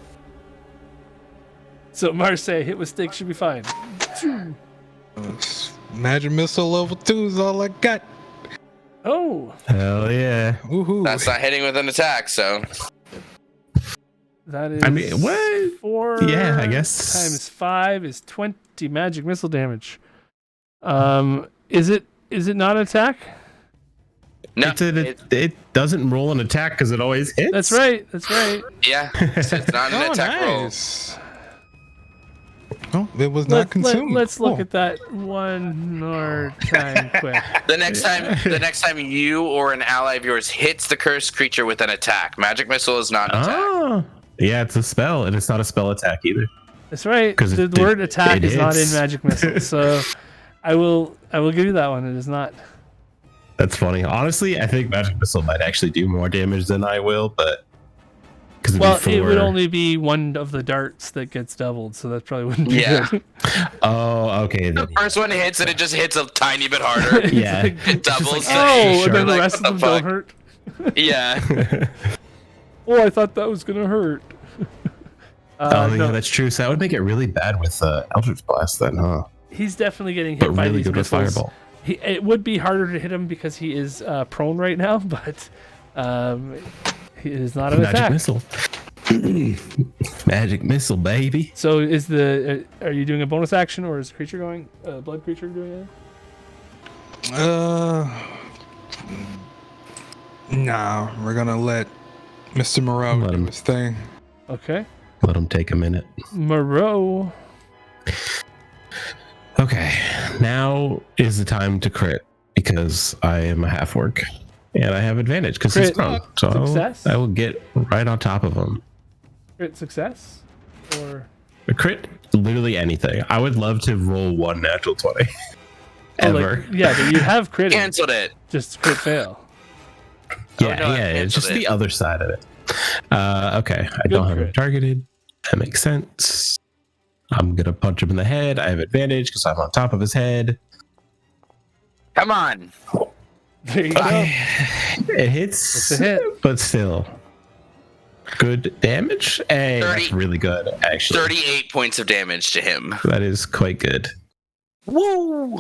So Marseille, hit with stick should be fine. Magic missile level 2 is all I got. Oh, Hell yeah. Woohoo. That's not hitting with an attack, so That is. I mean, what? 4 Yeah, I guess. times 5 is 20 magic missile damage. Is it not attack? No, It doesn't roll an attack because it always hits. That's right. yeah, it's not an attack roll. Oh, it was not consumed. Let's look Cool. at that one more time quick. The next time you or an ally of yours hits the cursed creature with an attack, magic missile is not an attack. Oh, yeah, it's a spell, and it's not a spell attack either. That's right. 'Cause The word attack it is not in hits. magic missile, so I will give you that one. It is not. That's funny. Honestly, I think magic missile might actually do more damage than I will, but because Well, it would only be one of the darts that gets doubled, so that probably wouldn't be Yeah. good. Oh, okay. The Then. first one hits and it just hits a tiny bit harder. Yeah. It doubles. Oh, and then the Like, rest of what them the don't fuck? hurt. Yeah. Oh, I thought that was gonna hurt. Oh, No, yeah, that's true. So that would make it really bad with Eldritch Blast, then, huh? he's definitely getting hit But by really these good with missiles. Fireball. It would be harder to hit him because he is prone right now, but it is not an Magic attack. missile. Magic missile, baby. So is are you doing a bonus action or is the creature going? Blood creature doing it? Nah, we're gonna let Mr. Moreau Let do him- his thing. Okay. Let him take a minute. Moreau. Okay, now is the time to crit because I am a half orc and I have advantage because he's Crit prone. So success? I will get right on top of him. Crit success? Or A crit, literally anything. I would love to roll one natural 20. Ever. yeah, but you have crit. Canceled it. Just crit fail. Yeah, no, I yeah, it's just canceled the it. other side of it. Okay, I Good don't have him crit. targeted. That makes sense. I'm gonna punch him in the head. I have advantage because I'm on top of his head. Come on. There you go. It hits, It's a hit. but still good damage. Hey, 30 that's really good. Actually, 38 points of damage to him. that is quite good. Woo!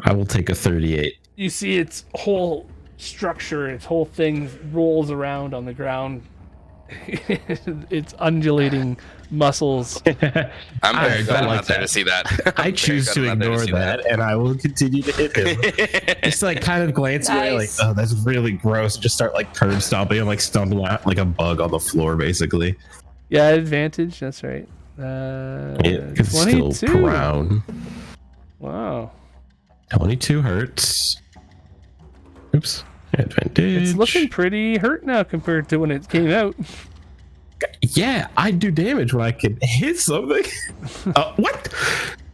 I will take a 38. You see its whole structure, its whole thing rolls around on the ground. Its undulating muscles. I'm I very glad don't I'm like not there that. to see that. I choose to ignore that, and I will continue to hit him. Just like kind of glance away, like, Nice. oh, that's really gross. Just start like curb stomping and like stumbling out like a bug on the floor, basically. Yeah, advantage. That's right. Because it's 22. still brown. Wow. 22 hurts. Oops. Advantage. It's looking pretty hurt now compared to when it came out. Yeah, I do damage when I can hit something. What?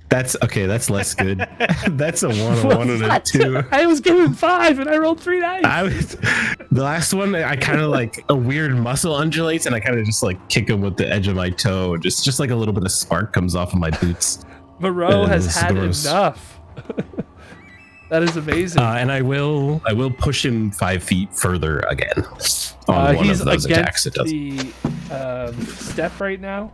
That's okay. That's less good. That's a 1, a 1, and a 2. I was given 5 and I rolled 3 dice. The last one, I kind of like a weird muscle undulates, and I kind of just like kick him with the edge of my toe. Just like a little bit of spark comes off of my boots. Moreau has It's had gross. enough. That is amazing. And I will push him 5 feet further again on one he's of those attacks. against It does. the step right now,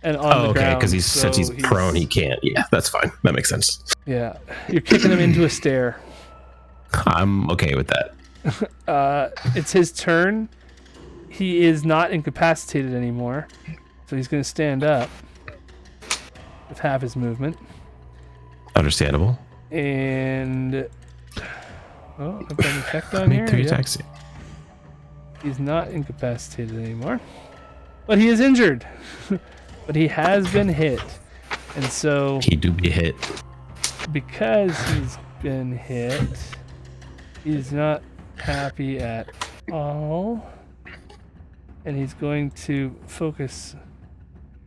and on Oh, the okay, ground. because so since he's prone, he can't. Yeah, that's fine. That makes sense. Yeah, you're kicking him into a stair. I'm okay with that. It's his turn. He is not incapacitated anymore, so he's going to stand up with half his movement. Understandable. And I've got an effect on here. 3 Yeah. attacks. He's not incapacitated anymore, but he is injured. But he has been hit, and so He do be hit. because he's been hit, he's not happy at all, and he's going to focus.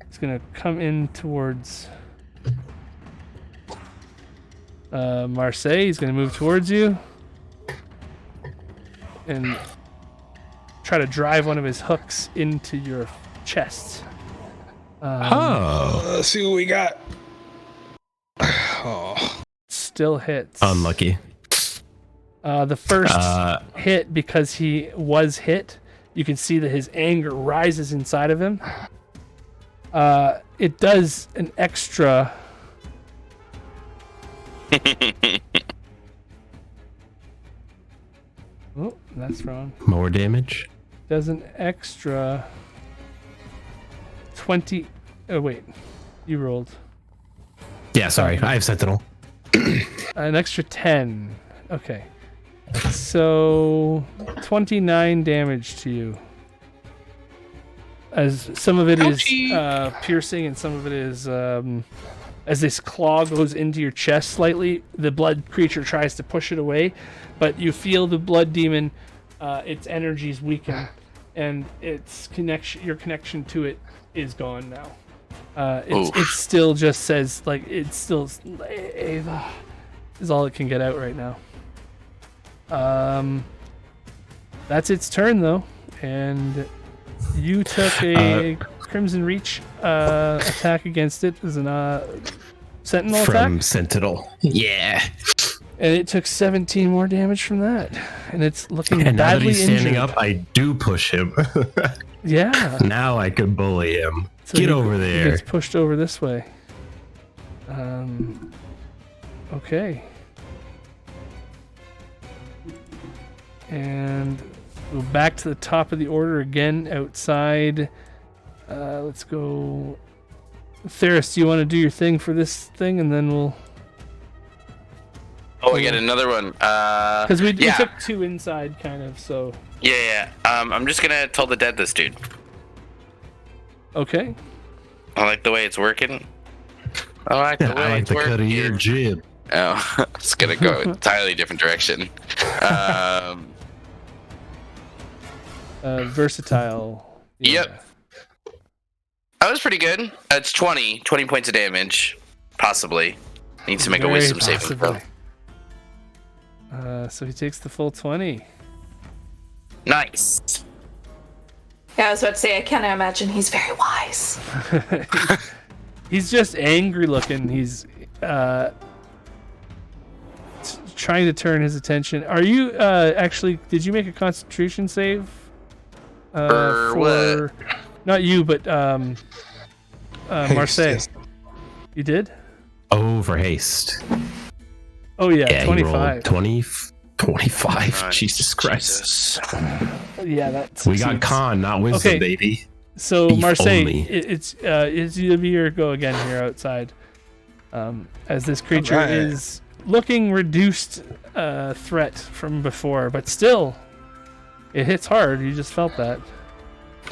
He's going to come in towards Marseille. He's going to move towards you and try to drive one of his hooks into your chest. Oh, Let's see what we got. Oh, Still hits. unlucky. The first Uh, hit, because he was hit, you can see that his anger rises inside of him. It does an extra. Oh, that's wrong. More damage. Does an extra 20. Oh wait, you rolled Yeah, sorry. I have Sentinel. an extra 10. Okay, so 29 damage to you. As some of it is piercing, and some of it is as this claw goes into your chest slightly. The blood creature tries to push it away, but you feel the blood demon, its energies weaken, and your connection to it is gone now. It still just says, like, it's still Ava is all it can get out right now. That's its turn though, and you took a Crimson Reach attack against it as a Sentinel attack. From Sentinel. Yeah. And it took 17 more damage from that. And it's looking And now that badly he's standing injured. up, I do push him. Yeah. Now I can bully him. So Get he- over He there. gets pushed over this way. Okay. And go back to the top of the order again outside. Let's go. Theris, do you want to do your thing for this thing, and then we'll. Oh, I get another one. Because we yeah. took 2 inside, kind of. So. Yeah. I'm just gonna Toll the Dead this dude. Okay. I like the way it's working. I like the way I like it's the working. cut of your jib. Oh, it's gonna go entirely different direction. Versatile. Yeah. Yep. That was pretty good. It's 20 points of damage, possibly. Needs to make a Very wisdom saving throw. possibly. So he takes the full 20. Nice. Yeah, I was about to say, I can't imagine he's very wise. He's just angry looking. He's trying to turn his attention. Are you actually? Did you make a Constitution save? For what? Not you, but Marseille. Yes. You did? Oh, for haste. Oh yeah, Yeah, 25. 25. Oh, Jesus Christ. Jesus. Yeah, that. We got succeeds. con, not wisdom, Okay. baby. So Beef Marseille, only. it's either your go again here outside, as this creature Alright. is looking reduced threat from before, but still, it hits hard. You just felt that.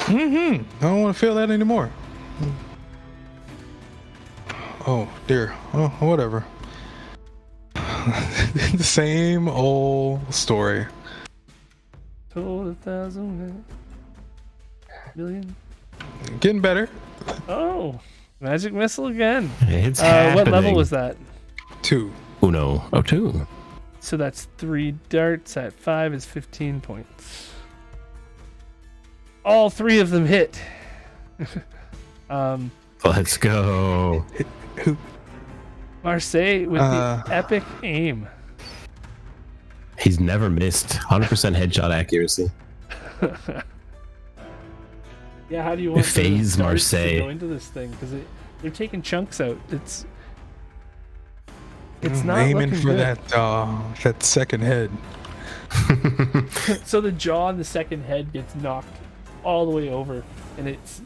I don't want to feel that anymore. Oh dear. Oh, whatever. The same old story. Told 1,000 million. Getting better. Oh, magic missile again. It's What level happening. was that? 2. Uno. Oh, 2. So that's 3 darts at 5 is 15 points. All 3 of them hit. Let's go. Marseille with the epic aim. He's never missed. 100% headshot accuracy. Yeah, how do you want Phase the darts Marseille. to go into this thing? Because they're taking chunks out. It's not aiming looking for good. that second head. So the jaw and the second head gets knocked all the way over, and it's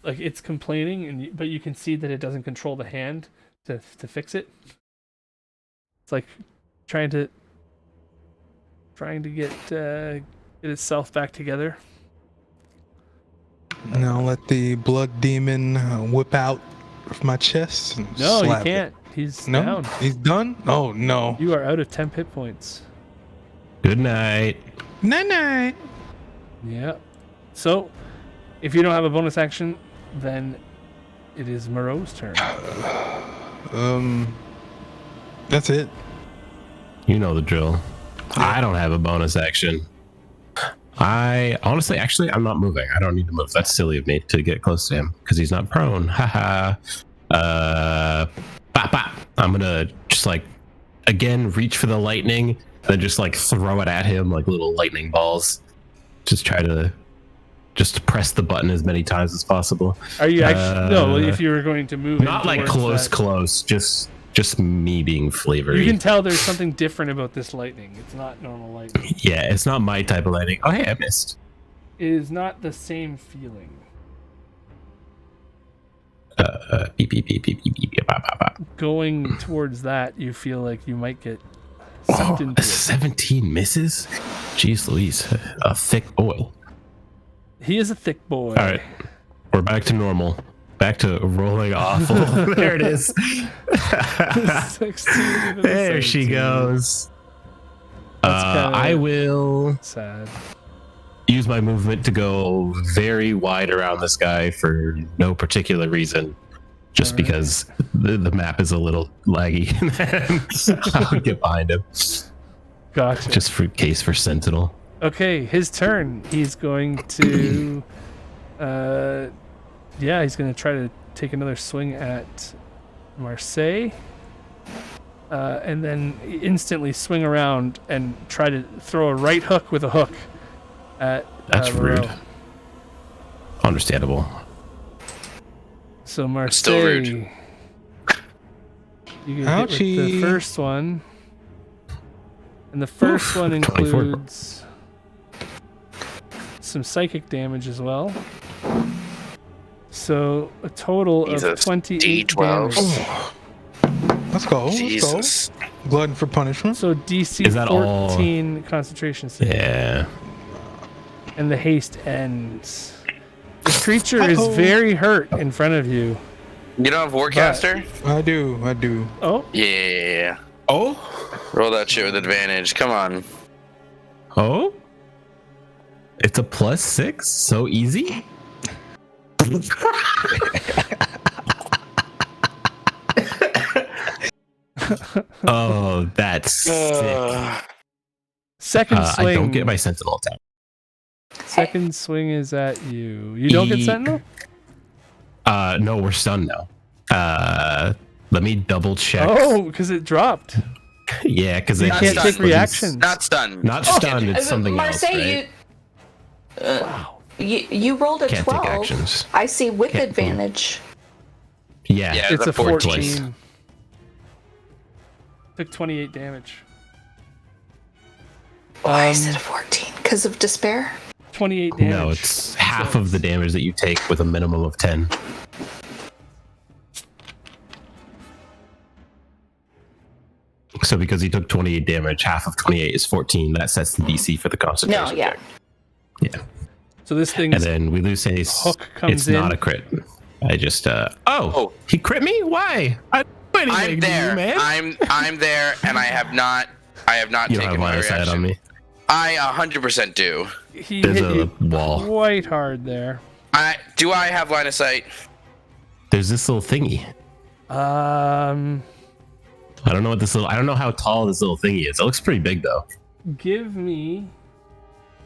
like it's complaining, but you can see that it doesn't control the hand to fix it. It's like trying to get itself back together. Now let the blood demon whip out of my chest and No, you slap can't. it. He's No, down. he's done. Oh no. You are out of 10 hit points. Good night. Night. Yeah. So, if you don't have a bonus action, then it is Moreau's turn. That's it. You know the drill. I don't have a bonus action. I honestly, actually, I'm not moving. I don't need to move. That's silly of me to get close to him because he's not prone. Haha. Bop, bop. I'm gonna just like again reach for the lightning, then just like throw it at him like little lightning balls. Just try to just press the button as many times as possible. Are you actually no? If you were going to move, Not in like towards close. that- Just me being flavored. You can tell there's something different about this lightning. It's not normal lightning. Yeah, it's not my type of lightning. Oh, hey, I missed. It is not the same feeling. Beep, beep, beep, beep, beep, beep, beep, bop, bop, bop. Going towards that, you feel like you might get sucked into A it. 17 misses? Jeez Louise, a thick boy. He is a thick boy. All right, we're back to normal. Back to rolling awful. There it is. 16. There she 17. goes. That's kinda I will sad. use my movement to go very wide around this guy for no particular reason. Just Alright. because the map is a little laggy. I'll get behind him. Gotcha. Just for case for Sentinel. Okay, his turn. He's going to, he's going to try to take another swing at Marseille, and then instantly swing around and try to throw a right hook with a hook at. That's Moreau. rude. Understandable. So Marseille, Still rude. you get hit with the Ouchie. first one, and the first one 24. includes some psychic damage as well. So a total Jesus, of 28 D12. damage. Let's go. Jesus. Let's go. Glutton for punishment. So DC Is that all? 14 concentration save, Yeah. and the haste ends. The creature is Uh-oh. very hurt in front of you. You don't have Warcaster? I do. Oh, Yeah. Oh? Roll that shit with advantage. Come on. Oh? It's a +6? So easy? Oh, that's sick. second swing. I don't get my Sentinel attack. Second swing is at you. You don't get Eek. Sentinel? No, we're stunned now. Let me double check. Oh, because it dropped. Yeah, because You it can't stunned. take reactions. Not stunned. Not stunned, it's something Marseille, else, right? Wow. you rolled a Can't 12. take actions. I see with Can't- advantage. Yeah, Yeah. It's a 14. 14. Took 28 damage. Why is it a 14? Because of despair? 28 damage. No, it's half of the damage that you take with a minimum of 10. So because he took 28 damage, half of 28 is 14. That sets the DC for the concentration. No, yeah. check. Yeah. So this thing's And then we lose haste. hook comes It's in. not a crit. I just Oh. he crit me? Why? I didn't do anything I'm to there. you, man. I'm there, and I have not you don't taken have my line of sight reaction. on me. I 100% do. he There's hit a you wall. quite hard there. Do I have line of sight? There's this little thingy. I don't know what this little. I don't know how tall this little thingy is. It looks pretty big though. Give me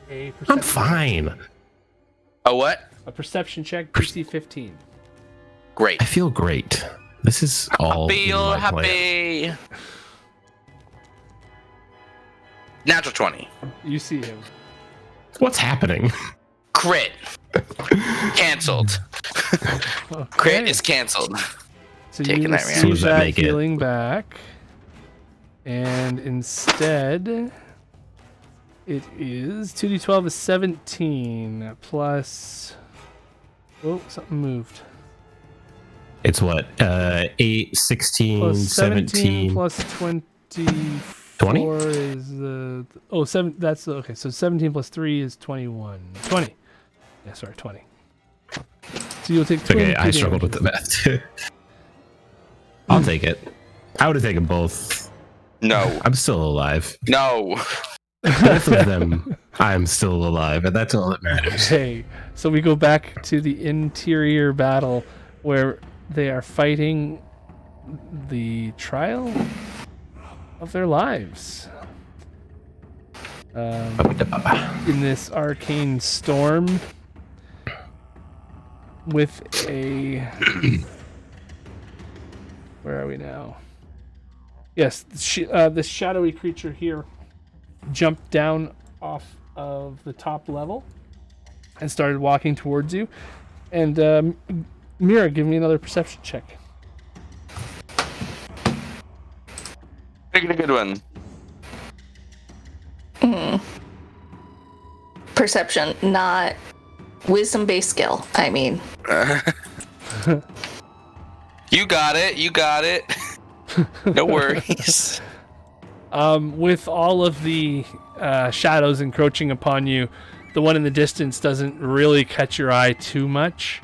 a perception, I'm fine. A what? a perception check, DC 15. Great. I feel great. This is all. in Feel my plan. happy. Natural 20. You see him. What's happening? Crit. Cancelled. Okay. Crit is cancelled. So taking you that receive reaction. Does that that make it? healing back, and instead it is 2d12 is 17 plus. Oh, something moved. It's what? 8, 16, Plus 17 17. plus 24 is the. Oh, 7. That's okay. So 17 plus 3 is 21. 20. Yeah, sorry, 20. So you'll take 22 Okay, I struggled with damages. the math too. I'll take it. I would have taken both. No. I'm still alive. No. Both of them, I'm still alive, and that's all that matters. Okay, so we go back to the interior battle where they are fighting the trial of their lives. In this arcane storm with a... Where are we now? Yes, this shadowy creature here jumped down off of the top level and started walking towards you. And Myra, give me another perception check. Make it a good one. Perception, not wisdom-based skill. I mean, You got it. No worries. With all of the shadows encroaching upon you, the one in the distance doesn't really catch your eye too much.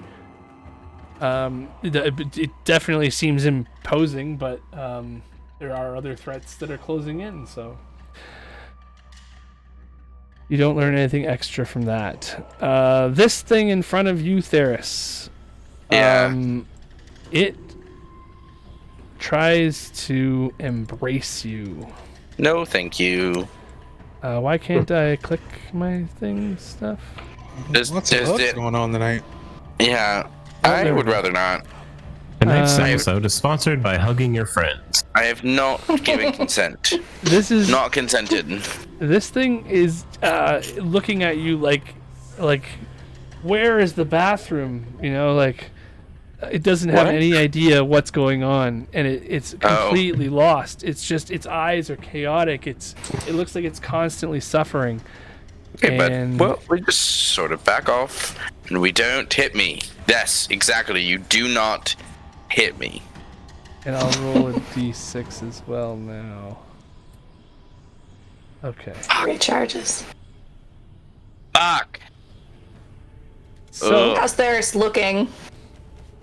It definitely seems imposing, but there are other threats that are closing in, so you don't learn anything extra from that. This thing in front of you, Theris, it tries to embrace you. No, thank you. Why can't I click my thing stuff? Lots of hooks going on tonight. Yeah, I would rather not. Tonight's episode is sponsored by Hugging Your Friends. I have not given consent. This is not consented. This thing is looking at you like, where is the bathroom? You know, like it doesn't have any idea what's going on, and it's completely lost. It's just its eyes are chaotic. It looks like it's constantly suffering. Okay, but we just sort of back off, and we don't hit me. Yes, exactly. You do not hit me. And I'll roll a d6 as well now. Okay. Recharges. Fuck. So how's theirs looking?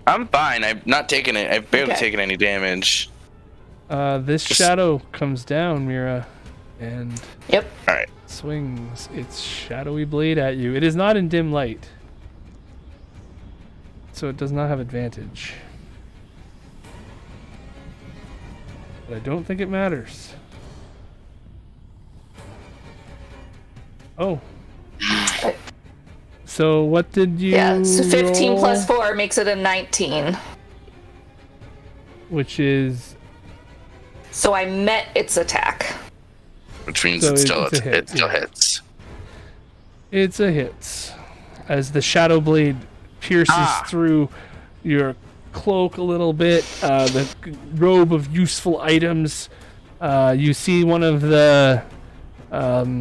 I'm fine. I've not taken it. I've barely taken any damage. This shadow comes down, Myra, and Yep. All right. swings its shadowy blade at you. It is not in dim light, so it does not have advantage. But I don't think it matters. Oh. So what did you so 15 roll? plus 4 makes it a 19. Which is... So I met its attack. Which means So it still it's a hit, hits. It's a hit. As the shadow blade pierces through your cloak a little bit, the robe of useful items, you see one of the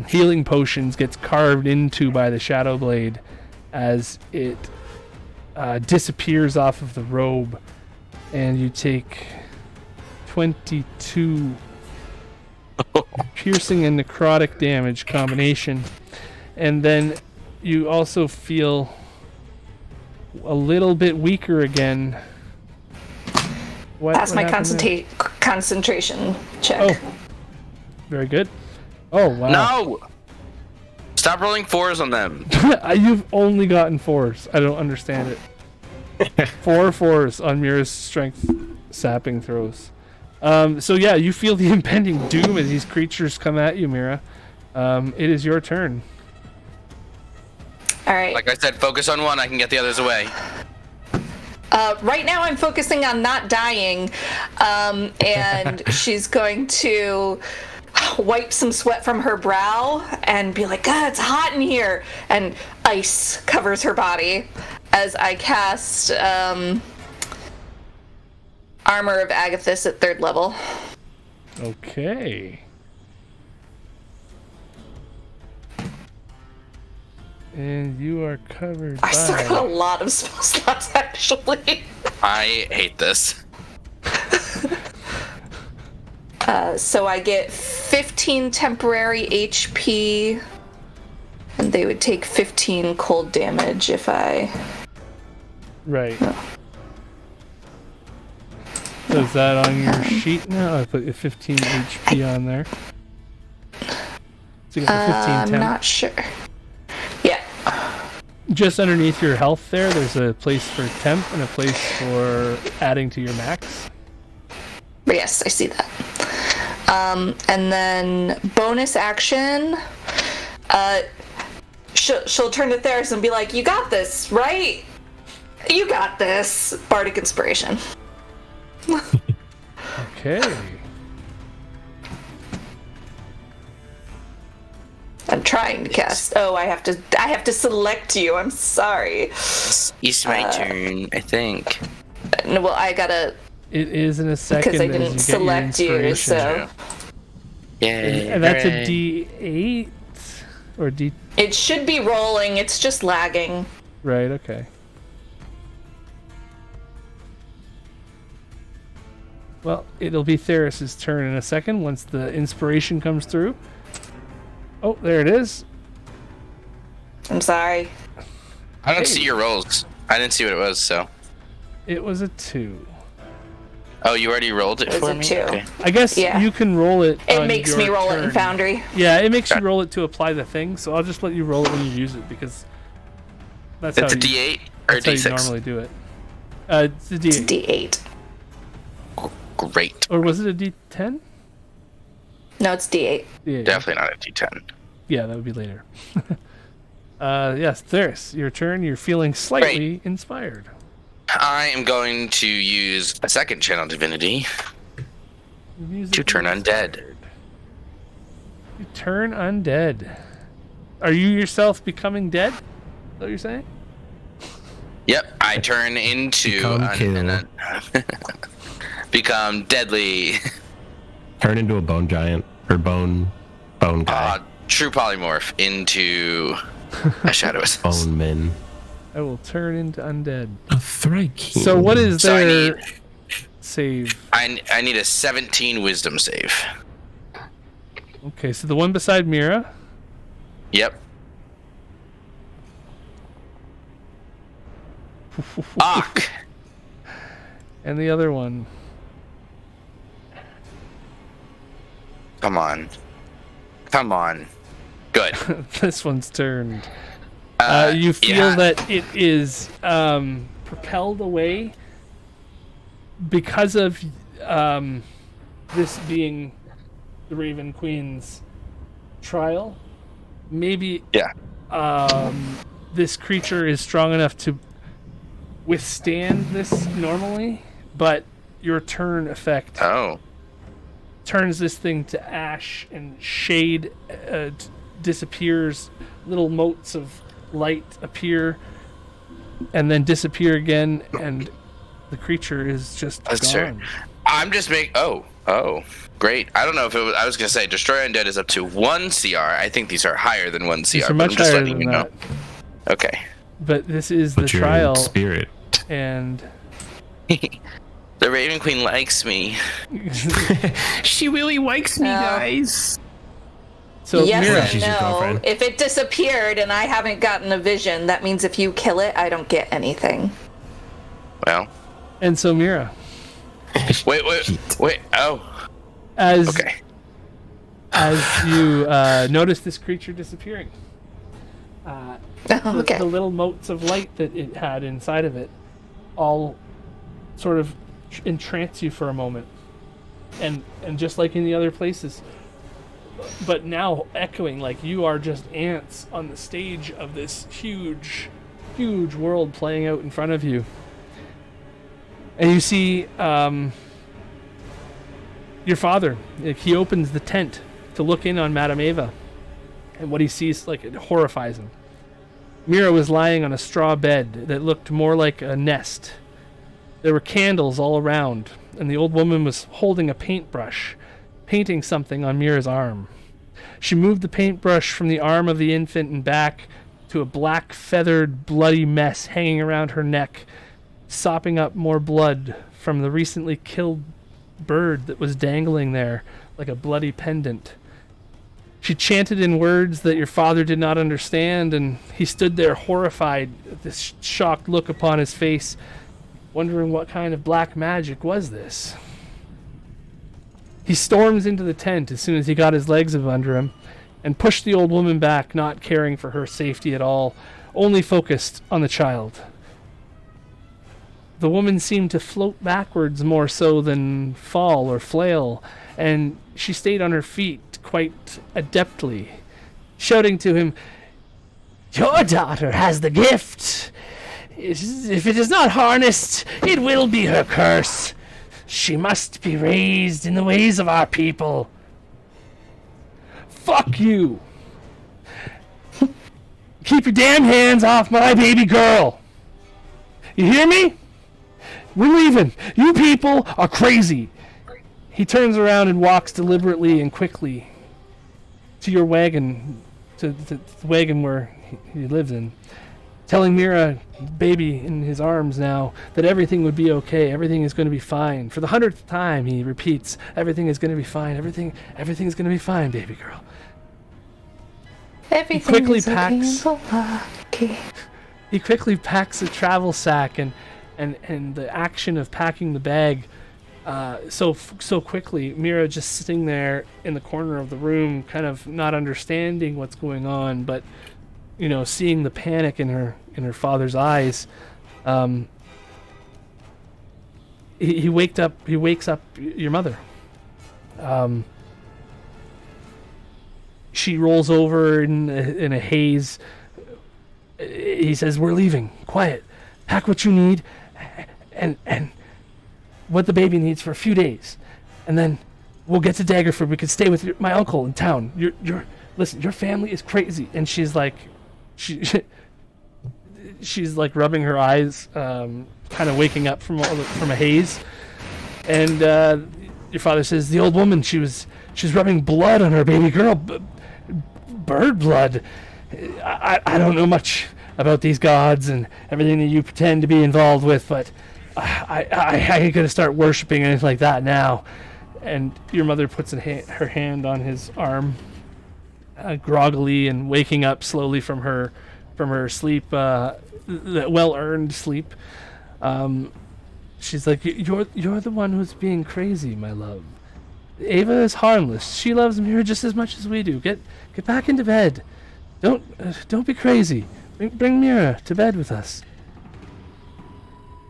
healing potions gets carved into by the shadow blade as it disappears off of the robe, and you take 22 piercing and necrotic damage combination, and then you also feel a little bit weaker again. Pass my happened there? concentration check. Oh, very good. Oh, wow. No! Stop rolling 4s on them. You've only gotten 4s. I don't understand it. 4 4s on Myra's strength sapping throws. So yeah, you feel the impending doom as these creatures come at you, Myra. It is your turn. All right. Like I said, focus on one. I can get the others away. Right now I'm focusing on not dying, and she's going to wipe some sweat from her brow and be like, God, it's hot in here, and ice covers her body as I cast Armor of Agathis at 3rd level. Okay. And you are covered I still by... got a lot of spell slots, actually. I hate this. So I get 15 temporary HP, and they would take 15 cold damage if I... Right. So is that on your sheet now? I put 15 HP on there. So you got the 15 I'm temp. not sure. Yeah. Just underneath your health there's a place for temp and a place for adding to your max. Yes, I see that. And then bonus action, she'll turn to Theris and be like, you got this, right? You got this. Bardic Inspiration. Okay. I'm trying to cast. Oh, I have to select you. I'm sorry. It's my turn, I think. No, well, I gotta. It is in a second Because I as didn't you get select your you, inspiration. so Yay. And that's a hooray. D8 or D. it should be rolling. It's just lagging. Right. Okay. Well, it'll be Theris's turn in a second once the inspiration comes through. Oh, there it is. I'm sorry. I don't see your rolls. I didn't see what it was, so. It was a 2. Oh, you already rolled it It was for a me? 2. Okay. I guess you can roll it. It on makes your me roll turn. it in Foundry. Yeah, it makes you roll it to apply the thing, so I'll just let you roll it when you use it because that's It's how a D8 or that's how you D6? normally do it. It's a D8. It's D8. Great. Or was it a D10? No, it's D8. Yeah, Definitely not a D10. yeah, that would be later. Yes, Theris, your turn. You're feeling slightly inspired. I am going to use a second channel divinity to turn undead. You turn undead. Are you yourself becoming dead? Is that what you're saying? Yep, I turn into become deadly. Turn into a bone giant or bone guy. True polymorph into a shadowless. Bone men. I will turn into undead. A Thryking. So what is So I their need- save? I need a 17 wisdom save. Okay, so the one beside Myra. Yep. Fuck. And the other one. Come on. Come on. Good. This one's turned. Uh, You feel yeah. that it is propelled away because of this being the Raven Queen's trial. Maybe Yeah. this creature is strong enough to withstand this normally, but your turn effect Oh. turns this thing to ash and shade disappears. Little motes of light appear and then disappear again, and the creature is just That's gone. true. I'm just making. Oh, great. I don't know if it was. I was gonna say destroy undead is up to 1 CR. I think these are higher than 1 CR. These are but much I'm just higher letting than you know. that. Okay. But this is the But you're trial, in spirit. and The Raven Queen likes me. She really likes me, No. guys. so yes Myra, She's your and no. girlfriend. If it disappeared and I haven't gotten a vision, that means if you kill it, I don't get anything. Well. and so Myra, Wait. Oh. as Okay. as you notice this creature disappearing, Okay. the little motes of light that it had inside of it all sort of entrance you for a moment, and just like in the other places, but now echoing like you are just ants on the stage of this huge world playing out in front of you. And you see your father. He opens the tent to look in on Madame Ava, and what he sees, like, it horrifies him. Myra was lying on a straw bed that looked more like a nest. There were candles all around, and the old woman was holding a paintbrush, painting something on Myra's arm. She moved the paintbrush from the arm of the infant and back to a black, feathered, bloody mess hanging around her neck, sopping up more blood from the recently killed bird that was dangling there like a bloody pendant. She chanted in words that your father did not understand, and he stood there horrified at this shocked look upon his face, wondering what kind of black magic was this. He storms into the tent as soon as he got his legs up under him and pushed the old woman back, not caring for her safety at all, only focused on the child. The woman seemed to float backwards more so than fall or flail, and she stayed on her feet quite adeptly, shouting to him, "Your daughter has the gift. If it is not harnessed, it will be her curse. She must be raised in the ways of our people." Fuck you! Keep your damn hands off my baby girl! You hear me? We're leaving. You people are crazy. He turns around and walks deliberately and quickly to your wagon, to the wagon where he lives in, telling Myra, baby in his arms now, that everything would be okay. Everything is going to be fine. For the 100th time, he repeats, everything is going to be fine. Everything is going to be fine, baby girl. Everything quickly is packs- okay. He quickly packs a travel sack, and the action of packing the bag so quickly, Myra just sitting there in the corner of the room, kind of not understanding what's going on, but seeing the panic in her father's eyes. He wakes up your mother. She rolls over in a haze. He says, "We're leaving. Quiet. Pack what you need, and what the baby needs for a few days, and then we'll get to Daggerford. We could stay with my uncle in town. Listen. Your family is crazy." And she's like, she's like rubbing her eyes, kind of waking up from a haze. And your father says, "The old woman. She's rubbing blood on her baby girl. Bird blood. I don't know much about these gods and everything that you pretend to be involved with, but I ain't gonna start worshiping anything like that now." And your mother puts her hand on his arm, groggily, and waking up slowly from her sleep, well-earned sleep. She's like, "You're the one who's being crazy, my love. Ava is harmless. She loves Myra just as much as we do. Get back into bed. Don't be crazy. Bring Myra to bed with us."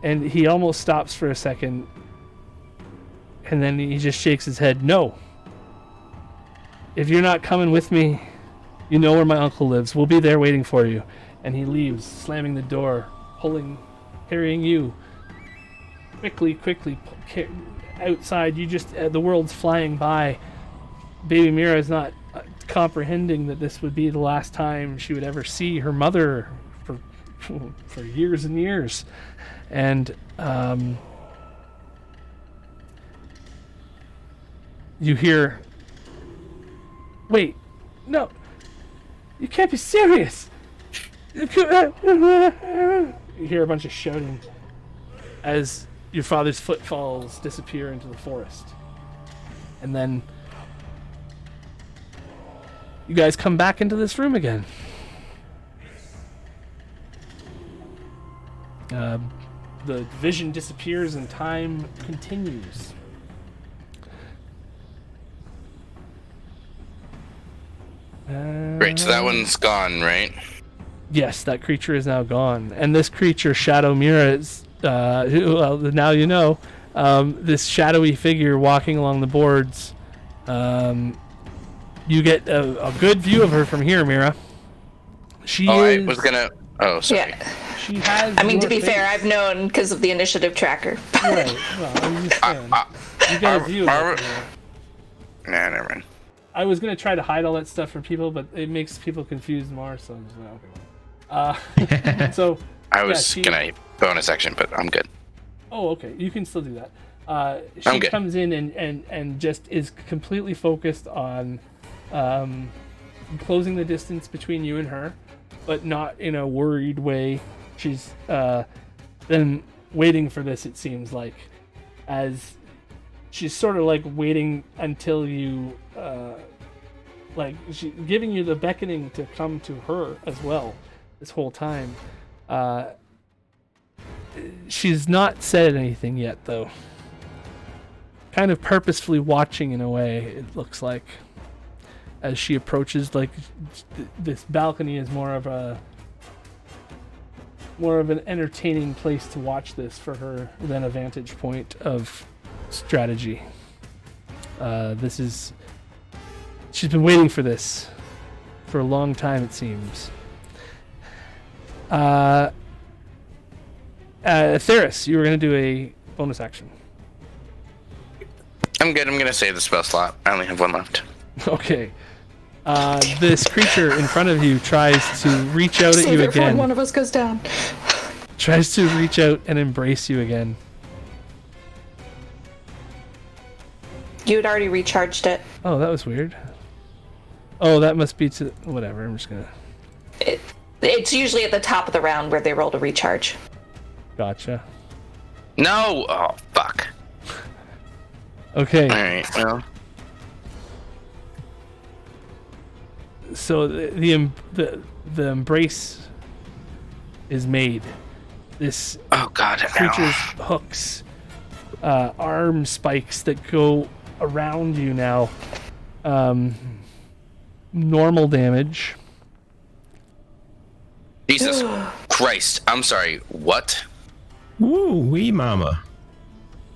And he almost stops for a second, and then he just shakes his head. "No. If you're not coming with me, you know where my uncle lives. We'll be there waiting for you." And he leaves, slamming the door, carrying you quickly outside. You just the world's flying by. Baby Myra is not comprehending that this would be the last time she would ever see her mother for years and years. And you hear, "Wait, no, you can't be serious." You hear a bunch of shouting as your father's footfalls disappear into the forest. And then you guys come back into this room again. The vision disappears and time continues. Great, so that one's gone, right? Yes, that creature is now gone. And this creature, Shadow Myra, is, well, now you know, this shadowy figure walking along the boards. You get a good view of her from here, Myra. I was gonna... Oh, sorry. Yeah. She has. I mean, to your be face. fair, I've known because of the initiative tracker. Right. Well, I'm just saying. You get a view of it. Nah, never mind. I was gonna try to hide all that stuff from people, but it makes people confused more. So I'm just like, okay. So. I was gonna bonus action, but I'm good. Oh, okay. You can still do that. She I'm good. comes in and just is completely focused on closing the distance between you and her, but not in a worried way. She's then waiting for this, it seems like, as she's sort of like waiting until you, like she's giving you the beckoning to come to her as well this whole time. She's not said anything yet, though. Kind of purposefully watching in a way, it looks like, as she approaches. Like this balcony is more of an entertaining place to watch this for her than a vantage point of strategy. She's been waiting for this for a long time, it seems. Theris, you were going to do a bonus action. I'm good. I'm gonna save the spell slot. I only have one left. Okay. This creature in front of you tries to reach out at you again. When one of us goes down. Tries to reach out and embrace you again. You had already recharged it. Oh, that was weird. Oh, that must be to... Whatever, I'm just gonna... It's usually at the top of the round where they roll to recharge. Gotcha. No! Oh, fuck. Okay. Alright, well. So the embrace is made. This Oh, God. creature's hooks, arm spikes that go around you now. Normal damage. Jesus Christ. I'm sorry. What? Woo, wee mama.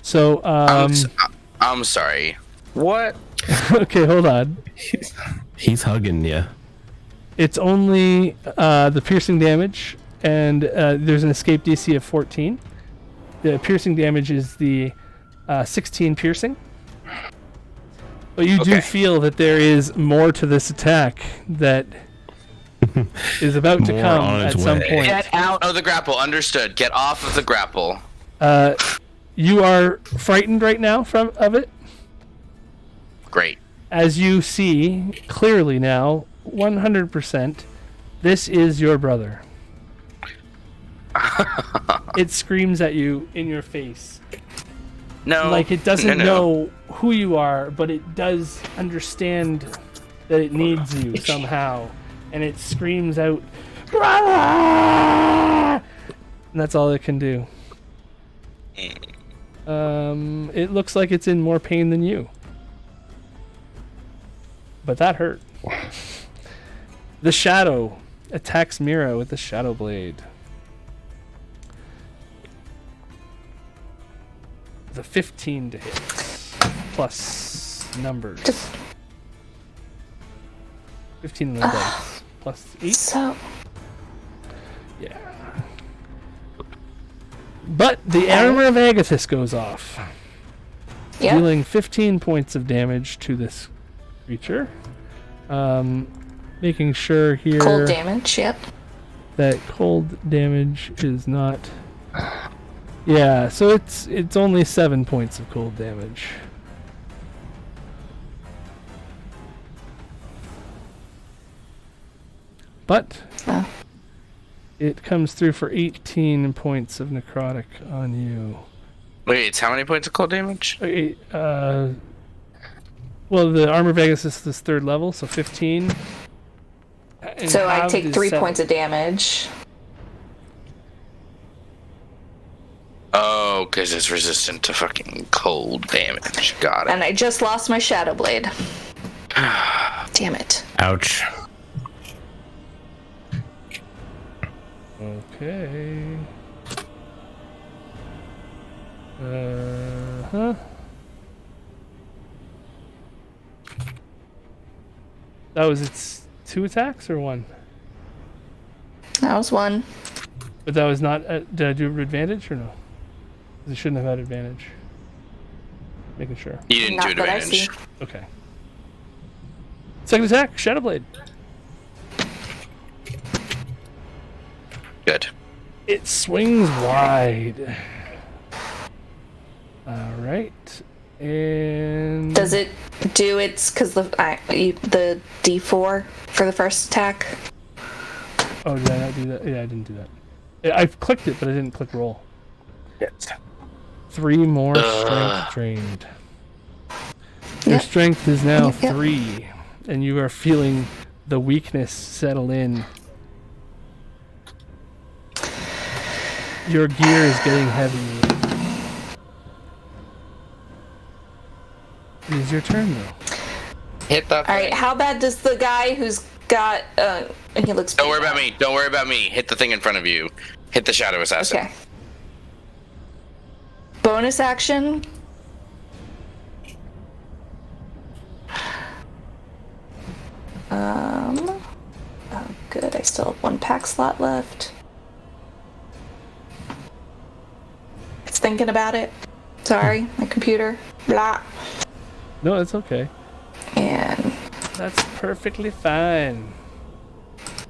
So, I'm sorry. What? okay, hold on. He's hugging you. It's only the piercing damage, and there's an escape DC of 14. The piercing damage is the 16 piercing. But you do feel that there is more to this attack that is about to More come on at its some way. point. Get out of the grapple. Understood. Get off of the grapple. You are frightened right now of it. Great. As you see clearly now, 100%, this is your brother. It screams at you in your face. No. Like it doesn't No. know who you are, but it does understand that it needs you somehow. And it screams out, "Brother!" And that's all it can do. It looks like it's in more pain than you. But that hurt. The shadow attacks Myra with the shadow blade. The 15 to hit. Plus numbers. 15 on the dice. Plus 8. So, Yeah. But the armor of Agathis goes off. yeah. Dealing 15 points of damage to this creature. Making sure here Cold damage, yep. that cold damage is not. Yeah, so it's only 7 points of cold damage. But Oh. it comes through for 18 points of necrotic on you. Wait, it's how many points of cold damage? Okay, well, the armor of Vegas is this 3rd level, so 15. And So I halved take is 3 7. points of damage. Oh, because it's resistant to fucking cold damage. Got it. And I just lost my shadow blade. Damn it. Ouch. Okay. Huh. That was its 2 attacks or 1? That was 1. But that was not. Did I do advantage or no? 'Cause it shouldn't have had advantage. Making sure. You didn't Not do that I advantage. see. Okay. Second attack, Shadow Blade. Good. It swings wide. All right, and Does it do its, because the D4 for the first attack? Oh, did I not do that? Yeah, I didn't do that. I clicked it, but I didn't click roll. Yes. 3 more strength drained. Your strength is now Yep. 3, and you are feeling the weakness settle in. Your gear is getting heavy. It is your turn, though. Hit that. All right, how bad does the guy who's got, he looks... Don't worry about me. Don't worry about me. Hit the thing in front of you. Hit the shadow assassin. Okay. Bonus action. Oh, good. I still have 1 pack slot left. It's thinking about it. Sorry, my computer. Blah. No, it's okay. And That's perfectly fine.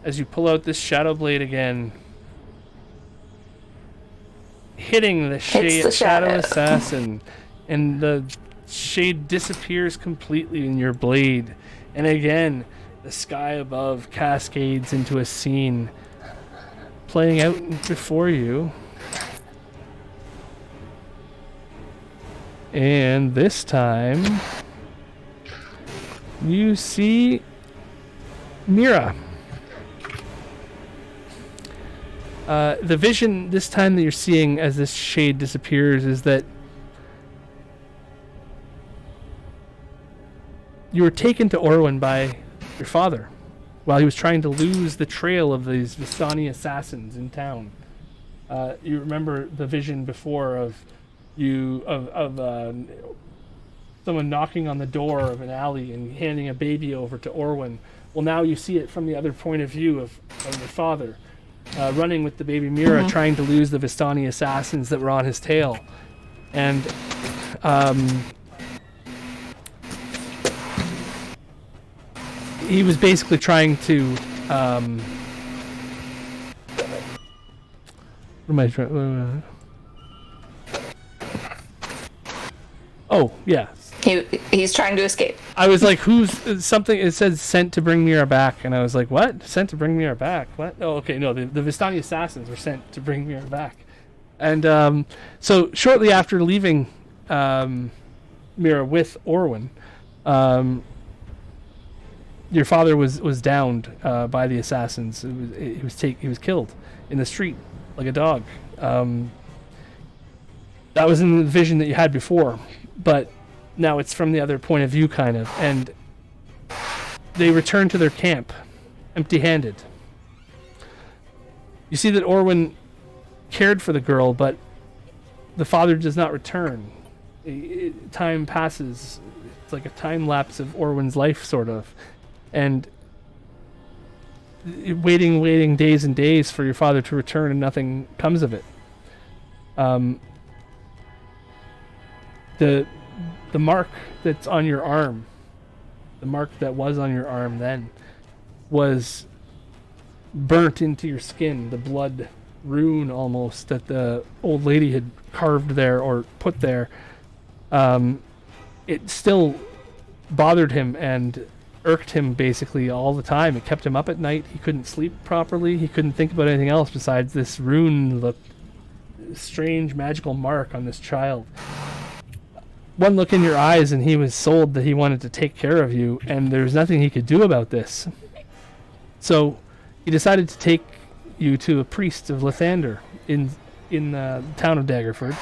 As you pull out this shadow blade again, hitting the Hits the shadow shadow. assassin, and the shade disappears completely in your blade. And again, the sky above cascades into a scene playing out before you. And this time, you see Myra. The vision this time that you're seeing as this shade disappears is that you were taken to Orwyn by your father while he was trying to lose the trail of these Vistani assassins in town. You remember the vision before of someone knocking on the door of an alley and handing a baby over to Orwyn. Well, now you see it from the other point of view of your father, running with the baby Myra, trying to lose the Vistani assassins that were on his tail. And he was basically trying to what am I trying? Oh, yeah. He's trying to escape. I was like, who's something? It said sent to bring Myra back, and I was like, what? Sent to bring Myra back? What? Oh, okay, no, the Vistani assassins were sent to bring Myra back. And so shortly after leaving Myra with Orwyn, your father was downed by the assassins. He was killed in the street like a dog. That was in the vision that you had before, but now it's from the other point of view, kind of. And they return to their camp, empty-handed. You see that Orwyn cared for the girl, but the father does not return. Time passes. It's like a time lapse of Orwyn's life, sort of. And waiting days and days for your father to return, and nothing comes of it. The mark that's on your arm, the mark that was on your arm then, was burnt into your skin. The blood rune, almost, that the old lady had carved there or put there. It still bothered him and irked him basically all the time. It kept him up at night. He couldn't sleep properly. He couldn't think about anything else besides this rune, the strange magical mark on this child. One look in your eyes and he was sold that he wanted to take care of you, and there was nothing he could do about this. So he decided to take you to a priest of Lathander in the town of Daggerford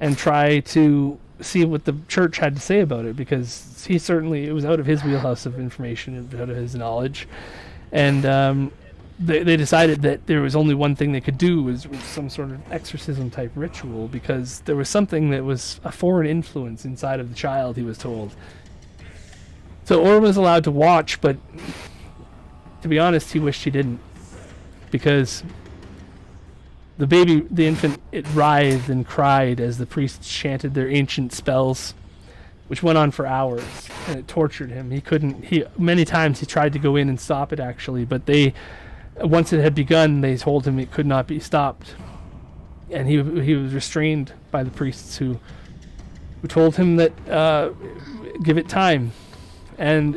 and try to see what the church had to say about it, because it was out of his wheelhouse of information, out of his knowledge. And they decided that there was only one thing they could do, was some sort of exorcism type ritual, because there was something that was a foreign influence inside of the child, he was told. So Orwyn was allowed to watch, but to be honest, he wished he didn't, because the infant, it writhed and cried as the priests chanted their ancient spells, which went on for hours, and it tortured him. Many times he tried to go in and stop it, actually, but once it had begun, they told him it could not be stopped. And he was restrained by the priests who told him that give it time. And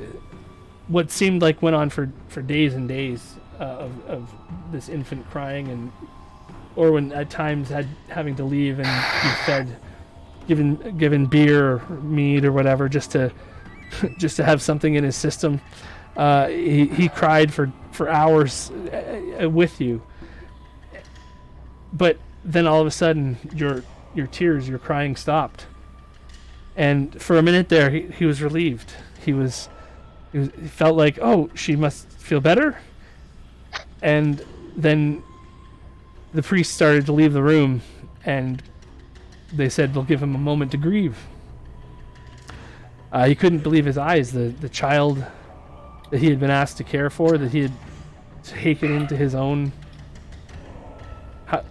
what seemed like went on for days and days of this infant crying, and Orwyn at times having to leave and be fed, given beer or mead or whatever, just to have something in his system. He cried for hours with you, but then all of a sudden your tears, your crying stopped, and for a minute there he was relieved. He felt like, oh, she must feel better. And then the priest started to leave the room, and they said they'll give him a moment to grieve. He couldn't believe his eyes. The child that he had been asked to care for, that he had taken into his own.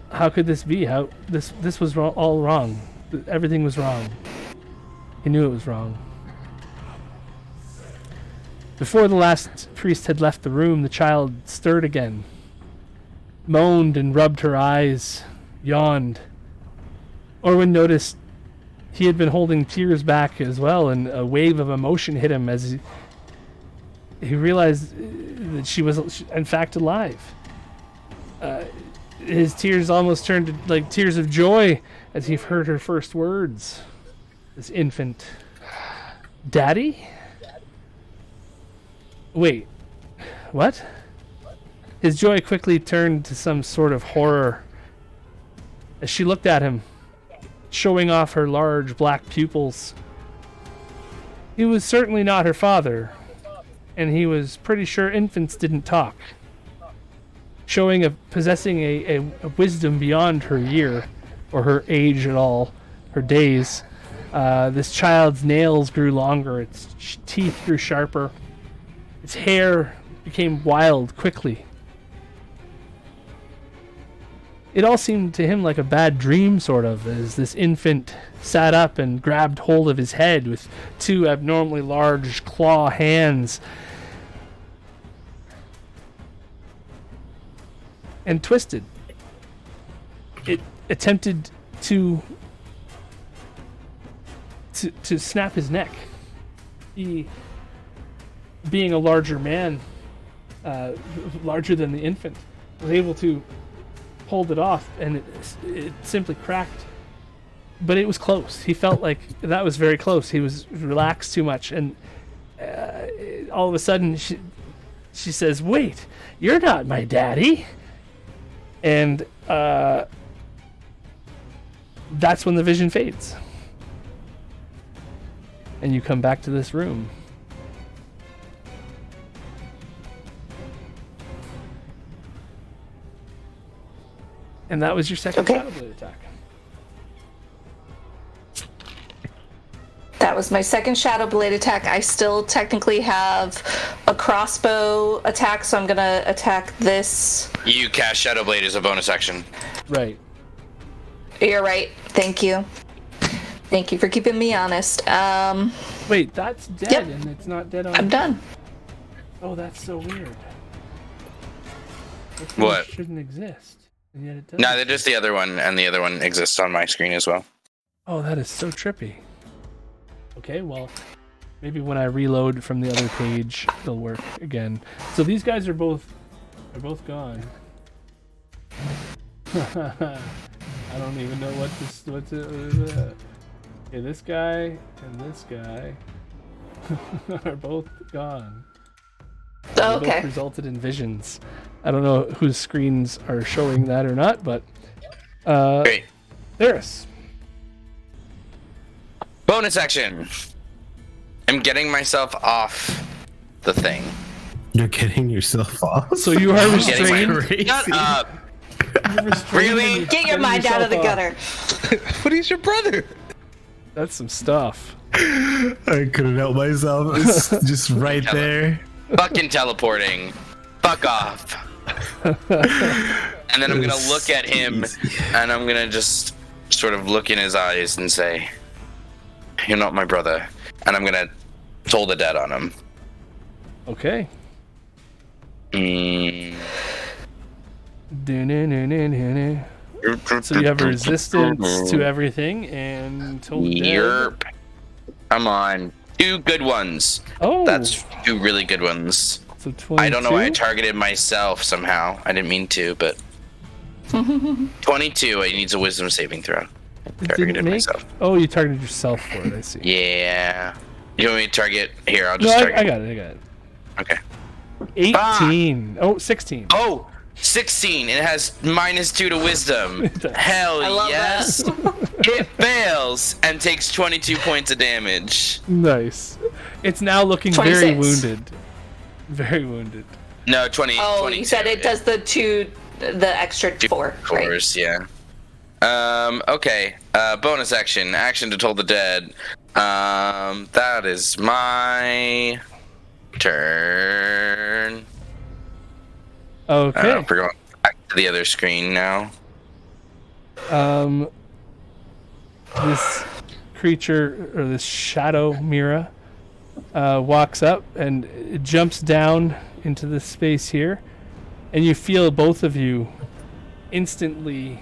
How could this be? How this was all wrong. Everything was wrong. He knew it was wrong. Before the last priest had left the room, the child stirred again, moaned and rubbed her eyes, yawned. Orwyn noticed he had been holding tears back as well, and a wave of emotion hit him as he realized that she was in fact alive. his tears almost turned to like tears of joy as he heard her first words. This infant. Daddy? Wait. What? His joy quickly turned to some sort of horror as she looked at him, showing off her large black pupils. He was certainly not her father, and he was pretty sure infants didn't talk. Possessing a wisdom beyond her year, or her age at all, her days. This child's nails grew longer, its teeth grew sharper, its hair became wild quickly. It all seemed to him like a bad dream, sort of, as this infant sat up and grabbed hold of his head with two abnormally large claw hands and twisted. It attempted to snap his neck. He, being a larger man, larger than the infant, was able to hold it off, and it simply cracked. But it was close. He felt like that was very close. He was relaxed too much, and all of a sudden she says, "Wait, you're not my daddy." And that's when the vision fades. And you come back to this room. And that was your second Shadow Blade attack. That was my second Shadow Blade attack. I still technically have a crossbow attack, so I'm gonna attack this. You cast Shadow Blade as a bonus action. Right. You're right. Thank you. Thank you for keeping me honest. Wait, that's dead, Yep. and it's not dead on... I'm done. Oh, that's so weird. That What? shouldn't exist, and yet it does. No, they're just the other one, and the other one exists on my screen as well. Oh, that is so trippy. Okay, well, maybe when I reload from the other page, it'll work again. So these guys are both gone. I don't even know what's okay, this guy and this guy are both gone. Oh, They okay. both resulted in visions. I don't know whose screens are showing that or not, but Great. Theris. Bonus action. I'm getting myself off the thing. You're getting yourself off. So you are I'm getting restrained. Crazy. Shut up. You're restrained Really? and you're Get your getting mind out of the yourself off. gutter. But he's your brother. That's some stuff. I couldn't help myself. It's just right there. Fucking teleporting. Fuck off. And then I'm gonna look at him, and I'm gonna just sort of look in his eyes and say, "You're not my brother." And I'm gonna toll the dead on him. Okay. Mm. So you have resistance to everything and told dead. Yerp. Come on. 2 good ones. Oh, That's 2 really good ones. so 22? I don't know why I targeted myself somehow. I didn't mean to, but 22. It needs a wisdom saving throw. It Targeted didn't make... myself. Oh, you targeted yourself for it. I see. Yeah. You want me to target? Here, I'll No, just I target. got it. Okay. 18. Oh, 16. Oh, 16. It has -2 to wisdom. It does. Hell I love yes. It fails and takes 22 points of damage. Nice. It's now looking very 26. wounded. Very wounded. No, 20. Oh, 22, you said it does the extra 4, Of right? course, yeah. Okay. Bonus action. Action to toll the dead. That is my turn. Okay. We're going back to the other screen now. This creature, or this shadow Myra, walks up and it jumps down into this space here, and you feel both of you instantly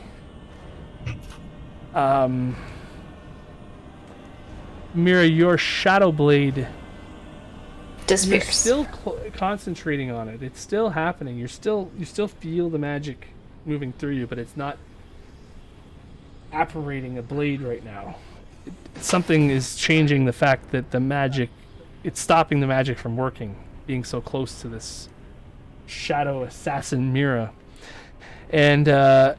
Myra, your shadow blade, you're Disappears. still concentrating on it. It's still happening. You still feel the magic moving through you, but it's not apparating a blade right now. Something is changing the fact that the magic, it's stopping the magic from working, being so close to this shadow assassin Myra. And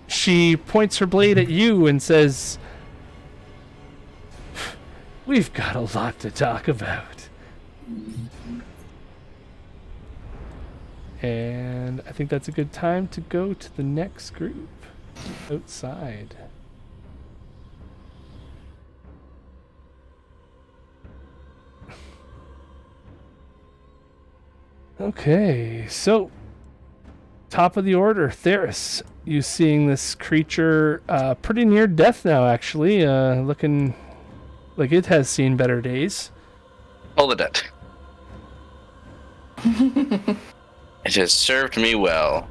she points her blade at you and says, "We've got a lot to talk about." And I think that's a good time to go to the next group outside. Okay, so top of the order, Theris. You seeing this creature pretty near death now, actually. Looking like it has seen better days. Hold it. It has served me well.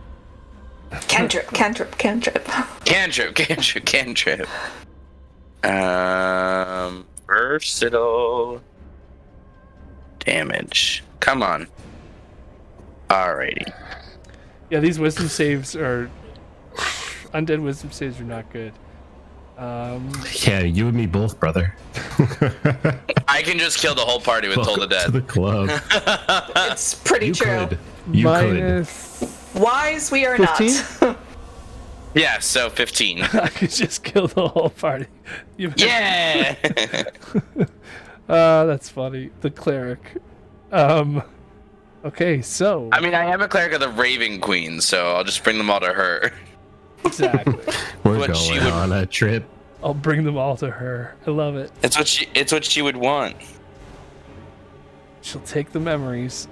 Cantrip. Cantrip. Versatile damage. Come on. Alrighty. Yeah, these wisdom saves are... Undead wisdom saves are not good. Yeah, you and me both, brother. I can just kill the whole party with Toll the Welcome to Dead. the club. It's pretty You true. could. You could. Minus Wise we are 15? not. Yeah, so 15. I could just kill the whole party. Yeah! That's funny. The cleric. Okay, so... I mean, I am a cleric of the Raven Queen, so I'll just bring them all to her. Exactly. We're What she going would- on a trip. I'll bring them all to her. I love it. It's what she would want. She'll take the memories.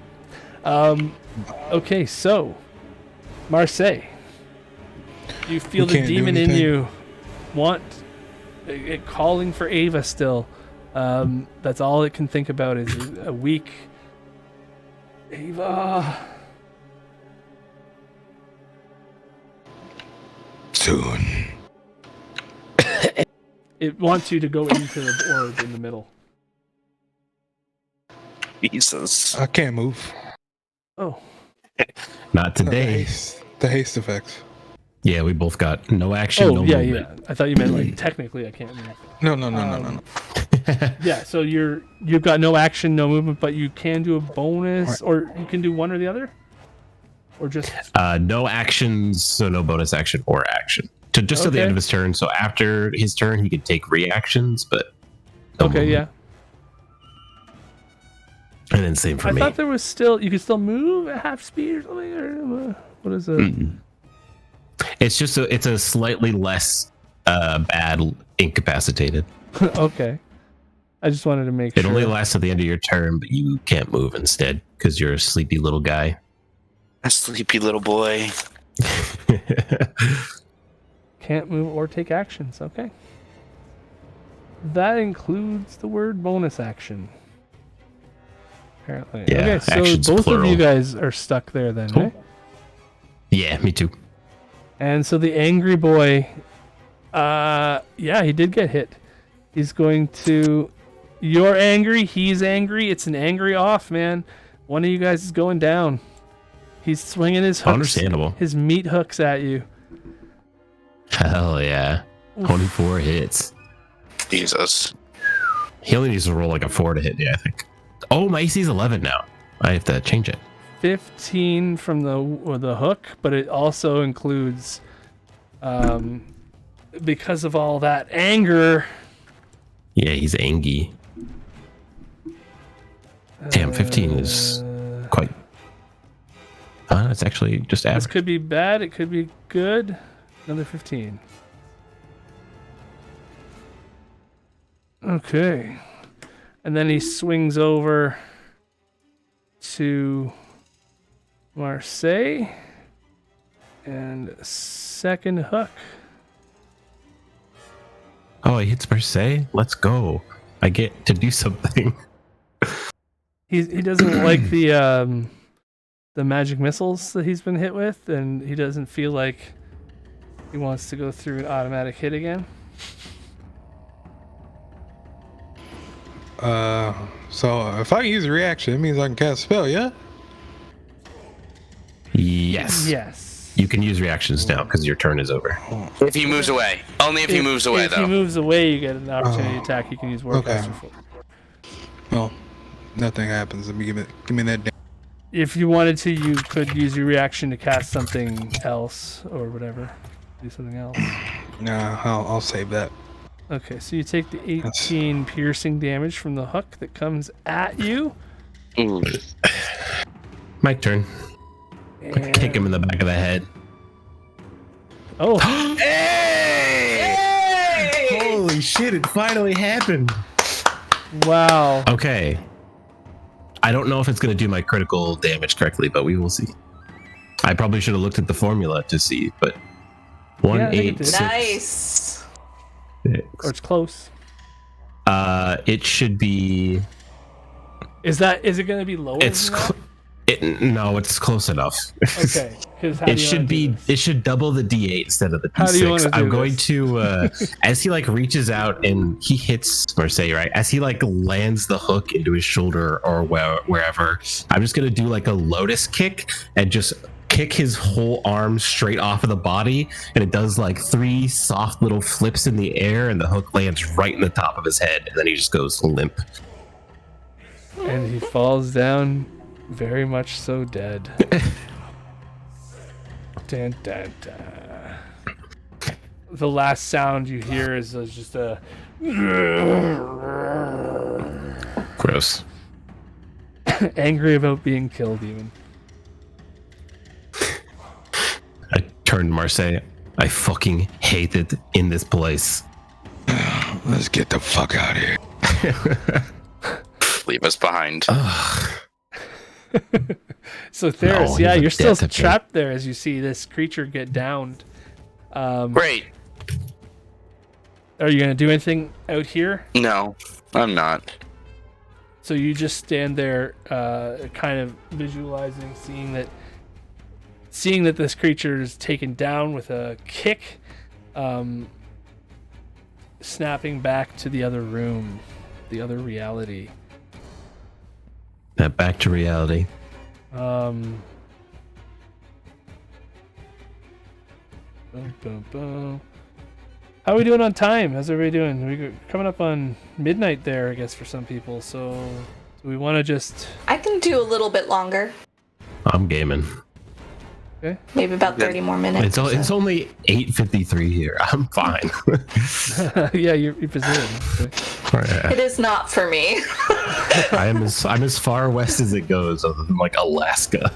Okay, so... Marseille. You feel We the can't do demon in anything. you want... It calling for Ava still. That's all it can think about is a weak... Ava... Soon. It wants you to go into the orb in the middle. Jesus. I can't move. Oh. Not The today. haste effects. Yeah, we both got no action, Oh, no yeah, movement. yeah. I thought you meant like technically I can't move. No. Yeah, so you've got no action, no movement, but you can do a bonus, or you can do one or the other, or just No actions, so no bonus action or action. Just to the Okay. end of his turn. So after his turn, he could take reactions, but no okay, movement. yeah. And then same for I me. thought there was still you could still move at half speed or something. Or what is it? It's just it's a slightly less bad incapacitated. Okay, I just wanted to make It sure. only lasts at the end of your turn, but you can't move instead because you're a sleepy little guy. A sleepy little boy. Can't move or take actions. Okay. That includes the word bonus action. Apparently. Yeah, okay, so actions both of plural. you guys are stuck there then, Oh. eh? Yeah, me too. And so the angry boy, yeah, he did get hit. He's going to... You're angry, he's angry. It's an angry off, man. One of you guys is going down. He's swinging his hooks. Understandable. His meat hooks at you. Hell yeah. 24 hits. Jesus. He only needs to roll like a 4 to hit me, I think. Oh, my AC's 11 now. I have to change it. 15 from the hook, but it also includes, because of all that anger. Yeah, he's angry. Damn, 15 is quite... it's actually just This average. could be bad. It could be good. Another 15. Okay. And then he swings over to Marseille. And second hook. Oh, he hits per se? Let's go. I get to do something. He doesn't like the magic missiles that he's been hit with, and he doesn't feel like he wants to go through an automatic hit again. So if I use a reaction, it means I can cast a spell, yeah? Yes. Yes. You can use reactions now because your turn is over. If he moves away. Only if he moves away, if though. he moves away, you get an opportunity attack. You can use Warcaster for. Well, nothing happens. Let me give me that. If you wanted to, you could use your reaction to cast something else or whatever. Do something else. Nah, I'll save that. Okay, so you take the 18 piercing damage from the hook that comes at you. Ooh. My turn. And... Kick him in the back of the head. Oh. Hey! Holy shit, it finally happened. Wow. Okay. I don't know if it's going to do my critical damage correctly, but we will see. I probably should have looked at the formula to see, but 1, Yeah, I think 8, it did. 6, Nice. 6. Or it's close. It should be. Is it going to be lower It's than that? no, it's close enough. Okay, because It should be. It should double the D8 instead of the How do you wanna D6. do I'm going this? to, as he like reaches out and he hits Marseille, right? As he like lands the hook into his shoulder or wherever, I'm just gonna do like a lotus kick and just kick his whole arm straight off of the body, and it does like 3 soft little flips in the air, and the hook lands right in the top of his head, and then he just goes limp. And he falls down, very much so dead. Dun, dun, dun. The last sound you hear is just a. Gross. Angry about being killed, even. I turned to Marseille. I fucking hate it in this place. Let's get the fuck out of here. Leave us behind. So Theris, No, yeah, he's a you're still death pit. trapped there as you see this creature get downed. Great. Are you gonna do anything out here? No, I'm not. So you just stand there, kind of visualizing, seeing that this creature is taken down with a kick, snapping back to the other room, the other reality. Back to reality. Boom, boom, boom. How are we doing on time? How's everybody doing? We're coming up on midnight there, I guess, for some people. So do we want to just... I can do a little bit longer. I'm gaming. Okay. Maybe about 30 more minutes. It's only 8:53 here. I'm fine. Yeah, you're positioned. Okay. It is not for me. I'm as far west as it goes, other than like Alaska.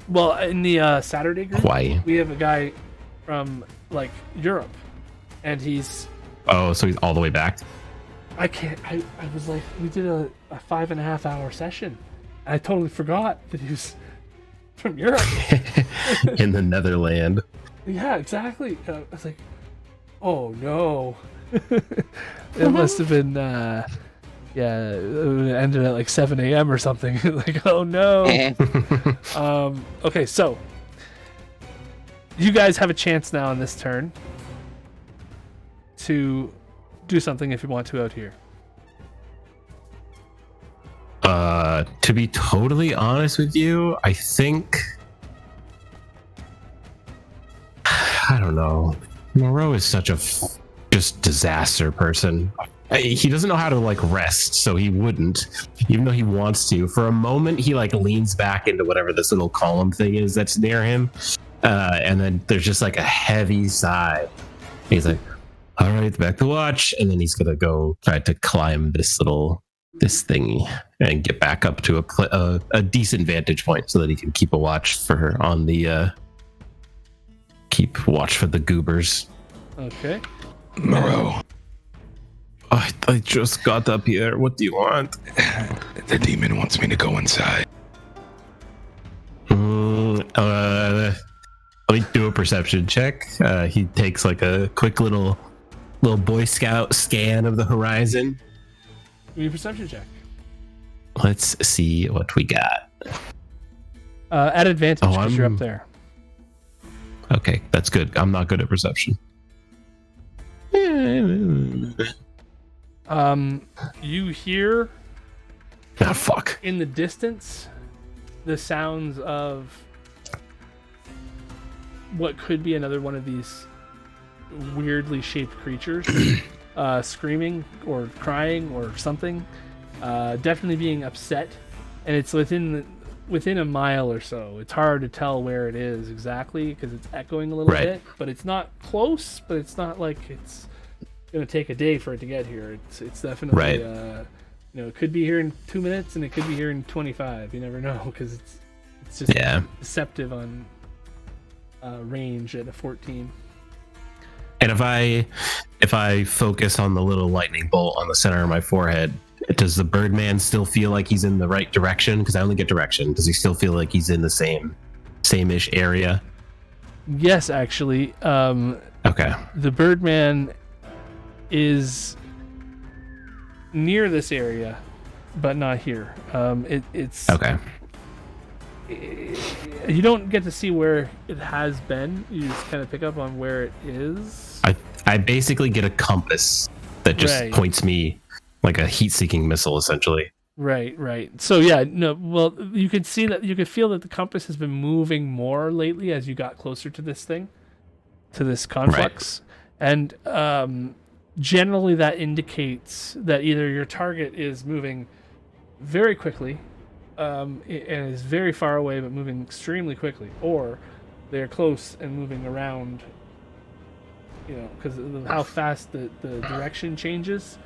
Well, in the Saturday group, Hawaii. we have a guy from like Europe, and he's... Oh, so he's all the way back. I was like, we did a 5.5 hour session. I totally forgot that he was from Europe. In the Netherlands. Yeah, exactly. I was like, oh no. It must have been, it ended at like 7 a.m. or something. Like, oh no. Okay, so you guys have a chance now on this turn to do something if you want to out here. To be totally honest with you, I think I don't know. Moreau is such a just disaster person. He doesn't know how to like rest, so he wouldn't, even though he wants to. For a moment, he like leans back into whatever this little column thing is that's near him, and then there's just like a heavy sigh. He's like, "All right, back to watch," and then he's gonna go try to climb this thingy and get back up to a decent vantage point so that he can keep a watch for keep watch for the goobers. Okay. Moreau, I just got up here. What do you want? the demon wants me to go inside. Let me do a perception check. He takes like a quick little Boy Scout scan of the horizon. Give me a perception check. Let's see what we got. At advantage because you're up there. Okay, that's good. I'm not good at perception. You hear Ah, fuck. in the distance the sounds of what could be another one of these weirdly shaped creatures, screaming or crying or something, definitely being upset, and it's within a mile or so. It's hard to tell where it is exactly because it's echoing a little bit, but it's not close. But it's not like it's gonna take a day for it to get here. It's definitely it could be here in 2 minutes and it could be here in 25. You never know because it's just deceptive on range at a 14. And if I focus on the little lightning bolt on the center of my forehead, does the Birdman still feel like he's in the right direction? Because I only get direction. Does he still feel like he's in the same-ish area? Yes, actually. Okay. The Birdman is near this area, but not here. It's okay. You don't get to see where it has been. You just kind of pick up on where it is. I basically get a compass that just points me like a heat-seeking missile, essentially. Right. So yeah, no. Well, you could see that. You could feel that the compass has been moving more lately as you got closer to this thing, to this conflux, and generally that indicates that either your target is moving very quickly, and is very far away but moving extremely quickly, or they're close and moving around. Because of how fast the direction changes.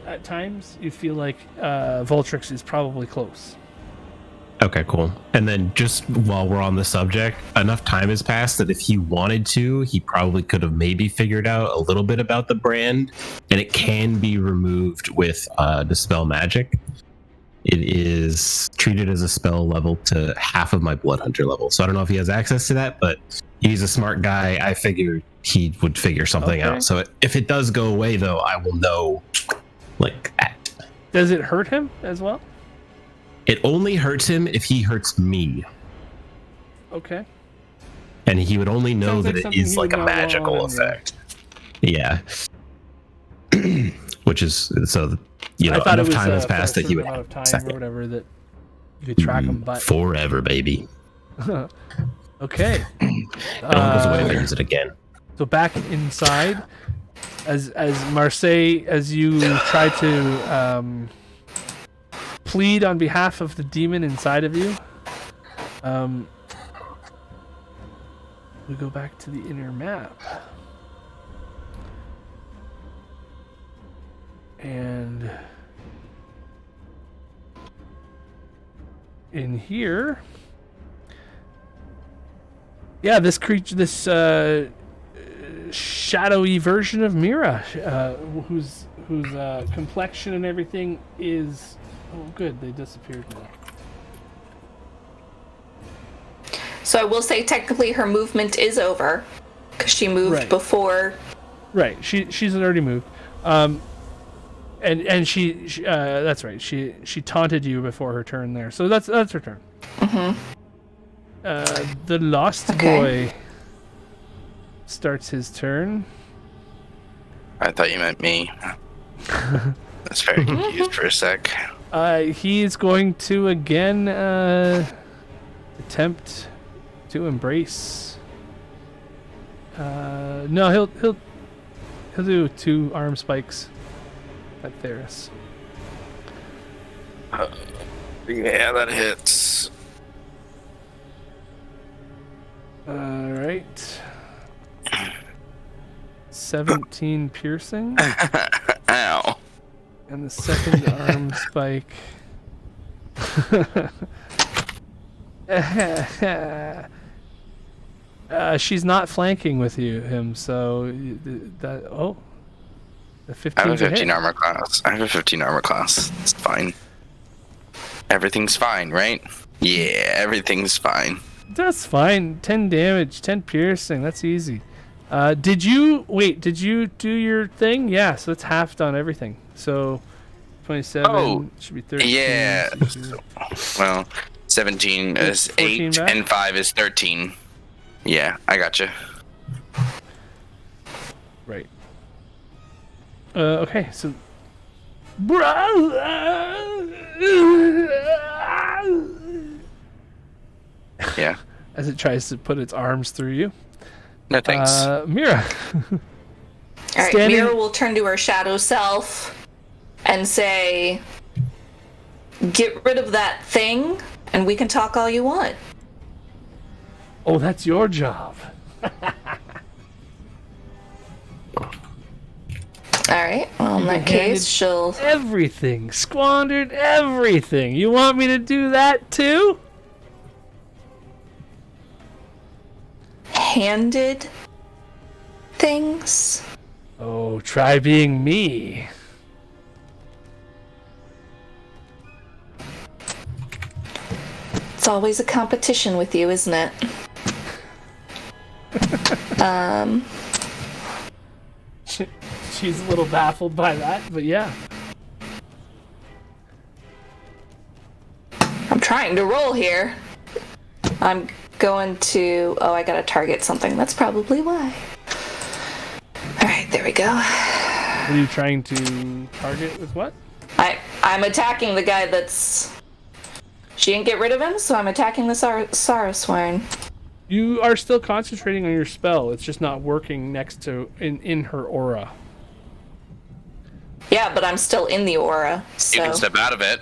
At times, you feel like Voltrix is probably close. Okay, cool. And then just while we're on the subject, enough time has passed that if he wanted to, he probably could have maybe figured out a little bit about the brand, and it can be removed with Dispel Magic. It is treated as a spell level to half of my Blood Hunter level. So I don't know if he has access to that, but he's a smart guy. I figured he would figure something out. So if it does go away, though, I will know. Does it hurt him as well? It only hurts him if he hurts me. Okay. And he would only know that it is like a magical effect. Yeah. Which is so. Enough time has passed that he would have time or whatever that you could track him by. Forever, baby. Okay. It only goes away if I use it again. So back inside, as Marseille, as you try to plead on behalf of the demon inside of you, we go back to the inner map. And in here, this creature, this shadowy version of Myra, whose complexion and everything is good. They disappeared now. So I will say technically her movement is over because she moved before. Right, she's already moved. And she that's right. She taunted you before her turn there, so that's her turn. Mm-hmm. The Lost Boy starts his turn. I thought you meant me. I was very confused for a sec. He's going to again attempt to embrace. No, he'll do 2 arm spikes at Theris. Yeah, that hits. All right. 17 piercing. Ow. And the second arm spike. She's not flanking with him, so the 15. I have a 15 armor class. It's fine. Everything's fine, right? Yeah, everything's fine. That's fine. 10 damage, 10 piercing. That's easy. Did you do your thing? Yeah, so it's halved on everything. So 27 should be 13. Yeah. Well, 17 is 8 back? And 5 is 13. Yeah, I gotcha. Right. Okay, so yeah. as it tries to put its arms through you. No thanks. Myra. All right, Myra will turn to her shadow self and say, "Get rid of that thing, and we can talk all you want." Oh, that's your job. Alright, well, in that case, she'll... Everything. Squandered everything. You want me to do that too? Handed things? Oh, try being me. It's always a competition with you, isn't it? She's a little baffled by that, but yeah. I'm trying to roll here. I'm going to... Oh, I gotta target something. That's probably why. Alright, there we go. What are you trying to target with what? I'm attacking the guy that's... She didn't get rid of him, so I'm attacking the Saraswine. You are still concentrating on your spell. It's just not working next to... in her aura. Yeah, but I'm still in the aura, so... You can step out of it.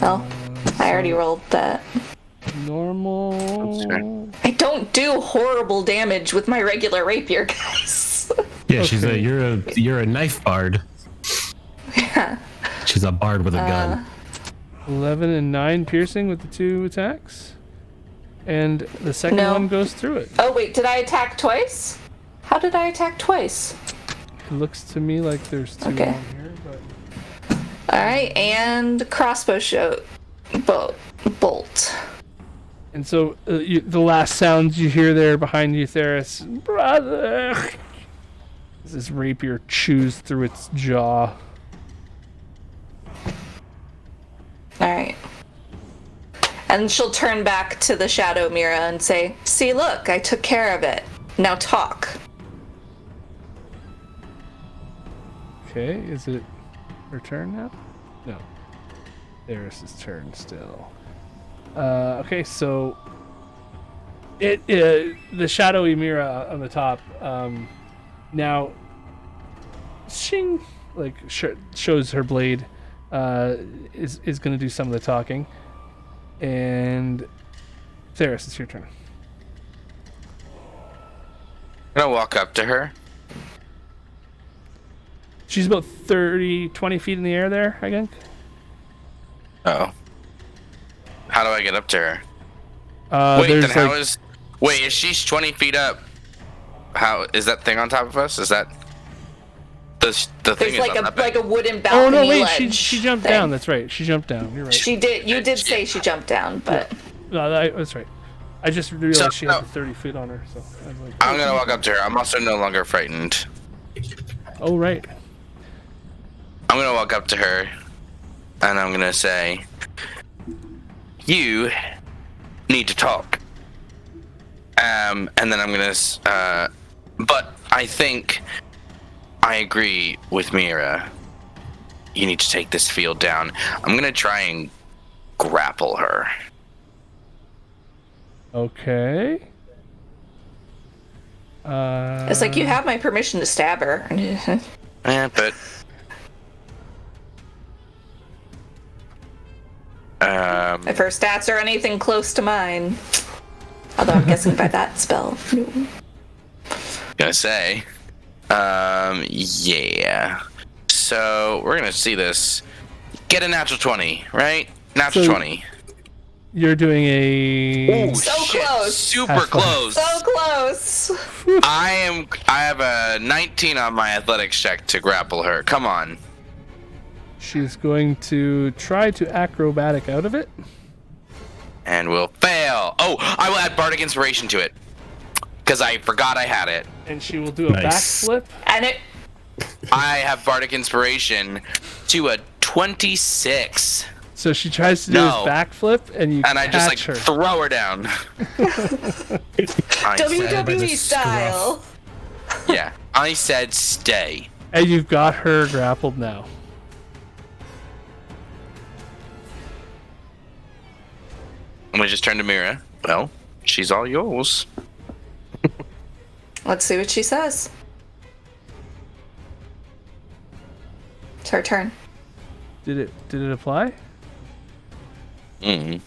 Oh, I already rolled that. Normal... I don't do horrible damage with my regular rapier, guys. Yeah, you're a knife bard. Yeah. She's a bard with a gun. 11 and 9 piercing with the 2 attacks. And the second one goes through it. Oh, wait, did I attack twice? How did I attack twice? It looks to me like there's 2 on here, but... Alright, and crossbow bolt. And so the last sounds you hear there behind you, Theris, brother, as this rapier chews through its jaw. Alright. And she'll turn back to the shadow Myra and say, "See, look, I took care of it. Now talk." Okay, is it her turn now? No. Theris' turn still. Okay, so the shadowy Myra on the top now shing like shows her blade is going to do some of the talking. And Theris, it's your turn. I'm gonna walk up to her. She's about 20 feet in the air there, I think. Oh. How do I get up to her? Wait, is she 20 feet up? How is that thing on top of us? Is that the thing? There's is like a wooden balcony. Oh no, wait, ledge she jumped thing. down. That's right. She jumped down. You're right. She did. You did say she jumped down, but No, that's right. I just realized she had the 30 feet on her, so I was like, I'm gonna walk up to her. I'm also no longer frightened. oh right. I'm gonna walk up to her, and I'm gonna say, "You need to talk." And then I'm gonna, but I think I agree with Myra. You need to take this field down. I'm gonna try and grapple her. Okay. it's like you have my permission to stab her. But If her stats are anything close to mine, although I'm guessing by that spell. No. gonna say, yeah. So we're gonna see this. Get a natural 20, right? Natural 20. You're doing a... Ooh, So shit. close. Super Half close. So close. I have a 19 on my athletics check to grapple her. Come on. She's going to try to acrobatic out of it. And we'll fail. Oh, I will add Bardic Inspiration to it. Because I forgot I had it. And she will do a Nice. backflip. And it. I have Bardic Inspiration to a 26. So she tries to do No. his backflip, and you And I just like catch her. throw her down. WWE style. Yeah, I said stay. And you've got her grappled now. I'm gonna just turn to Myra. Well, she's all yours. Let's see what she says. It's her turn. Did it apply? Mm.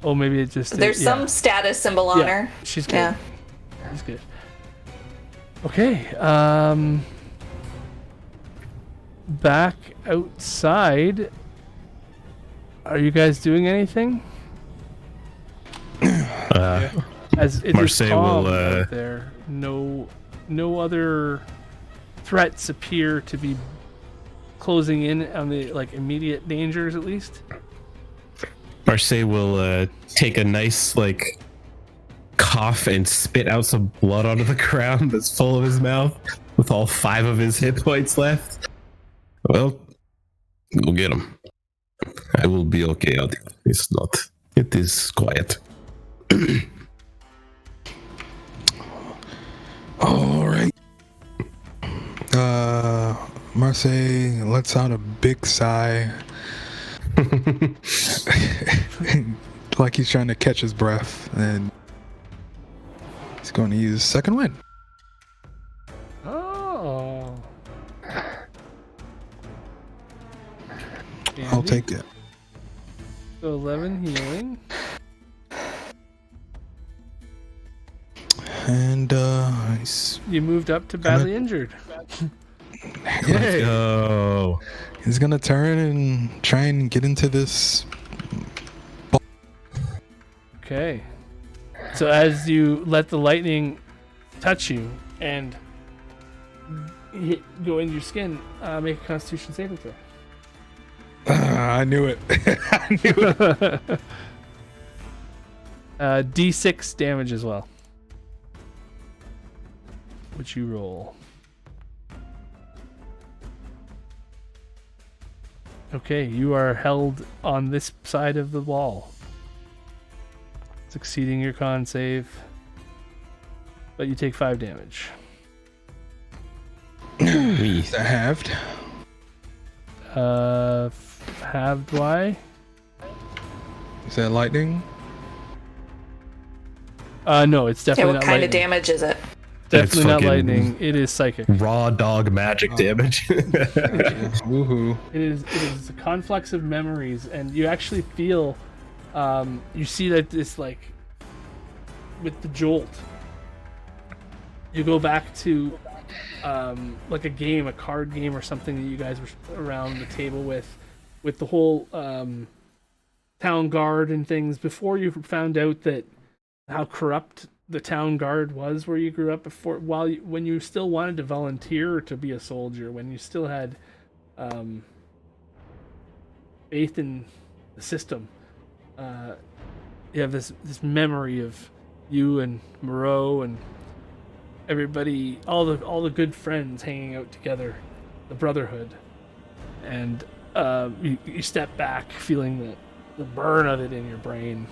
Oh, maybe it just. There's some status symbol on her. She's good. Yeah. She's good. Okay. Back outside. Are you guys doing anything? As it is Marseille calm will, out there, no other threats appear to be closing in on the immediate dangers, at least. Marseille will take a nice cough and spit out some blood onto the ground that's full of his mouth with all 5 of his hit points left. Well, we'll get him. I will be okay. It's not. It is quiet. All right. Marseille lets out a big sigh. Like he's trying to catch his breath, and he's going to use second wind. Oh. I'll take it. So 11 healing. And he's You moved up to badly injured. yay. Oh, He's gonna turn and try and get into this. Okay. So as you let the lightning touch you and go into your skin, make a Constitution saving throw. I knew it. I knew it. D6 damage as well. Which you roll. Okay, you are held on this side of the wall. Succeeding your con save. But you take 5 damage. Is that halved? Halved why? Is that lightning? No, it's Yeah, definitely what not kind lightning. of damage is it? Definitely not fucking lightning. It is psychic. raw dog magic damage. Woohoo. It is a conflux of memories, and you actually feel, you see that this with the jolt, you go back to a game, a card game or something that you guys were around the table with the whole town guard and things before you found out that how corrupt the town guard was where you grew up before, when you still wanted to volunteer to be a soldier, when you still had faith in the system. You have this memory of you and Moreau and everybody, all the good friends hanging out together, the brotherhood, and you step back feeling the burn of it in your brain.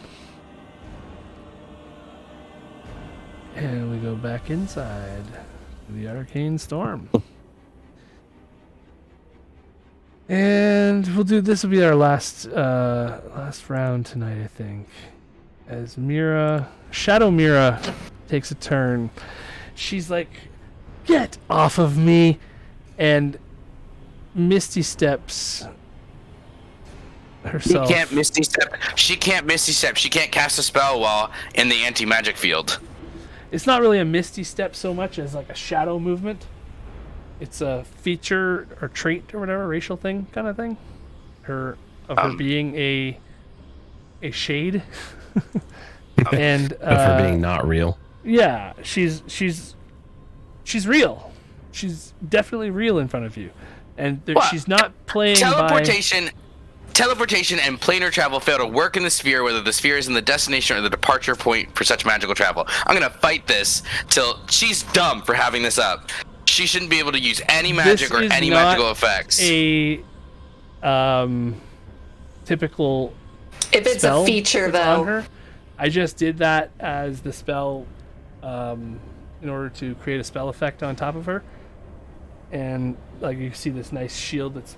And we go back inside the arcane storm. And we'll do this will be our last round tonight, I think. As Shadow Myra takes a turn. She's like, "Get off of me!" And Misty steps herself. She can't Misty Step. She can't cast a spell while in the anti-magic field. It's not really a Misty Step so much as a shadow movement. It's a feature or trait or whatever, racial thing kind of thing. Her being a shade. And of her being not real. Yeah, she's real. She's definitely real in front of you. And she's not playing Teleportation and planar travel fail to work in the sphere, whether the sphere is in the destination or the departure point for such magical travel. I'm gonna fight this till she's dumb for having this up. She shouldn't be able to use any magic or any magical effects. A typical. If it's a feature, though. On her. I just did that as the spell, in order to create a spell effect on top of her, and you see this nice shield that's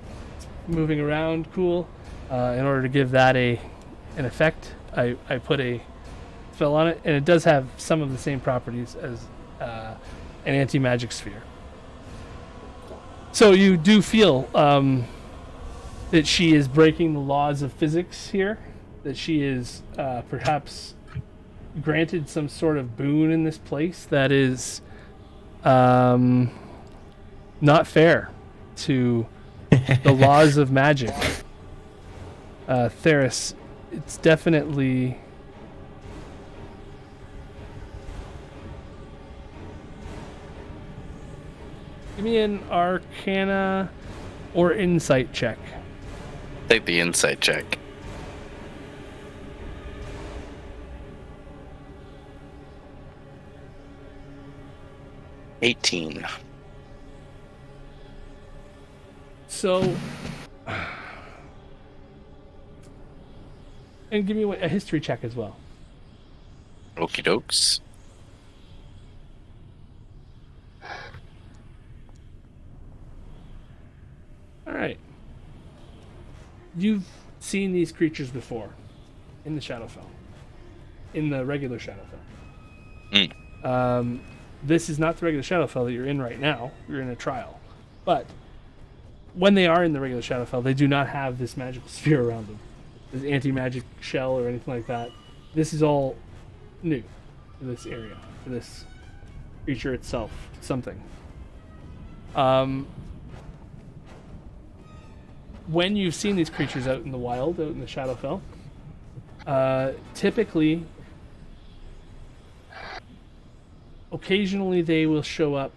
moving around, cool. In order to give that a an effect, I put a spell on it, and it does have some of the same properties as an anti-magic sphere. So you do feel that she is breaking the laws of physics here, that she is perhaps granted some sort of boon in this place that is not fair to the laws of magic. Theris, it's definitely... Give me an Arcana or Insight check. Take the insight check. $18. So... And give me a history check as well. Okie dokes. Alright. You've seen these creatures before in the Shadowfell. In the regular Shadowfell. This is not the regular Shadowfell that you're in right now. You're in a trial. But when they are in the regular Shadowfell, they do not have this magical sphere around them. This anti-magic shell or anything like that. This is all new to this area, to this creature itself, something. When you've seen these creatures out in the wild, out in the Shadowfell, typically, occasionally they will show up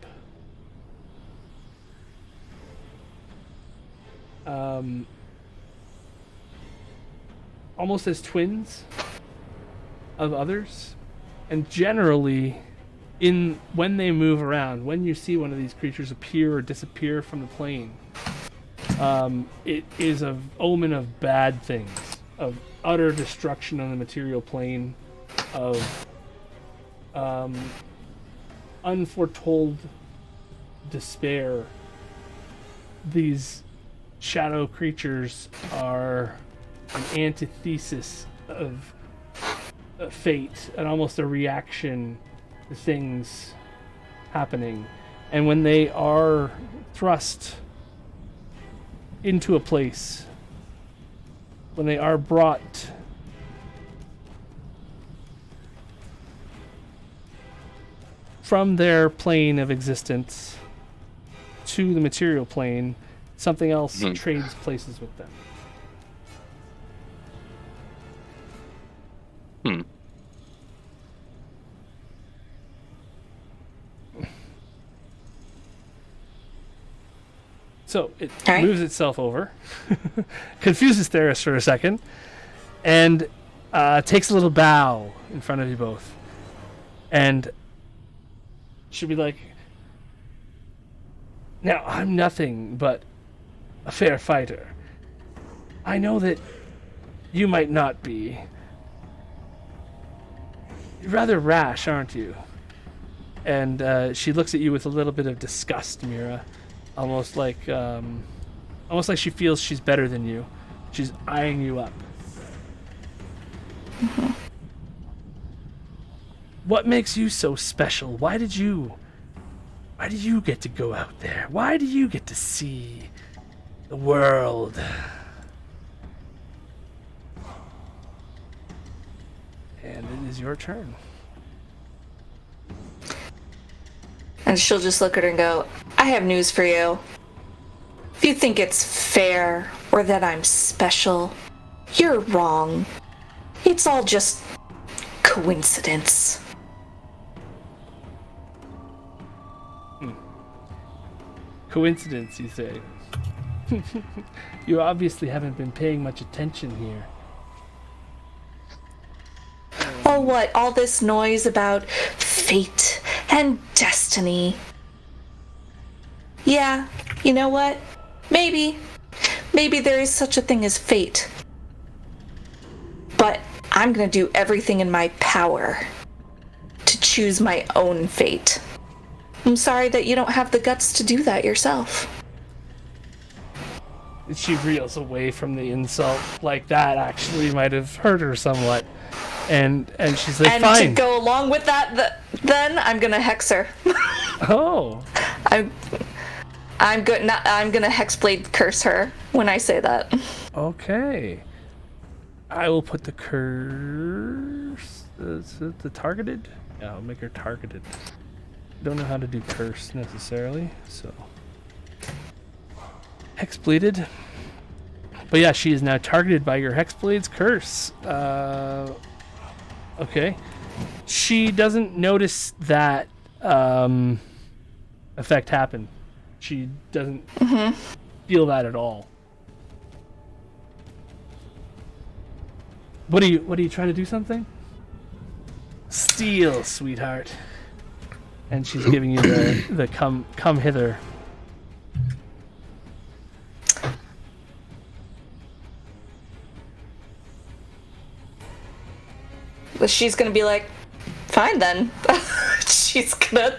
almost as twins of others, and generally when they move around, when you see one of these creatures appear or disappear from the plane, it is an omen of bad things, of utter destruction on the material plane, of unforetold despair. These shadow creatures are an antithesis of fate and almost a reaction to things happening. And when they are thrust into a place, when they are brought from their plane of existence to the material plane, something else trades places with them. So it moves itself over, confuses Theris for a second, and takes a little bow in front of you both. And she'll be like, "Now, I'm nothing but a fair fighter. I know that you might not be. You're rather rash, aren't you?" And she looks at you with a little bit of disgust, Myra. Almost like she feels she's better than you. She's eyeing you up. Mm-hmm. What makes you so special? Why did you get to go out there? Why do you get to see the world? And it is your turn. And she'll just look at her and go, "I have news for you. If you think it's fair or that I'm special, you're wrong. It's all just coincidence." Coincidence, you say? You obviously haven't been paying much attention here. Oh, what? All this noise about fate and destiny. Yeah, you know what? Maybe there is such a thing as fate. But I'm gonna do everything in my power to choose my own fate. I'm sorry that you don't have the guts to do that yourself. She reels away from the insult. Like, that actually might have hurt her somewhat. And she's like, and fine. to go along with that, then I'm gonna hex her. Oh. I'm gonna hexblade curse her when I say that. Okay. I will put the curse. Is it the targeted? Yeah, I'll make her targeted. Don't know how to do curse necessarily, so hexbladed. But yeah, she is now targeted by your hexblade's curse. Okay. She doesn't notice that effect happen. She doesn't feel that at all. What are you trying to do something? Steal, sweetheart. And she's giving you the come hither. She's gonna be like, fine then. She's gonna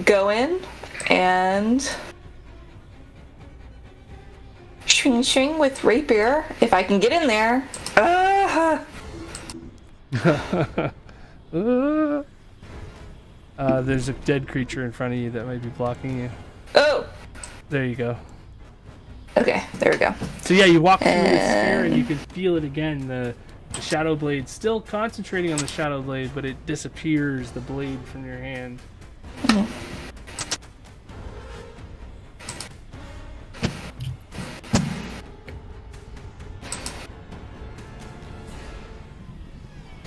go in and swing with rapier if I can get in there. There's a dead creature in front of you that might be blocking you. Oh, There you go. okay, there we go. So yeah, you walk through the sphere and you can feel it again. The shadow blade still concentrating on the shadow blade, but it disappears the blade from your hand.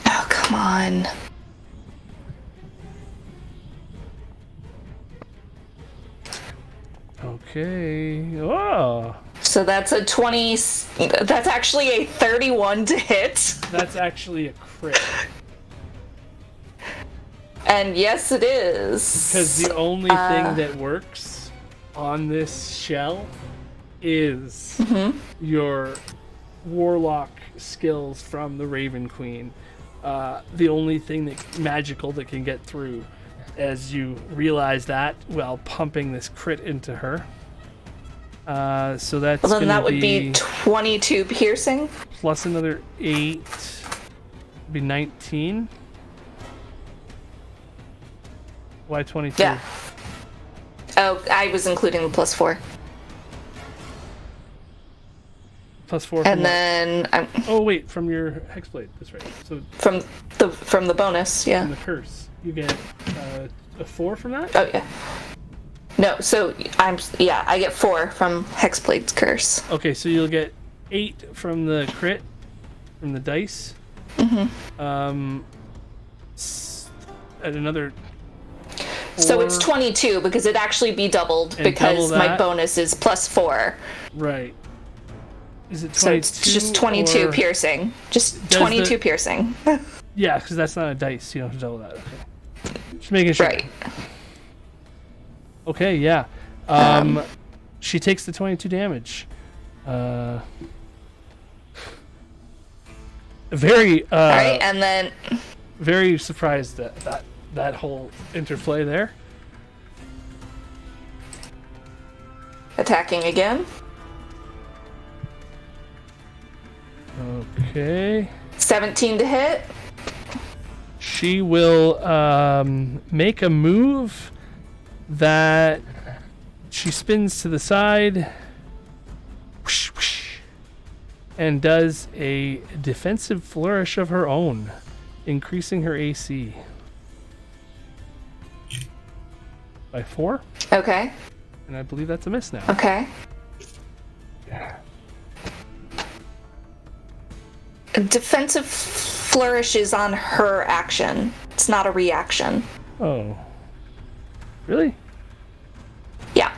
Oh, come on. Okay. Oh, So that's a 20. That's actually a 31 to hit. that's actually a crit. And yes, it is. Because the only thing that works on this shell is your warlock skills from the Raven Queen. The only thing that magical that can get through, as you realize that while pumping this crit into her. So that's Well, then gonna that would be 22 piercing. plus another 8, be 19. Why 22? Yeah. Oh, I was including the plus 4. Plus 4 from And then I'm Oh wait, from your hexblade. That's right. So from the bonus, from yeah. the curse, you get a 4 from that. Oh yeah. No, so I get 4 from Hexblade's curse. Okay, so you'll get 8 from the crit, from the dice. And another. 4, So it's 22 because it'd actually be doubled And because double my that. bonus is plus 4. Right. Is it 22? So it's just 22 or- piercing. Just Does 22 the- piercing. Yeah, because that's not a dice. You don't have to double that. Okay. Just making sure. Right. Okay, yeah. She takes the 22 damage. Very Alright, and then very surprised at that whole interplay there. attacking again. Okay. 17 to hit. She will make a move that she spins to the side whoosh, whoosh, and does a defensive flourish of her own, increasing her AC by 4. Okay. And I believe that's a miss now. Okay. Defensive flourish is on her action. It's not a reaction. Oh. Really? Yeah.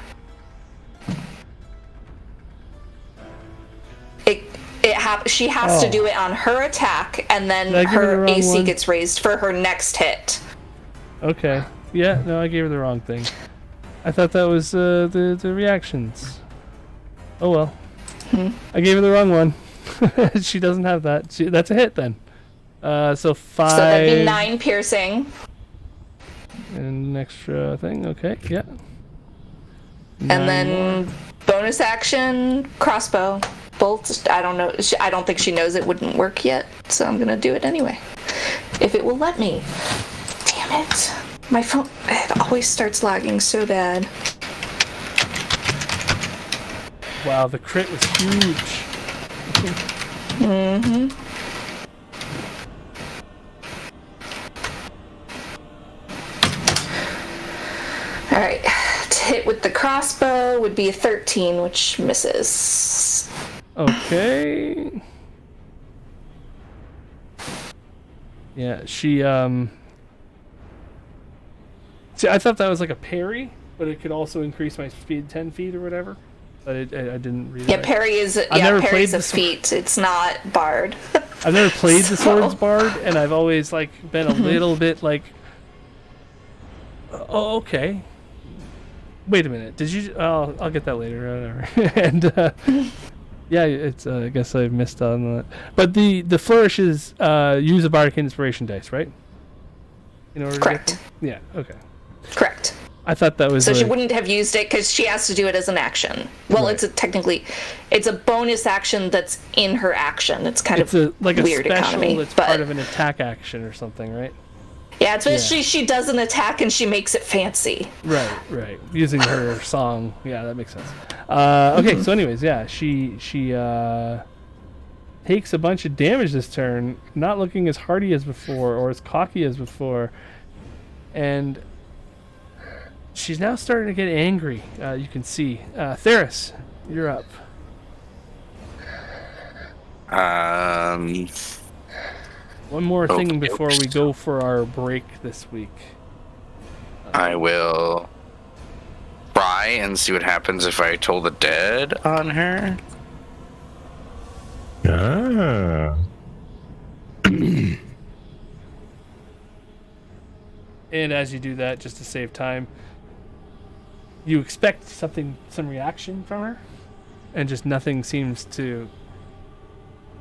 She has to Oh. do it on her attack, and then Did I give her the her wrong AC one? gets raised for her next hit. Okay. Yeah, no, I gave her the wrong thing. I thought that was the reactions. Oh well. I gave her the wrong one. She doesn't have that. That's a hit then. So 5. So that'd be 9 piercing. And an extra thing. Okay, yeah. And then bonus action, crossbow. Bolt, I don't know. I don't think she knows it wouldn't work yet, so I'm gonna do it anyway. If it will let me. Damn it. My phone, it always starts lagging so bad. Wow, the crit was huge. Mm-hmm. Alright, to hit with the crossbow would be a 13, which misses. Okay. Yeah, she, See, I thought that was like a parry, but it could also increase my speed 10 feet or whatever. But I didn't read it. Yeah, right. parry is, parry's a feat. It's not bard. I've never played the Swords Bard, and I've always, like, been a little bit like, oh, okay. Wait a minute. Did you? Oh, I'll get that later. Whatever. And yeah, it's. I guess I missed on that. But the flourishes use a bardic inspiration dice, right? In order Correct. to get them? Yeah. Okay. Correct. I thought that was. So she wouldn't have used it because she has to do it as an action. Well, Right. it's a bonus action that's in her action. It's kind It's of like a weird special economy, that's but part of an attack action or something, right? yeah, it's she does an attack and she makes it fancy. Right. Using her song. Yeah, that makes sense. Okay, so anyways, yeah, she takes a bunch of damage this turn, not looking as hardy as before or as cocky as before. And she's now starting to get angry. You can see. Theris, you're up. One more thing before we go for our break this week. I will try and see what happens if I toll the dead on her. Ah. And as you do that, just to save time, you expect some reaction from her, and just nothing seems to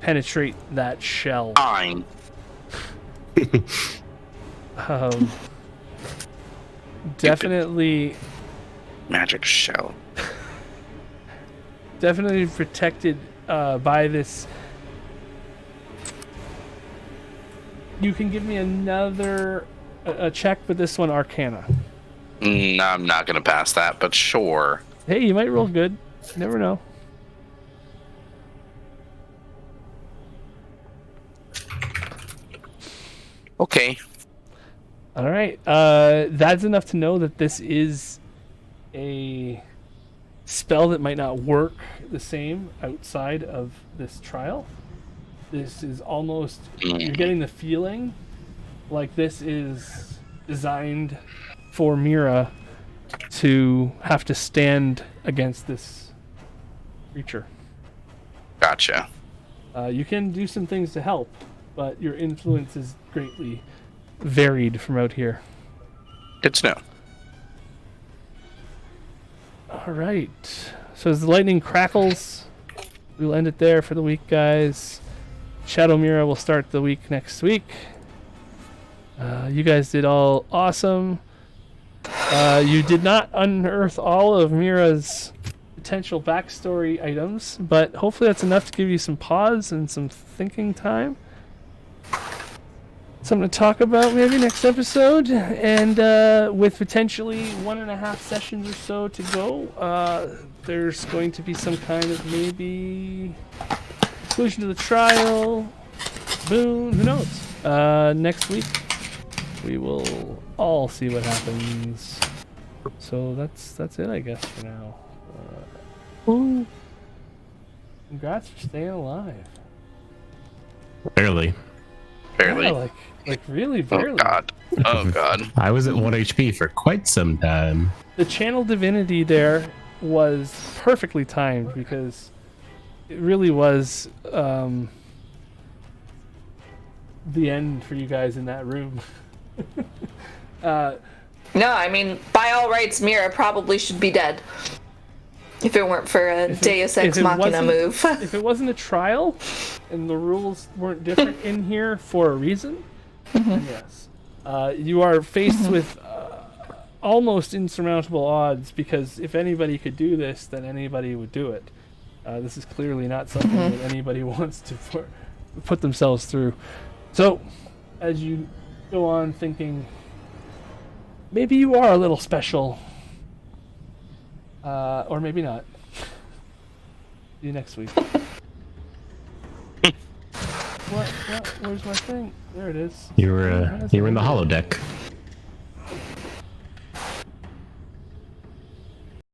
penetrate that shell. Fine. Definitely Magic shell. definitely protected by this. You can give me another a check, but this one Arcana. No, I'm not gonna pass that, but sure. Hey, you might roll good. You never know. Okay. All right. That's enough to know that this is a spell that might not work the same outside of this trial. This is almost, you're getting the feeling like this is designed for Myra to have to stand against this creature. Gotcha. You can do some things to help, but your influence is greatly varied from out here. Good to know. All right. So as the lightning crackles, we'll end it there for the week, guys. Shadow Myra will start the week next week. You guys did all awesome. You did not unearth all of Myra's potential backstory items, but hopefully that's enough to give you some pause and some thinking time. Something to talk about maybe next episode, and with potentially 1.5 sessions or so to go, there's going to be some kind of maybe conclusion to the trial, boon, who knows. Next week we will all see what happens. So that's it, I guess, for now. Ooh. Congrats for staying alive. Barely. Barely. Yeah, like really barely. Oh god. Oh god. I was at 1 HP for quite some time. The channel divinity there was perfectly timed because it really was the end for you guys in that room. No, I mean, by all rights, Myra probably should be dead. If it weren't for a Deus Ex Machina move. If it wasn't a trial and the rules weren't different in here for a reason, then yes. You are faced with almost insurmountable odds, because if anybody could do this, then anybody would do it. This is clearly not something that anybody wants to put themselves through. So, as you go on thinking, maybe you are a little special, or maybe not. See you next week. What? Where's my thing? There it is. You were in the holodeck.